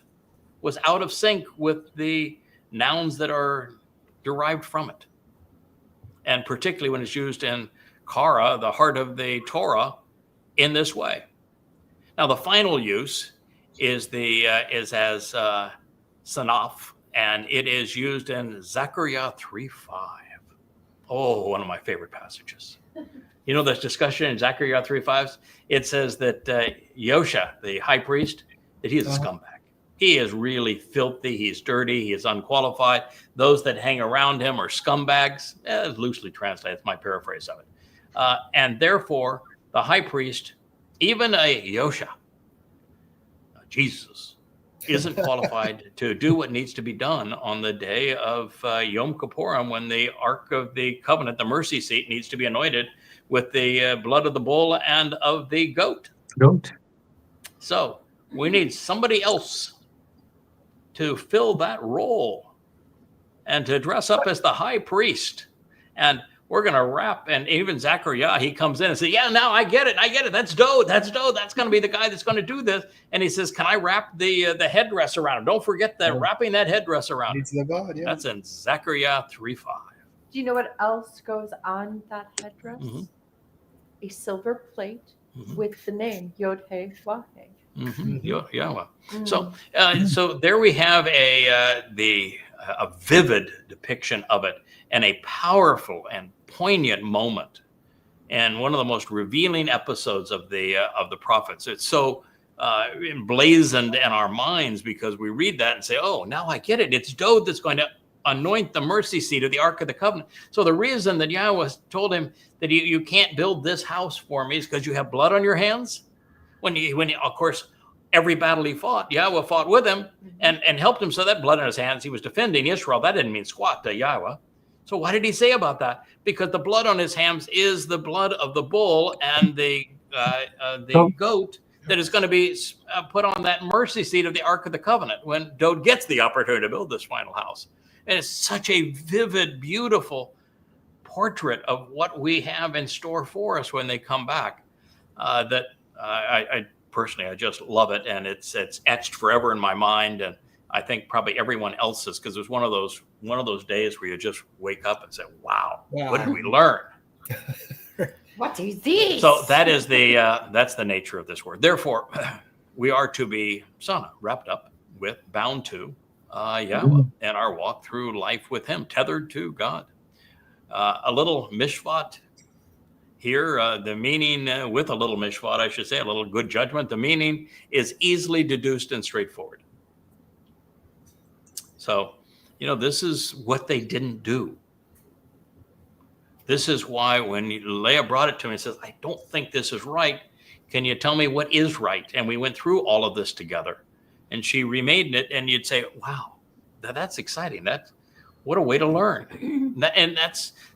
was out of sync with the nouns that are derived from it. And particularly when it's used in Kara, the heart of the Torah, in this way. Now, the final use is as sanaf, and it is used in Zechariah 3:5. Oh, one of my favorite passages. You know, this discussion in Zechariah 3:5, it says that Yosha, the high priest, that he is a scumbag. He is really filthy. He's dirty. He is unqualified. Those that hang around him are scumbags. Loosely translated. It's my paraphrase of it. And therefore, the high priest, even a Yosha, Jesus, isn't qualified to do what needs to be done on the day of Yom Kippurim, when the Ark of the Covenant, the mercy seat, needs to be anointed with the blood of the bull and of the goat. So we need somebody else to fill that role and to dress up as the high priest. And we're going to wrap. And even Zechariah, he comes in and says, yeah, now I get it. That's Dode. That's going to be the guy that's going to do this. And he says, can I wrap the headdress around him? Don't forget that wrapping that headdress around him. Needs the God, yeah. That's in Zechariah 3:5. Do you know what else goes on that headdress? Mhm. A silver plate Mhm. with the name Yod He Wah He. Yahweh. So there we have a vivid depiction of it, and a powerful and poignant moment, and one of the most revealing episodes of the prophets. It's so emblazoned in our minds because we read that and say, "Oh, now I get it. It's Dode that's going to anoint the mercy seat of the Ark of the Covenant." So the reason that Yahweh told him that you can't build this house for me is because you have blood on your hands. When of course, every battle he fought, Yahweh fought with him and helped him. So that blood on his hands, he was defending Israel. That didn't mean squat to Yahweh. So what did he say about that? Because the blood on his hands is the blood of the bull and the goat that is going to be put on that mercy seat of the Ark of the Covenant when Dode gets the opportunity to build this final house. And it's such a vivid, beautiful portrait of what we have in store for us when they come back. That I personally, I just love it, and it's etched forever in my mind, and I think probably everyone else's, because it was one of those days where you just wake up and say, "Wow, what did we learn?" What is this? So that is that's the nature of this word. Therefore, we are to be wrapped up with, bound to Yahweh, and our walk through life with Him, tethered to God. A little mishpat here, the meaning with a little mishpat, I should say, a little good judgment. The meaning is easily deduced and straightforward. So, this is what they didn't do. This is why when Leah brought it to me and says, "I don't think this is right. Can you tell me what is right?" And we went through all of this together, and she remade it, and you'd say, "Wow, that's exciting. What a way to learn." And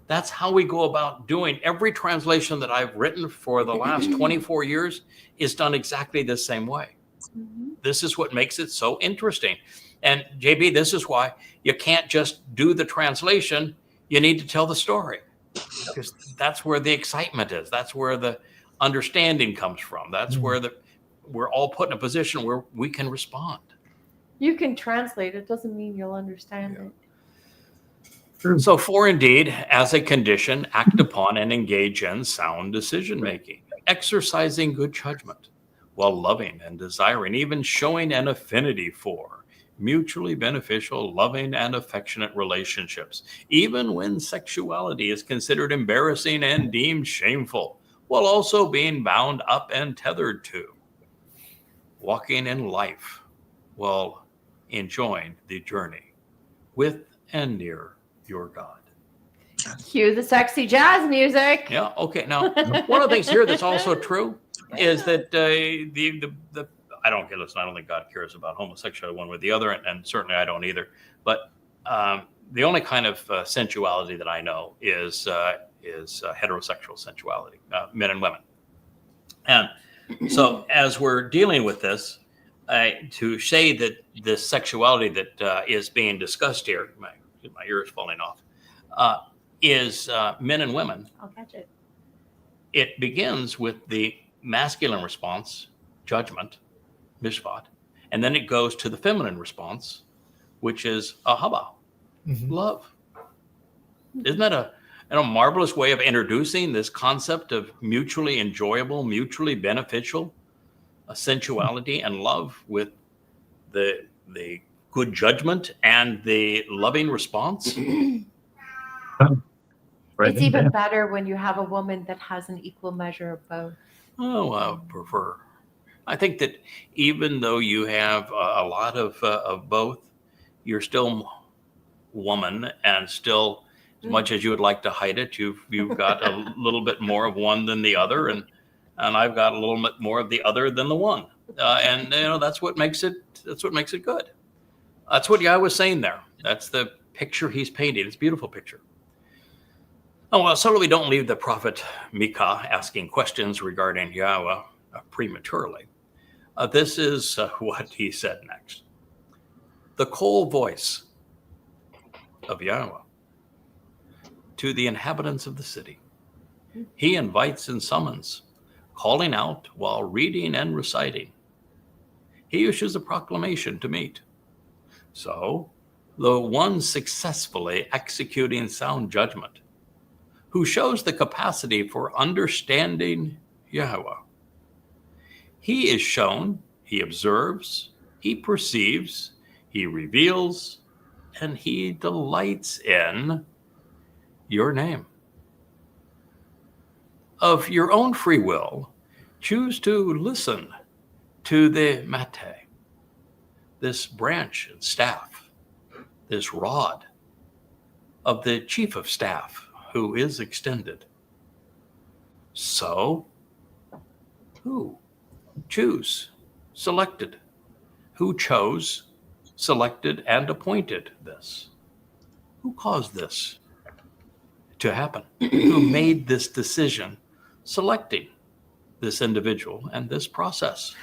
that's how we go about doing. Every translation that I've written for the last 24 years is done exactly the same way. This is what makes it so interesting. And JB, this is why you can't just do the translation. You need to tell the story, because that's where the excitement is. That's where the understanding comes from. That's where we're all put in a position where we can respond. You can translate it, doesn't mean you'll understand it. So, for indeed, as a condition, act upon and engage in sound decision making, exercising good judgment, while loving and desiring, even showing an affinity for mutually beneficial, loving, and affectionate relationships, even when sexuality is considered embarrassing and deemed shameful, while also being bound up and tethered to, walking in life while enjoying the journey with and near your God. Cue the sexy jazz music. Yeah. Okay. Now, one of the things here that's also true is that I don't think God cares about homosexuality one way or the other, and certainly I don't either. But the only kind of sensuality that I know is heterosexual sensuality, men and women. And so, as we're dealing with this, to say that this sexuality that is being discussed here, my ear is falling off, is men and women. I'll catch it. It begins with the masculine response, judgment, mishpat, and then it goes to the feminine response, which is ahava, love. Isn't that a marvelous way of introducing this concept of mutually enjoyable, mutually beneficial sensuality and love with the good judgment and the loving response? It's even better when you have a woman that has an equal measure of both. Oh, I prefer. I think that even though you have a lot of both, you're still woman, and still, as much as you would like to hide it, you've got a little bit more of one than the other, and I've got a little bit more of the other than the one, and that's what makes it good. That's what Yahweh was saying there. That's the picture he's painting. It's a beautiful picture. Oh, well, so we don't leave the prophet Micah asking questions regarding Yahweh prematurely. This is what he said next. The cold voice of Yahweh to the inhabitants of the city. He invites and summons, calling out while reading and reciting. He issues a proclamation to meet. So, the one successfully executing sound judgment, who shows the capacity for understanding Yahweh. He is shown, he observes, he perceives, he reveals, and he delights in your name. Of your own free will, choose to listen to the mate, this branch and staff, this rod of the chief of staff who is extended. So, who? Choose, selected. Who chose, selected, and appointed this? Who caused this to happen? Who made this decision, selecting this individual and this process?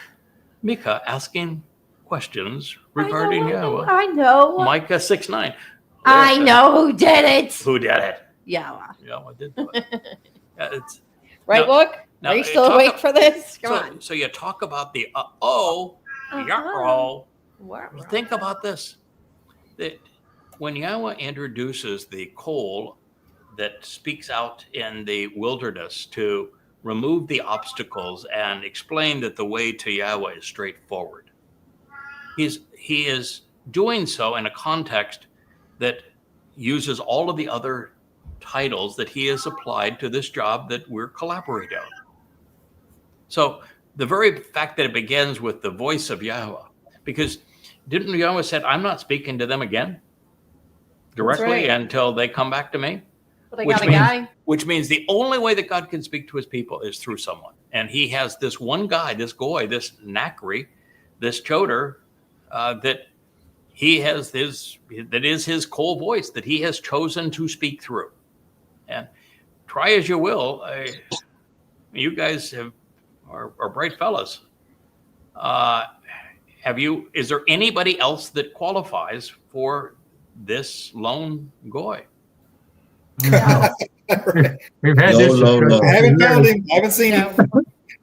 Micah asking questions regarding Yahweh. I know. Micah 6:9. I know who did it. Who did it? Yahweh. Yahweh did do it. Yeah, it's, Right, Now- look? now, Are you talk still awake ab- for this? Come so, on. so you talk about the Uh-huh. Yahweh. Wow. Think about this. That when Yahweh introduces the coal that speaks out in the wilderness to remove the obstacles and explain that the way to Yahweh is straightforward, he is doing so in a context that uses all of the other titles that he has applied to this job that we're collaborating on. So the very fact that it begins with the voice of Yahweh, because didn't Yahweh said, I'm not speaking to them again directly right. until they come back to me? But I Which got a means- guy. Which means the only way that God can speak to his people is through someone. And he has this one guy, this goy, this Nakri, this choder, that he has that is his coal voice that he has chosen to speak through. And try as you will, you guys are bright fellas. Is there anybody else that qualifies for this lone goy? We've had Low, this low, discussion low. I haven't for found years. him. I haven't seen him.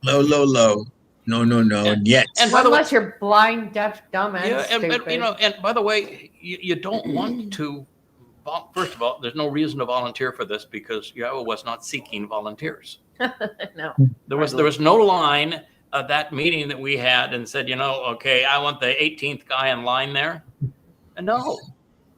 Low, low, low. No, no, no. And yet, And by the way, Unless you're blind, deaf, dumb, and yeah, stupid. and by the way, you don't want to. First of all, there's no reason to volunteer for this because Yahweh was not seeking volunteers. No. There was no line at that meeting that we had and said, okay, I want the 18th guy in line there. And no,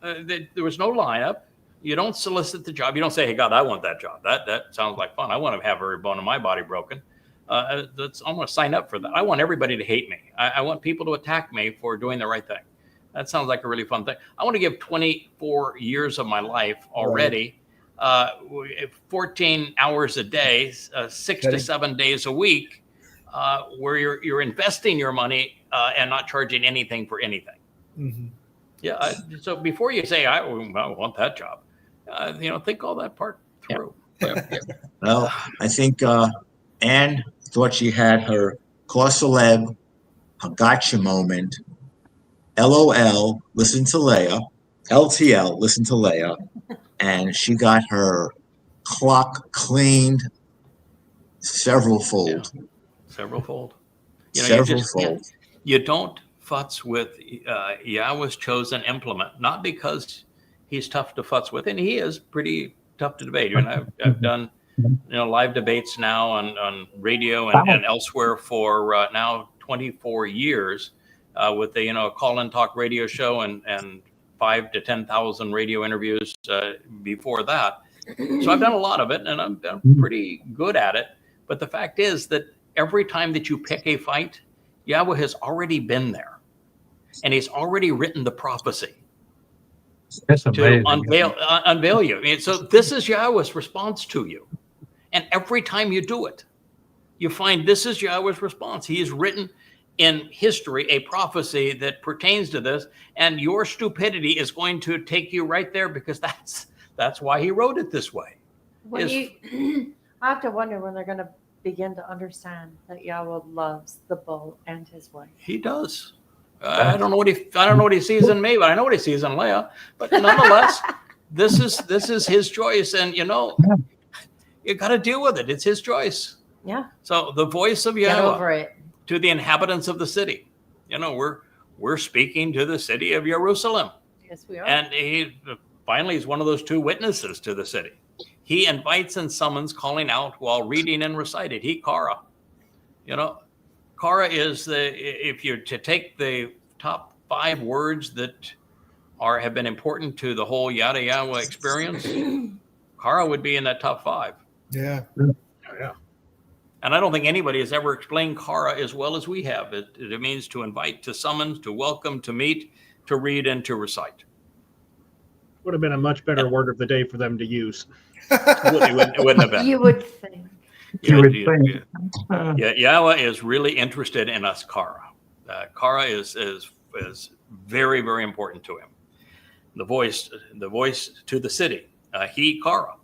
there was no lineup. You don't solicit the job. You don't say, hey, God, I want that job. That sounds like fun. I want to have every bone in my body broken. I want to sign up for that. I want everybody to hate me. I want people to attack me for doing the right thing. That sounds like a really fun thing. I want to give 24 years of my life already, 14 hours a day, 6 to 7 days a week, where you're investing your money and not charging anything for anything. Mhm. Yeah. So before you say I want that job, think all that part through. well, I think Anne thought she had her Corseleb, a gotcha moment. LOL, listen to Leah. LTL, listen to Leah. And she got her clock cleaned several-fold. Several-fold. Several-fold. You don't futz with Yahweh's chosen implement, not because he's tough to futz with, and he is pretty tough to debate. And I've done live debates now on radio and elsewhere for now 24 years with a call-in talk radio show and 5 to 10,000 radio interviews before that. So I've done a lot of it, and I'm pretty good at it. But the fact is that every time that you pick a fight, Yahweh has already been there, and he's already written the prophecy That's to amazing. unveil you. And so this is Yahweh's response to you. And every time you do it, you find this is Yahweh's response. He has written in history a prophecy that pertains to this, and your stupidity is going to take you right there because that's why he wrote it this way. When I have to wonder when they're going to begin to understand that Yahweh loves the bull and his wife. He does. I don't know what he sees in me, but I know what he sees in Leah. But nonetheless, this is his choice, and you know, you got to deal with it. It's his choice. Yeah. So the voice of Get Yahweh over it. to the inhabitants of the city. You know, we're speaking to the city of Jerusalem, Yes, we are. and he finally is one of those two witnesses to the city. He invites and summons, calling out while reading and recited. He Kara. You know, Kara is if you're to take the top 5 words that have been important to the whole Yada Yahweh experience, Kara would be in that top 5. Yeah. Yeah. And I don't think anybody has ever explained Kara as well as we have. It means to invite, to summon, to welcome, to meet, to read, and to recite. Would have been a much better word of the day for them to use. It wouldn't have been. You would think. You would think. Yeah, Yahweh is really interested in us, Kara. Kara is very, very important to him. The voice to the city. He Kara.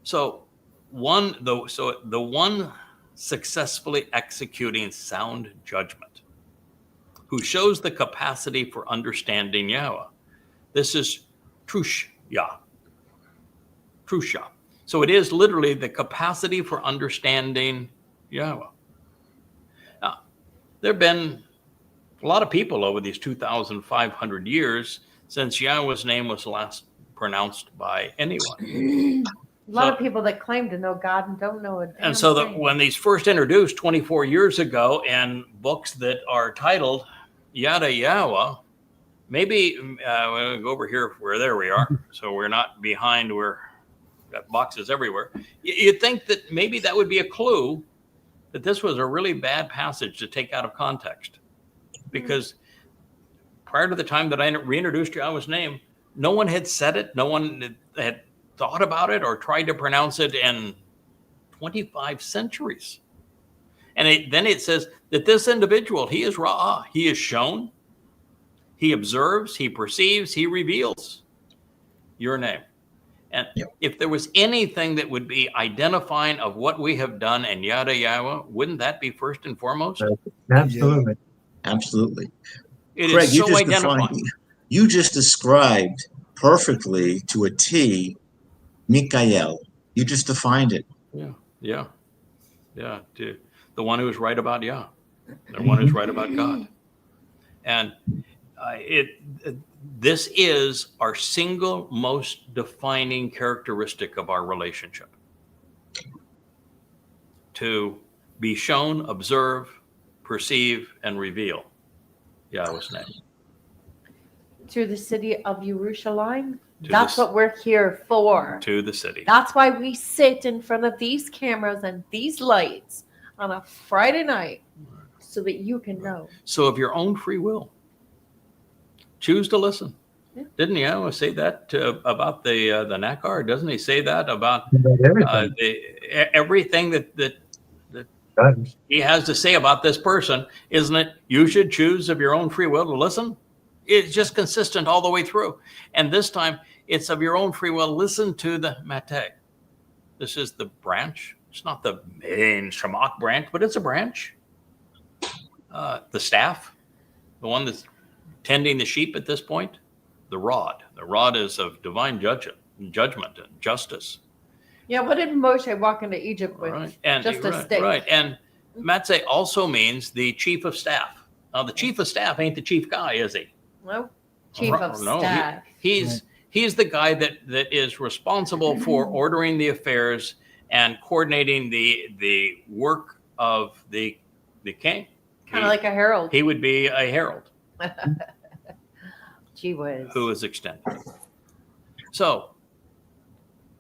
So the one successfully executing sound judgment, who shows the capacity for understanding Yahweh. This is Trushya. Trushya. So it is literally the capacity for understanding Yahweh. Now, there have been a lot of people over these 2,500 years since Yahweh's name was last pronounced by anyone. A lot of people that claim to know God and don't know it. And so when these first introduced 24 years ago in books that are titled Yada Yahweh, maybe we'll go over here where there we are. So we're not behind, we're got boxes everywhere. You'd think that maybe that would be a clue that this was a really bad passage to take out of context. Because prior to the time that I reintroduced Yahweh's name, no one had said it. No one had thought about it or tried to pronounce it in 25 centuries. And then it says that this individual, he is Ra'ah. He is shown, he observes, he perceives, he reveals your name. And if there was anything that would be identifying of what we have done in Yada Yahweh, wouldn't that be first and foremost? Absolutely. Absolutely. It Craig, is so identifying. you just described perfectly to a T, Mikael. You just defined it. Yeah. The one who is right about Yah, the one who's right about God. And this is our single most defining characteristic of our relationship. To be shown, observe, perceive, and reveal Yahweh's name. To the city of Jerusalem. To That's what we're here for. To the city. That's why we sit in front of these cameras and these lights on a Friday night so that you can know. So of your own free will, choose to listen. Yeah. Didn't Yahweh say that about the Nakar? Doesn't he say that about everything that he has to say about this person? Isn't it? You should choose of your own free will to listen. It's just consistent all the way through. And this time, it's of your own free will. Listen to the Mate. This is the branch. It's not the main Shamak branch, but it's a branch. The staff, the one that's tending the sheep at this point, the rod. The rod is of divine judgment and justice. Yeah, what did Moshe walk into Egypt with? Right. And, just a stick. Right. And Matzeh also means the chief of staff. Now, the chief of staff ain't the chief guy, is he? No, chief of staff. He's the guy that is responsible for ordering the affairs and coordinating the work of the king. Kind of like a herald. He would be a herald. Gee whiz. Who is extended. So,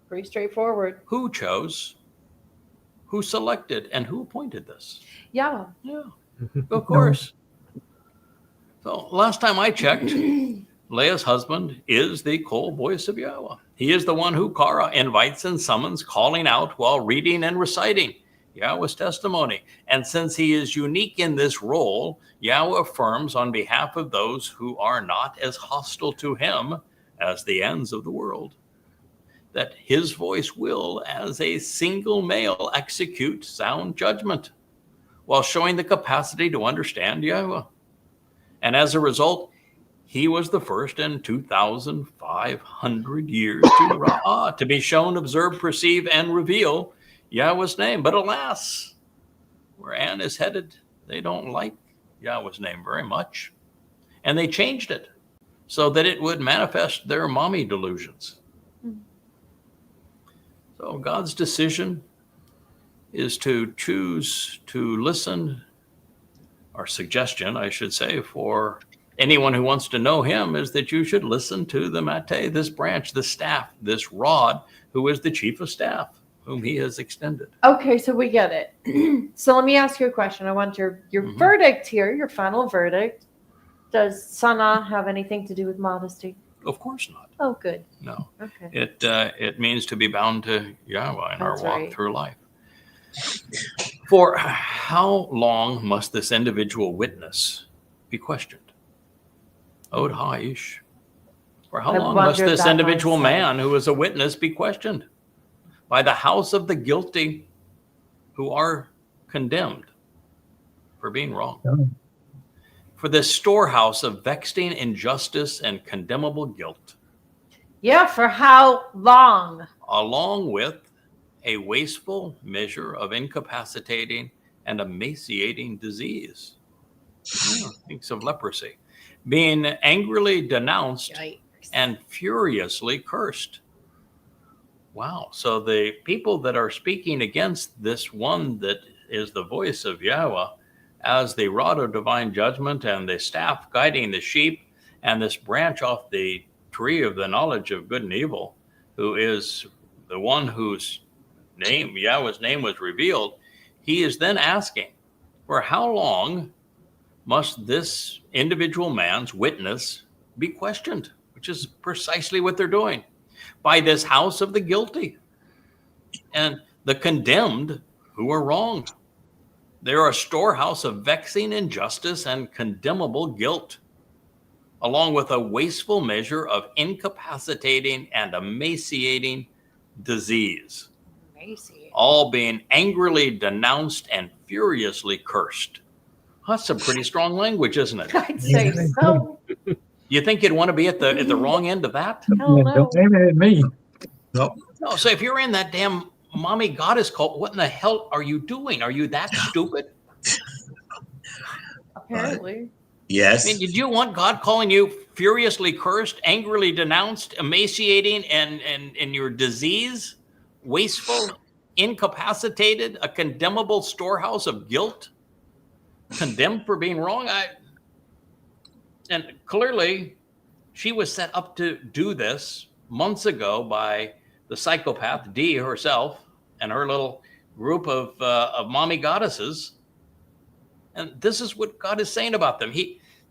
pretty straightforward. Who chose? Who selected? And who appointed this? Yeah. Yeah, of course. So last time I checked, Leah's husband is the cold voice of Yahweh. He is the one who Kara invites and summons, calling out while reading and reciting Yahweh's testimony. And since he is unique in this role, Yahweh affirms on behalf of those who are not as hostile to him as the ends of the world, that his voice will, as a single male, execute sound judgment while showing the capacity to understand Yahweh. And as a result, He was the first in 2,500 years to be shown, observe, perceive, and reveal Yahweh's name. But alas, where Anne is headed, they don't like Yahweh's name very much. And they changed it so that it would manifest their mommy delusions. So God's decision is to choose to listen, or suggestion, I should say, for anyone who wants to know him, is that you should listen to the mate, this branch, the staff, this rod, who is the chief of staff, whom he has extended. Okay, so we get it. So let me ask you a question. I want your verdict here, your final verdict. Does Sana have anything to do with modesty? Of course not. Oh, good. No. Okay. It means to be bound to Yahweh in our That's walk right. through life. For how long must this individual witness be questioned? Od Haish. For how I long must wondered this that individual myself. man who is a witness be questioned? By the house of the guilty who are condemned for being wrong. Oh. For this storehouse of vexing injustice and condemnable guilt, Yeah, for how long? along with a wasteful measure of incapacitating and emaciating disease. Thinks of leprosy. Being angrily denounced Yikes. and furiously cursed. Wow. So the people that are speaking against this one that is the voice of Yahweh as the rod of divine judgment and the staff guiding the sheep and this branch off the tree of the knowledge of good and evil, who is the one whose name, Yahweh's name, was revealed, he is then asking, for how long must this individual man's witness be questioned? Which is precisely what they're doing. By this house of the guilty and the condemned who are wronged. They're a storehouse of vexing injustice and condemnable guilt, along with a wasteful measure of incapacitating and emaciating disease, all being angrily denounced and furiously cursed. That's some pretty strong language, isn't it? I'd say so. You think you'd want to be at the wrong end of that? Hell Yeah, no. don't aim it at me. No, No. So if you're in that damn mommy goddess cult, what in the hell are you doing? Are you that stupid? Apparently. yes. I mean, did you want God calling you furiously cursed, angrily denounced, emaciating, and your disease, wasteful, incapacitated, a condemnable storehouse of guilt, condemned for being wrong? And clearly, she was set up to do this months ago by the psychopath Dee herself and her little group of mommy goddesses. And this is what God is saying about them.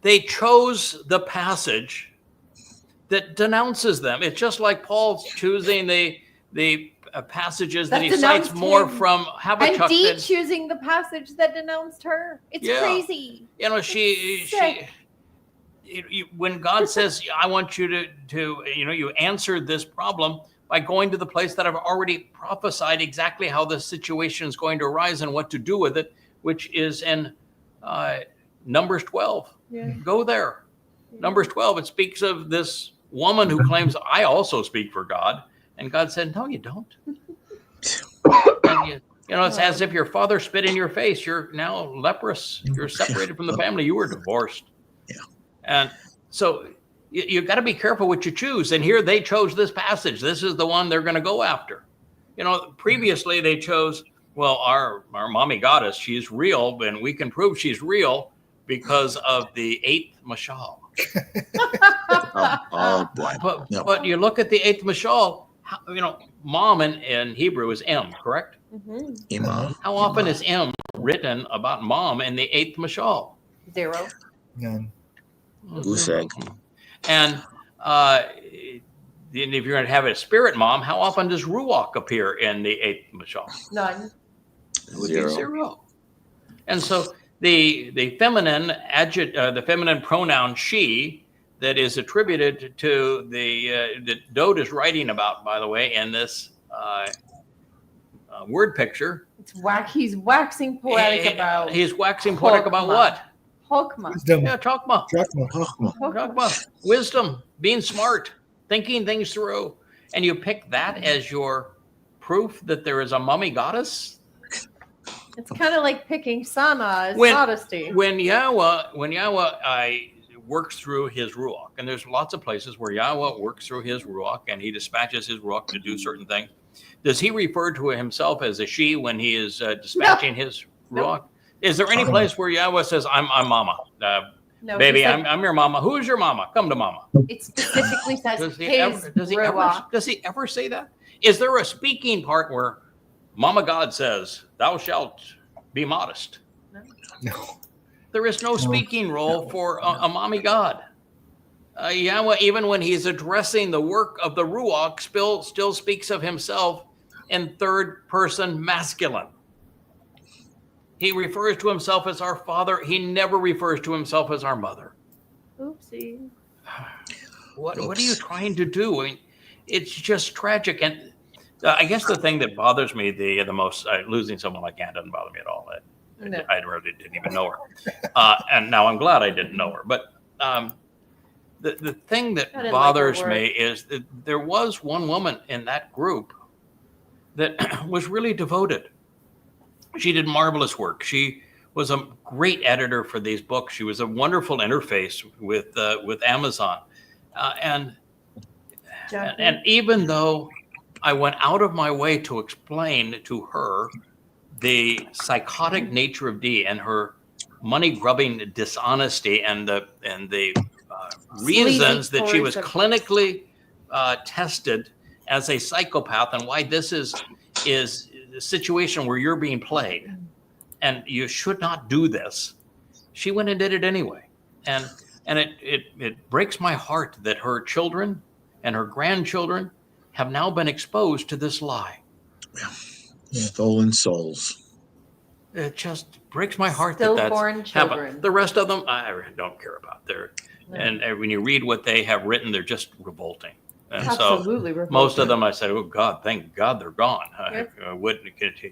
They chose the passage that denounces them. It's just like Paul's choosing the passages that he cites denounced more him. from And Habakkuk Dee than, choosing the passage that denounced her. It's Yeah. crazy. you know, Sick. when God says, I want you to you answered this problem by going to the place that I've already prophesied exactly how this situation is going to arise and what to do with it, which is in Numbers 12. Yeah. Go there. Numbers 12, it speaks of this woman who claims, I also speak for God. And God said, no, you don't. And it's as if your father spit in your face. You're now leprous. You're separated from the family. You were divorced. Yeah. And so you got to be careful what you choose. And here they chose this passage. This is the one they're going to go after. Previously they chose, well, our mommy goddess, she's real, and we can prove she's real because of the 8th mashal. Oh boy. But you look at the 8th mashal, mom in Hebrew is M, correct? Mm-hmm. Imam. How often is M written about mom in the 8th mashal? 0. None. Goose egg. And if you're going to have a spirit mom, how often does Ruach appear in the 8th mashal? None. It would be 0. And so the feminine pronoun she that is attributed to that Dode is writing about, by the way, in this word picture. He's waxing poetic about He's waxing poetic about what? Hokmah. Wisdom. Yeah, chokmah. Chokmah. Chokmah. Chokmah. Wisdom, being smart, thinking things through. And you pick that as your proof that there is a mummy goddess? It's kind of like picking Sana as When- modesty. When Yahweh works through his Ruach, and there's lots of places where Yahweh works through his Ruach and he dispatches his Ruach to do certain things. Does he refer to himself as a she when he is dispatching his Ruach? Is there any place where Yahweh says, I'm mama? No, Baby, he said- I'm your mama. Who is your mama? Come to mama. It specifically says Does he his Ruach. ever say that? Is there a speaking part where Mama God says, thou shalt be modest? No. There is no speaking role for a mommy God. Yahweh, even when he's addressing the work of the Ruach, still speaks of himself in third person masculine. He refers to himself as our father. He never refers to himself as our mother. Oopsie. What are you trying to do? I mean, it's just tragic. And I guess the thing that bothers me the most, losing someone like Ann doesn't bother me at all. No. I really didn't even know her. And now I'm glad I didn't know her. But the thing that I didn't like her bothers word. me is that there was one woman in that group that was really devoted. She did marvelous work. She was a great editor for these books. She was a wonderful interface with Amazon. And even though I went out of my way to explain to her the psychotic nature of Dee and her money grubbing dishonesty and the reasons that she was clinically tested as a psychopath and why this is a situation where you're being played and you should not do this, she went and did it anyway. And it breaks my heart that her children and her grandchildren have now been exposed to this lie. Stolen souls. It just breaks my heart Stillborn that that's children. happened. The rest of them, I don't care about. No. And when you read what they have written, they're just revolting. And Absolutely. so most of them, I said, "Oh God, thank God they're gone." Yep.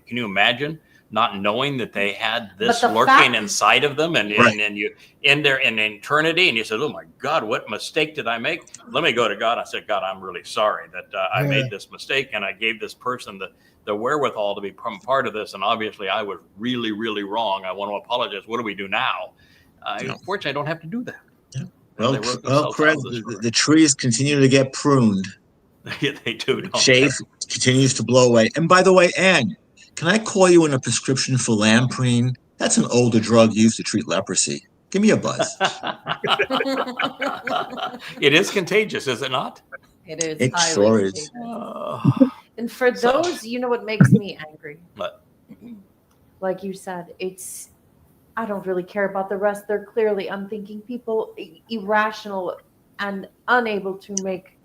Can you imagine not knowing that they had this But the lurking fact- inside of them, and Right. and you in there in eternity, and you said, "Oh my God, what mistake did I make?" Let me go to God. I said, "God, I'm really sorry that I Yeah. made this mistake, and I gave this person the wherewithal to become part of this, and obviously I was really, really wrong. I want to apologize. What do we do now?" Yeah. Fortunately, I don't have to do that. Well, They wrote well, themselves Craig, out of the story. the trees continue to get pruned. Yeah, they do. Don't Shave continues to blow away. And by the way, Ann, can I call you in a prescription for lamprey? That's an older drug used to treat leprosy. Give me a buzz. It is contagious, is it not? It is. It highly sure is. contagious. And for So- those, you know what makes me angry? What? Like you said, I don't really care about the rest. They're clearly unthinking people, irrational and unable to make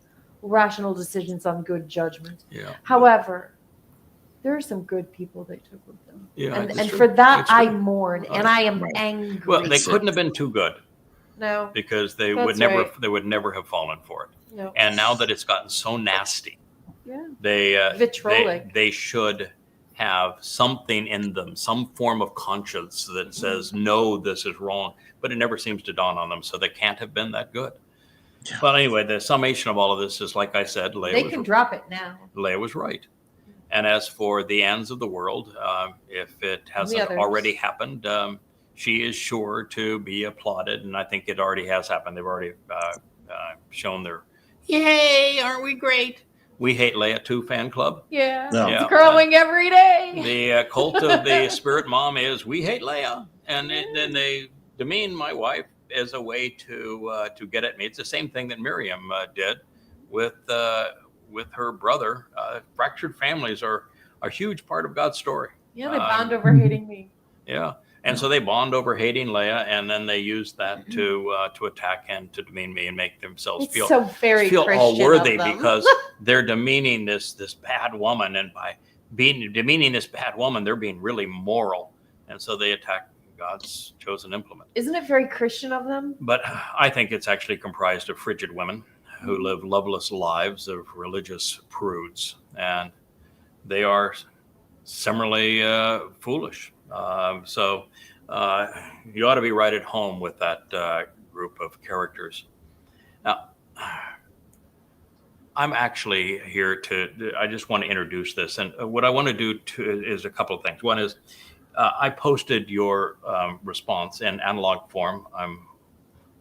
rational decisions on good judgment. Yeah. However, there are some good people they took with them. Yeah. And it's true. for that, It's I true. mourn and I am Right. angry. Well, they couldn't have been too good No, because they That's would never right. they would never have fallen for it. no. And now that it's gotten so nasty, Yeah. they Vitrolic. they should have something in them, some form of conscience that says, no, this is wrong, but it never seems to dawn on them. So they can't have been that good. Yeah. But anyway, the summation of all of this is, like I said, They can drop it now. Leah was right. And as for the ends of the world, if it hasn't others. already happened, she is sure to be applauded. And I think it already has happened. They've already shown their, yay, aren't we great? We Hate Leah 2 fan club. Yeah. No. It's growing every day. The cult of the spirit mom is We Hate Leah. And then they demean my wife as a way to get at me. It's the same thing that Miriam did with her brother. Fractured families are a huge part of God's story. Yeah, they bond over hating me. Yeah. And so they bond over hating Leah, and then they use that to attack and to demean me and make themselves It's feel so very all Christian worthy of them. because they're demeaning this bad woman, and by demeaning this bad woman, they're being really moral, and so they attack God's chosen implement. Isn't it very Christian of them? But I think it's actually comprised of frigid women who live loveless lives of religious prudes, and they are similarly foolish. So you ought to be right at home with that group of characters. Now, I'm actually here I just want to introduce this. And what I want to do is a couple of things. One is I posted your response in analog form.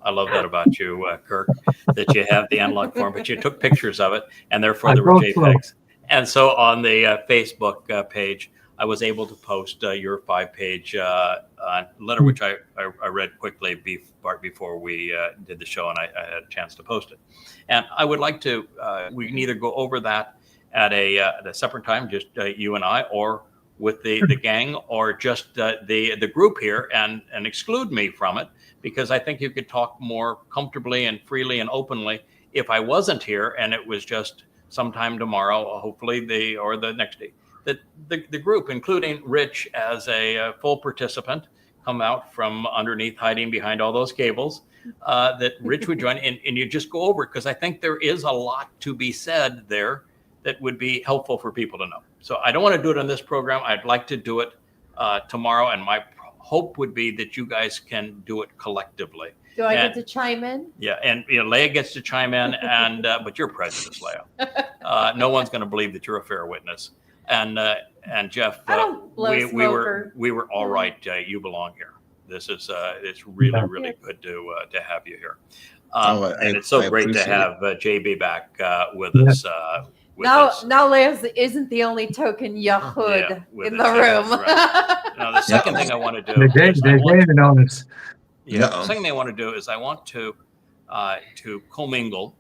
I love that about you, Kirk, that you have the analog form, but you took pictures of it, and therefore there were JPEGs. And so on the Facebook page, I was able to post your 5-page letter, which I read quickly before we did the show, and I had a chance to post it. And I would like to, we can either go over that at a separate time, just you and I, or with the gang, or just the group here, and exclude me from it, because I think you could talk more comfortably and freely and openly if I wasn't here and it was just sometime tomorrow, hopefully or the next day. The group, including Rich as a full participant, come out from underneath, hiding behind all those cables, that Rich would join, and you just go over it, because I think there is a lot to be said there that would be helpful for people to know. So I don't want to do it on this program. I'd like to do it tomorrow, and my hope would be that you guys can do it collectively. Do I get to chime in? Yeah, and Leah gets to chime in, and but you're prejudiced, Leah. No one's going to believe that you're a fair witness. And Jeff, I don't blow we were all right. You belong here. This is it's really good to have you here. And it's so great to have JB back with us. Now Leah isn't the only token Yahud in the room. Right. Now, the second thing I want to do. They're gaming on us. Yeah. The second thing I want to do is I want to commingle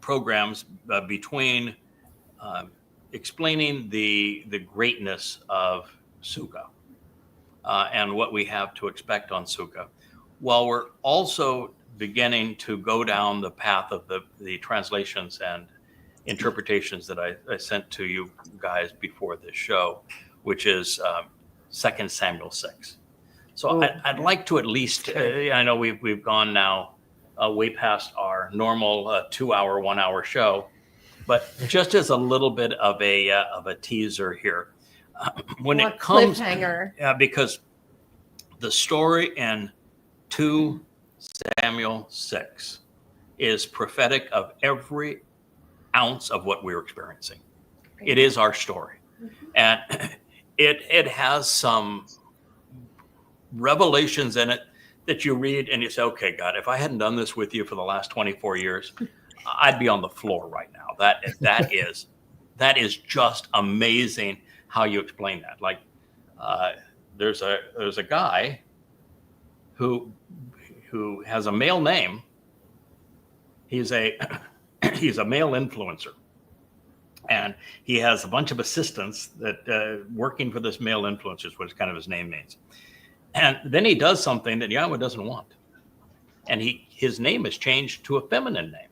programs between explaining the greatness of Sukkah and what we have to expect on Sukkah, while we're also beginning to go down the path of the translations and interpretations that I sent to you guys before this show, which is 2 Samuel 6. So I'd like to at least, I know we've gone now way past our normal 2-hour, 1-hour show, but just as a little bit of a teaser here, when it comes, cliffhanger. Because the story in 2 Samuel 6 is prophetic of every ounce of what we're experiencing. It is our story, and it has some revelations in it that you read and you say, okay, God, if I hadn't done this with you for the last 24 years, I'd be on the floor right now. That is just amazing how you explain that. Like, there's a guy who has a male name. He's a male influencer, and he has a bunch of assistants that working for this male influencer is what kind of his name means. And then he does something that Yahweh doesn't want, and his name is changed to a feminine name.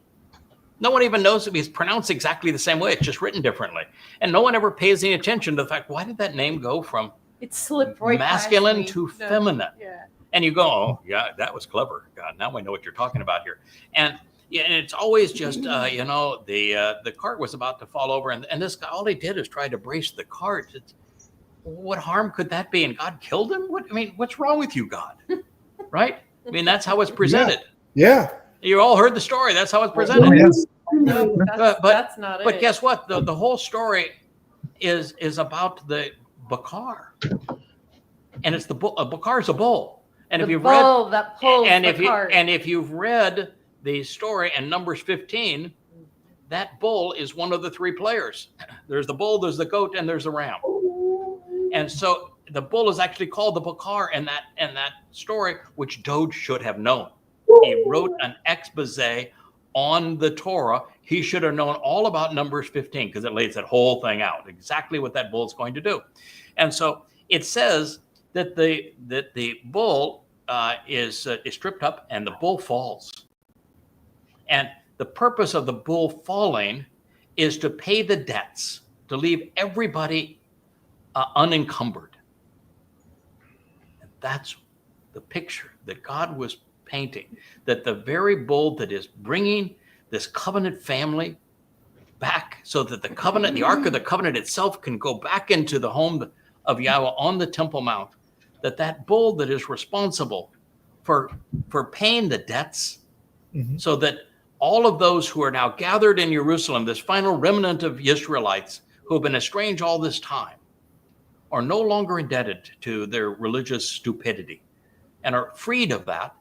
No one even knows if he's pronounced exactly the same way. It's just written differently, and no one ever pays any attention to the fact, why did that name go from it slipped right masculine to feminine? Yeah. And you go, oh yeah, that was clever. God, now I know what you're talking about here. And it's always just, the cart was about to fall over, and this guy, all he did is try to brace the cart. What harm could that be? And God killed him? What's wrong with you, God? Right? I mean, that's how it's presented. Yeah. You all heard the story. That's how it's presented. No, that's not it. But guess what? The whole story is about the Bakar. And it's the bull. Bakar is a bull. And if you've read that pulls the cart. And if you've read the story in Numbers 15, that bull is one of the 3 players. There's the bull, there's the goat, and there's the ram. And so the bull is actually called the Bakar in that story, which Dode should have known. He wrote an expose on the Torah. He should have known all about Numbers 15 because it lays that whole thing out, exactly what that bull is going to do. And so it says that the bull is stripped up and the bull falls. And the purpose of the bull falling is to pay the debts, to leave everybody unencumbered. And that's the picture that God was painting, that the very bull that is bringing this covenant family back so that the covenant, the Ark of the Covenant itself can go back into the home of Yahweh on the Temple Mount, that bull that is responsible for paying the debts, so that all of those who are now gathered in Jerusalem, this final remnant of Israelites who have been estranged all this time, are no longer indebted to their religious stupidity and are freed of that.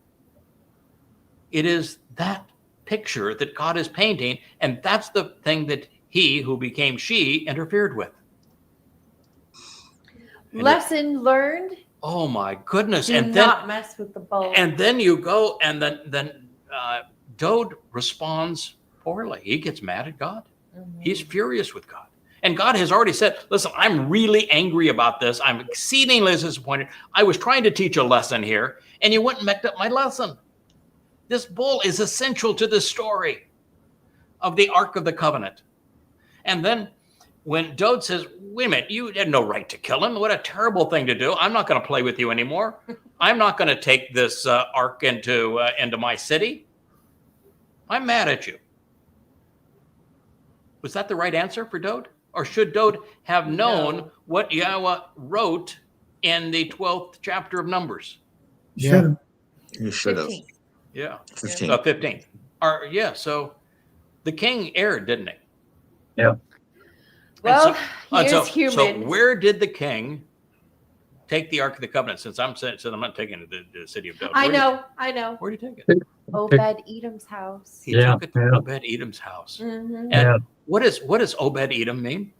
It is that picture that God is painting, and that's the thing that he who became she interfered with. Lesson learned. Oh my goodness. Do And not then, mess with the bull. and then you go, and then Dode responds poorly. He gets mad at God. He's furious with God. And God has already said, listen, I'm really angry about this. I'm exceedingly disappointed. I was trying to teach a lesson here, and you went and messed up my lesson. This bull is essential to the story of the Ark of the Covenant. And then when Dode says, wait a minute, you had no right to kill him. What a terrible thing to do. I'm not going to play with you anymore. I'm not going to take this Ark into my city. I'm mad at you. Was that the right answer for Dode? Or should Dode have known what Yahweh wrote in the 12th chapter of Numbers? Yeah. You should have. 15. Yeah. 15. 15. So the king erred, didn't he? Yeah. Well, And he so, is human. so where did the king take the Ark of the Covenant? Since I'm not taking it to the city of Dode. I know. Where did he take it? Obed Edom's house. He Yeah, took it to yeah. Obed Edom's house. Mhm. And Yeah. what does Obed Edom mean?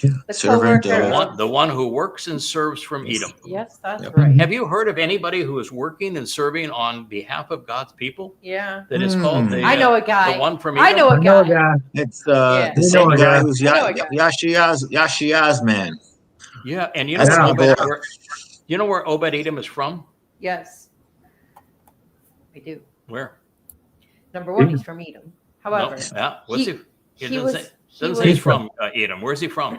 The Servant coworker. of- The one who works and serves from Edom. Yes, that's Yep. right. Have you heard of anybody who is working and serving on behalf of God's people? Yeah. That is called the I know a guy. the one from I Edom? know a I know a guy. guy. It's Yeah. the You same know a guy guy. who's I know a guy. Yashiya's man. Yeah, and you know That's where my Obed, boy. you know where Obed Edom is from? Yes. I do. Where? Number one, he's from Edom. However, No, yeah. What's he? he doesn't was- say, he doesn't say he's was- from Edom. Where's he from?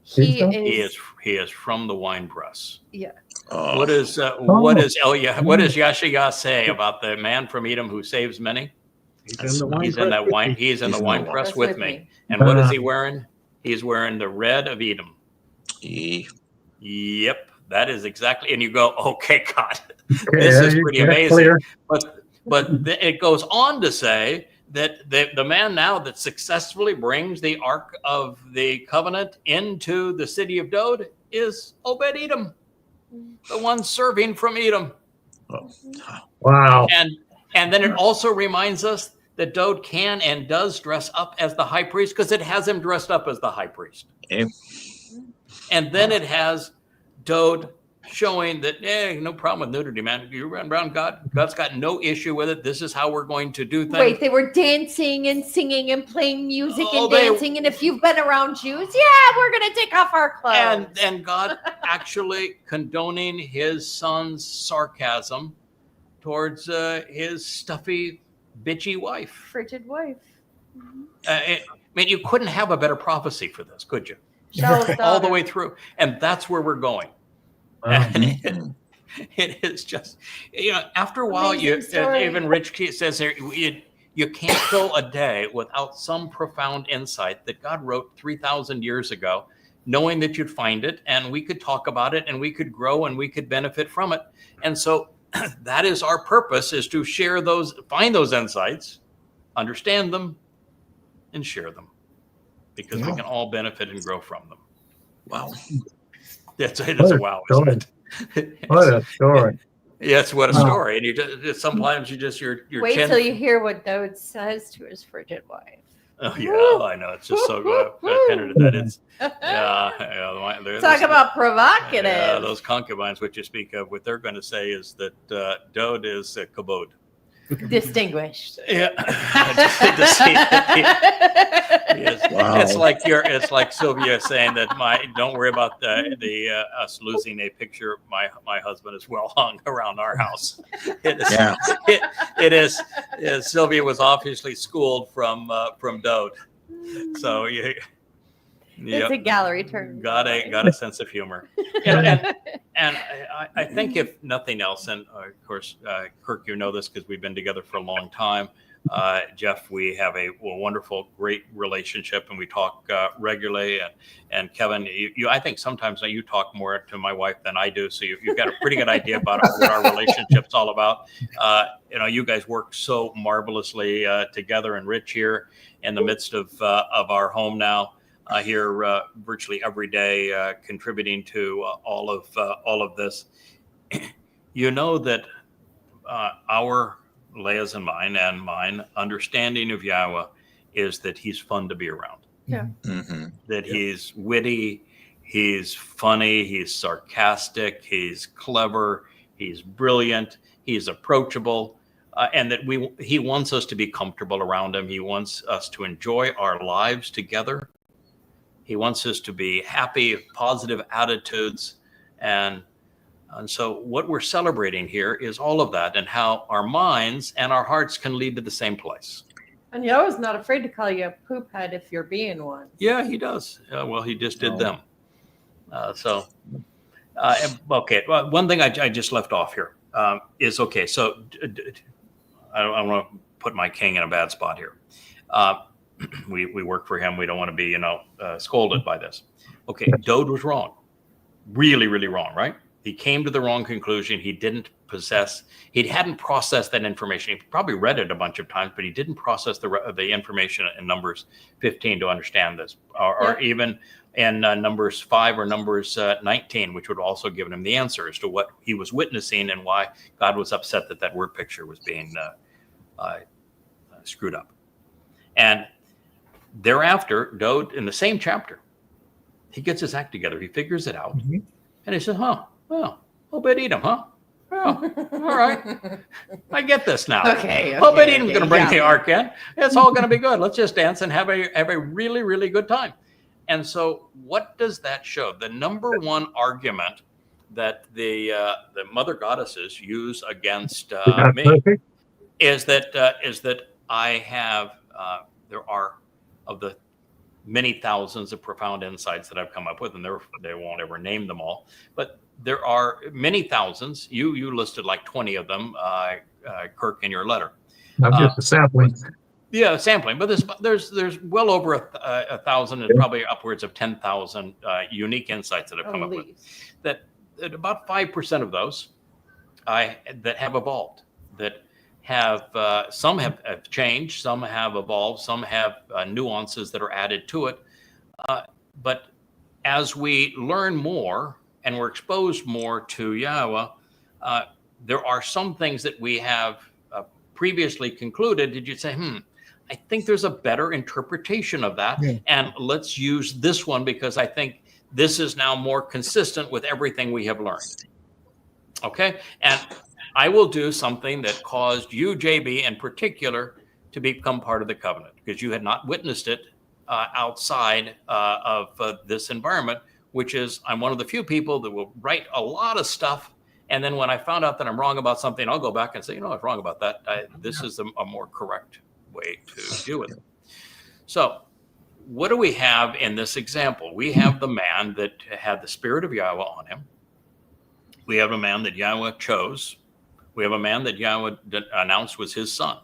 he He's is. He is from the wine press. Yeah. Oh, What does Yashiyah say about the man from Edom who saves many? He's in the wine He's in press that with wine. me. He's in the He's in wine the press Press with with me. me. And what is he wearing? He's wearing the red of Edom. he- Yep, that is exactly. And you go, okay, God, Okay, this is yeah, pretty that's amazing. clear. But it goes on to say that the man now that successfully brings the Ark of the Covenant into the city of Dode is Obed Edom, the one serving from Edom. Wow. And then it also reminds us that Dode can and does dress up as the high priest because it has him dressed up as the high priest. Okay. And then it has Dode showing that, no problem with nudity, man. You run around God. God's got no issue with it. This is how we're going to do things. Wait, they were dancing and singing and playing music Oh, and they- dancing. And if you've been around Jews, yeah, we're gonna take off our clothes. And God actually condoning his son's sarcasm towards his stuffy, bitchy wife. frigid wife. I mean, you couldn't have a better prophecy for this, could you? Shall's All the daughter. way through. And that's where we're going. Wow. And it is just, after a while, Amazing story. even Rich Key says here, you can't go a day without some profound insight that God wrote 3,000 years ago, knowing that you'd find it and we could talk about it and we could grow and we could benefit from it. And so that is our purpose, is to share those, find those insights, understand them, and share them, because we Yeah. can all benefit and grow from them. Wow. It is a wow, isn't it? What a story. Yes, what a Wow. story. And you just sometimes you just your Wait chin. till you hear what Dode says to his frigid wife. Oh yeah, I know. It's just so good. Attended to that. It's Talk about provocative. Yeah, those concubines, which you speak of, what they're going to say is that Dode is kabod. Distinguished. Yeah. Yes. Wow. It's like Sylvia saying that don't worry about the us losing a picture. My husband is well hung around our house. It is, Yeah. it is. Sylvia was obviously schooled from Dode, so you. It's a gallery turn. Got a sense of humor, and I think if nothing else, and of course, Kirk, you know this because we've been together for a long time. Jeff, we have a wonderful, great relationship, and we talk regularly. And Kevin, I think sometimes you talk more to my wife than I do, so you've got a pretty good idea about what our relationship's all about. You guys work so marvelously together, and Rich here in the midst of our home now. Here virtually every day, contributing to all of this. You know that our Leia's and mine understanding of Yahweh is that he's fun to be around. Yeah. Mm-hmm. That he's witty, he's funny, he's sarcastic, he's clever, he's brilliant, he's approachable, and that he wants us to be comfortable around him. He wants us to enjoy our lives together. He wants us to be happy, positive attitudes, and so what we're celebrating here is all of that, and how our minds and our hearts can lead to the same place. And Yahweh's not afraid to call you a poop head if you're being one. Yeah, he does. Well, he just did them. Okay. Well, one thing I just left off here is, okay, so I don't want to put my king in a bad spot here. We work for him. We don't want to be, scolded by this. Okay, Dode was wrong. Really, really wrong, right? He came to the wrong conclusion. He hadn't processed that information. He probably read it a bunch of times, but he didn't process the information in Numbers 15 to understand this, or even in Numbers 5 or Numbers 19, which would also given him the answer as to what he was witnessing and why God was upset that word picture was being screwed up. And thereafter, Dode, in the same chapter, he gets his act together. He figures it out. Mhm. And he says, well, Obed Edom, huh? Well, all right. I get this now. Okay. Obed Edom's going to bring the ark in. It's all going to be good. Let's just dance and have a really, really good time. And so what does that show? The number one argument that the mother goddesses use against me is that I have, there are, of the many thousands of profound insights that I've come up with, and they won't ever name them all, but there are many thousands. You listed like 20 of them, Kirk, in your letter. Not just a sampling. Yeah, sampling, but there's well over a thousand, and probably upwards of 10,000 unique insights that I've come up with. That about 5% of those that have evolved, that have some have changed, some have evolved, some have nuances that are added to it. But as we learn more and we're exposed more to Yahweh, there are some things that we have previously concluded. Did you say, I think there's a better interpretation of that, and let's use this one because I think this is now more consistent with everything we have learned. Okay, and I will do something that caused you, JB, in particular, to become part of the covenant, because you had not witnessed it outside of this environment, which is I'm one of the few people that will write a lot of stuff. And then when I found out that I'm wrong about something, I'll go back and say, I was wrong about that. This is a more correct way to deal with it. So what do we have in this example? We have the man that had the spirit of Yahweh on him. We have a man that Yahweh chose. We have a man that Yahweh announced was his son.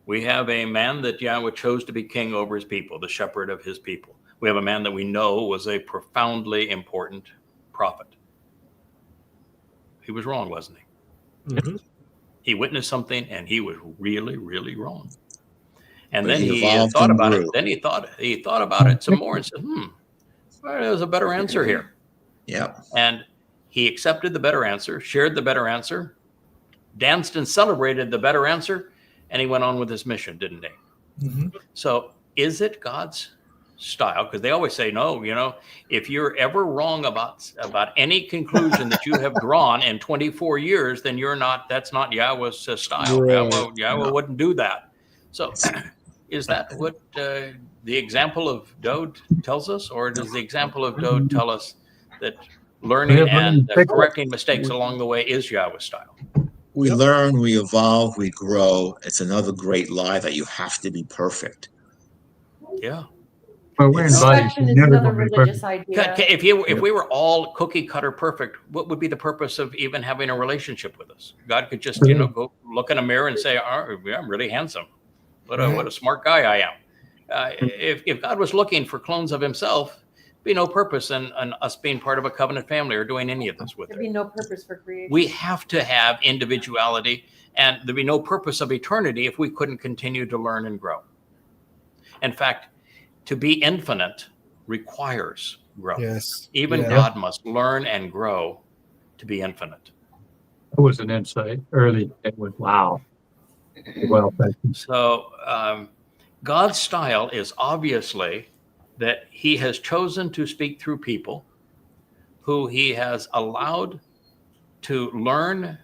We have a man that Yahweh chose to be king over his people, the shepherd of his people. We have a man that we know was a profoundly important prophet. He was wrong, wasn't he? Mm-hmm. He witnessed something and he was really, really wrong. And But then he he evolved thought and about grew. it. Then he thought about it some more and said, well, there's a better answer here. Yep. And he accepted the better answer, shared the better answer, danced and celebrated the better answer, and he went on with his mission, didn't he? Mm-hmm. So is it God's style? Because they always say, no, if you're ever wrong about any conclusion that you have drawn in 24 years, then that's not Yahweh's style. Right. Yahweh wouldn't do that. So is that what the example of Dode tells us? Or does the example of Dode tell us that learning and correcting mistakes along the way is Yahweh's style? We learn, we evolve, we grow. It's another great lie that you have to be perfect. Yeah. Well, we're in It's- buddies. Perfection You're is never another gonna be religious perfect. idea. If we were all cookie cutter perfect, what would be the purpose of even having a relationship with us? God could just, go look in a mirror and say, oh, yeah, I'm really handsome. What a smart guy I am. If God was looking for clones of himself, be no purpose in us being part of a covenant family or doing any of this with There'd it. be no purpose for creation. We have to have individuality, and there'd be no purpose of eternity if we couldn't continue to learn and grow. In fact, to be infinite requires growth. Yes. Even Yeah. God must learn and grow to be infinite. That was an insight early. It was wow. Well, thank you. So God's style is obviously that he has chosen to speak through people who he has allowed to learn,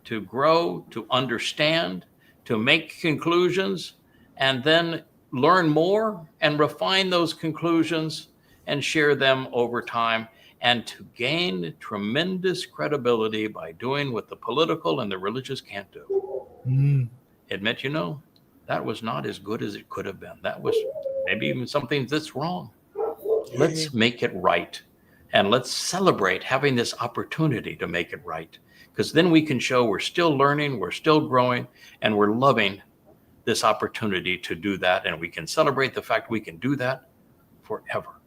to grow, to understand, to make conclusions, and then learn more and refine those conclusions and share them over time, and to gain tremendous credibility by doing what the political and the religious can't do. Mm. Admit, that was not as good as it could have been. That was maybe even something that's wrong. Let's make it right. And let's celebrate having this opportunity to make it right. Because then we can show we're still learning, we're still growing, and we're loving this opportunity to do that. And we can celebrate the fact we can do that forever.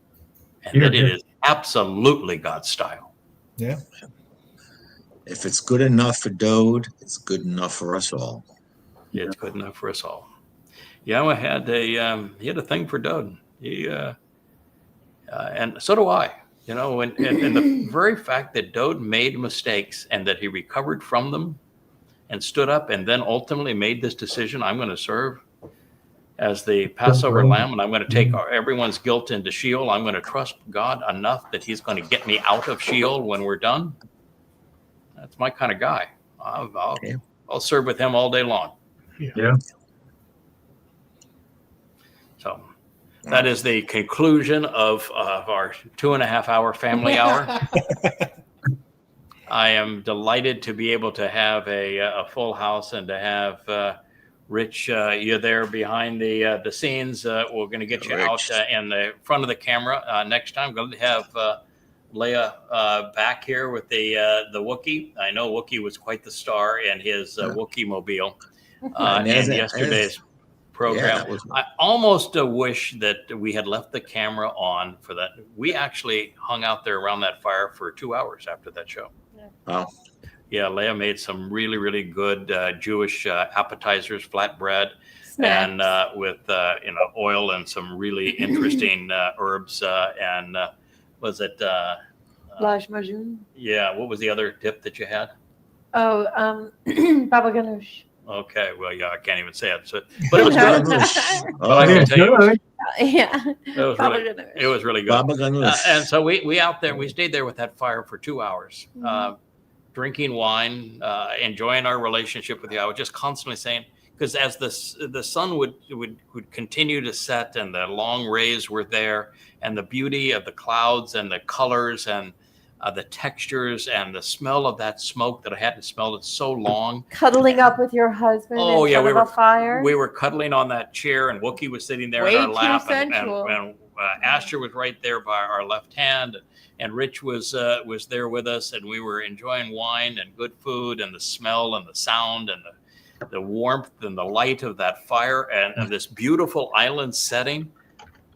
And that it is absolutely God's style. Yeah. If it's good enough for Dode, it's good enough for us all. It's good enough for us all. Yahweh had he had a thing for Dode. And so do I. And the very fact that Dode made mistakes and that he recovered from them and stood up and then ultimately made this decision, I'm going to serve as the Passover lamb, and I'm going to take everyone's guilt into Sheol. I'm going to trust God enough that he's going to get me out of Sheol when we're done. That's my kind of guy. I'll serve with him all day long. Yeah. So that is the conclusion of our 2.5-hour family hour. I am delighted to be able to have a full house and to have Rich, you're there behind the scenes. We're going to get you out in the front of the camera next time. Going to have Leah back here with the Wookiee. I know Wookiee was quite the star in his Wookiee mobile in yesterday's program. Yeah, I almost wish that we had left the camera on for that. We actually hung out there around that fire for 2 hours after that show. Wow. Yeah, Leah made some really, really good Jewish appetizers, flatbread, Snacks. and with oil and some really interesting herbs. And was it? Blaj Majoun. Yeah. What was the other dip that you had? Oh, baba ganoush. Okay. Well, yeah, I can't even say it. So, but it was good. Oh, I can tell you, Good. Yeah. it was really good. Baba Ganoush. And so we out there, we stayed there with that fire for 2 hours, drinking wine, enjoying our relationship with you. I was just constantly saying, because as the sun would continue to set and the long rays were there, and the beauty of the clouds and the colors and the textures and the smell of that smoke that I hadn't smelled in so long. Cuddling up with your husband Oh, in yeah, front of a fire. We were cuddling on that chair, and Wookiee was sitting there Way in our too lap, sensual. and Asher was right there by our left hand, and Rich was there with us, and we were enjoying wine and good food and the smell and the sound and the warmth and the light of that fire and this beautiful island setting.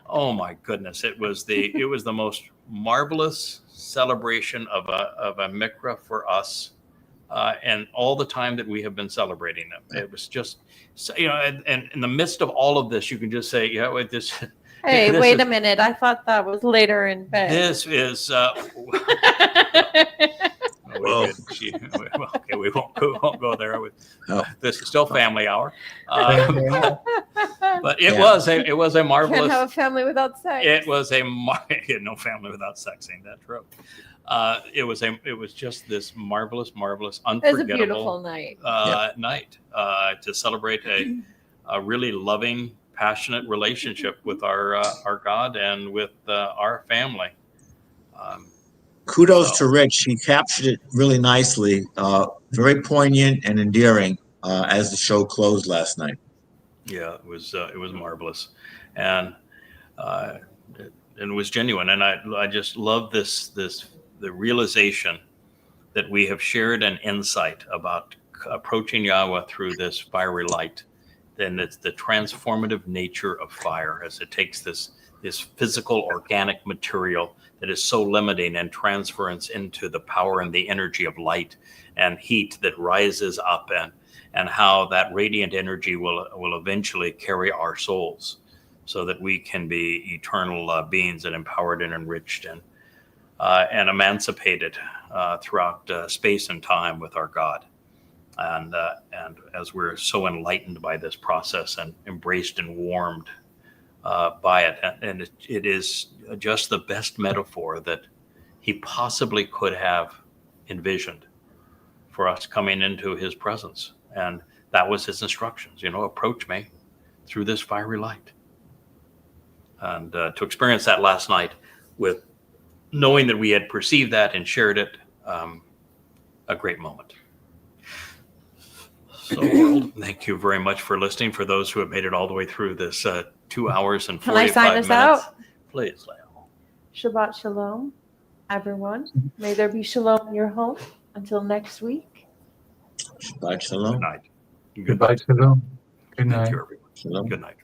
Oh my goodness! It was the most marvelous celebration of a mikra for us. And all the time that we have been celebrating them, it was just, and in the midst of all of this, you can just say, this. Hey, this wait is- a minute. I thought that was later in bed. This is. Okay, we won't go there. This is still family hour, but it was a marvelous. Can't have a family without sex. It was no family without sex. Ain't that true? It was just this marvelous, It was a unforgettable beautiful night. night to celebrate a really loving, passionate relationship with our God and with our family. Kudos to Rich. He captured it really nicely. Very poignant and endearing as the show closed last night. Yeah, it was marvelous, and and it was genuine. And I just love the realization that we have shared an insight about approaching Yahweh through this fiery light. Then it's the transformative nature of fire, as it takes this physical organic material that is so limiting and transference into the power and the energy of light and heat that rises up, and how that radiant energy will eventually carry our souls so that we can be eternal beings and empowered and enriched and emancipated throughout space and time with our God. And as we're so enlightened by this process and embraced and warmed by it, and it is just the best metaphor that he possibly could have envisioned for us coming into his presence. And that was his instructions, approach me through this fiery light. And to experience that last night, with knowing that we had perceived that and shared it, a great moment. So, world, thank you very much for listening. For those who have made it all the way through this 2 hours and 45 Can I sign minutes. us out? Please, Leo. Shabbat shalom, everyone. May there be shalom in your home. Until next week. Shabbat shalom. Good night. Goodbye, shalom. Good Thank night. you, everyone. Shalom. Good night.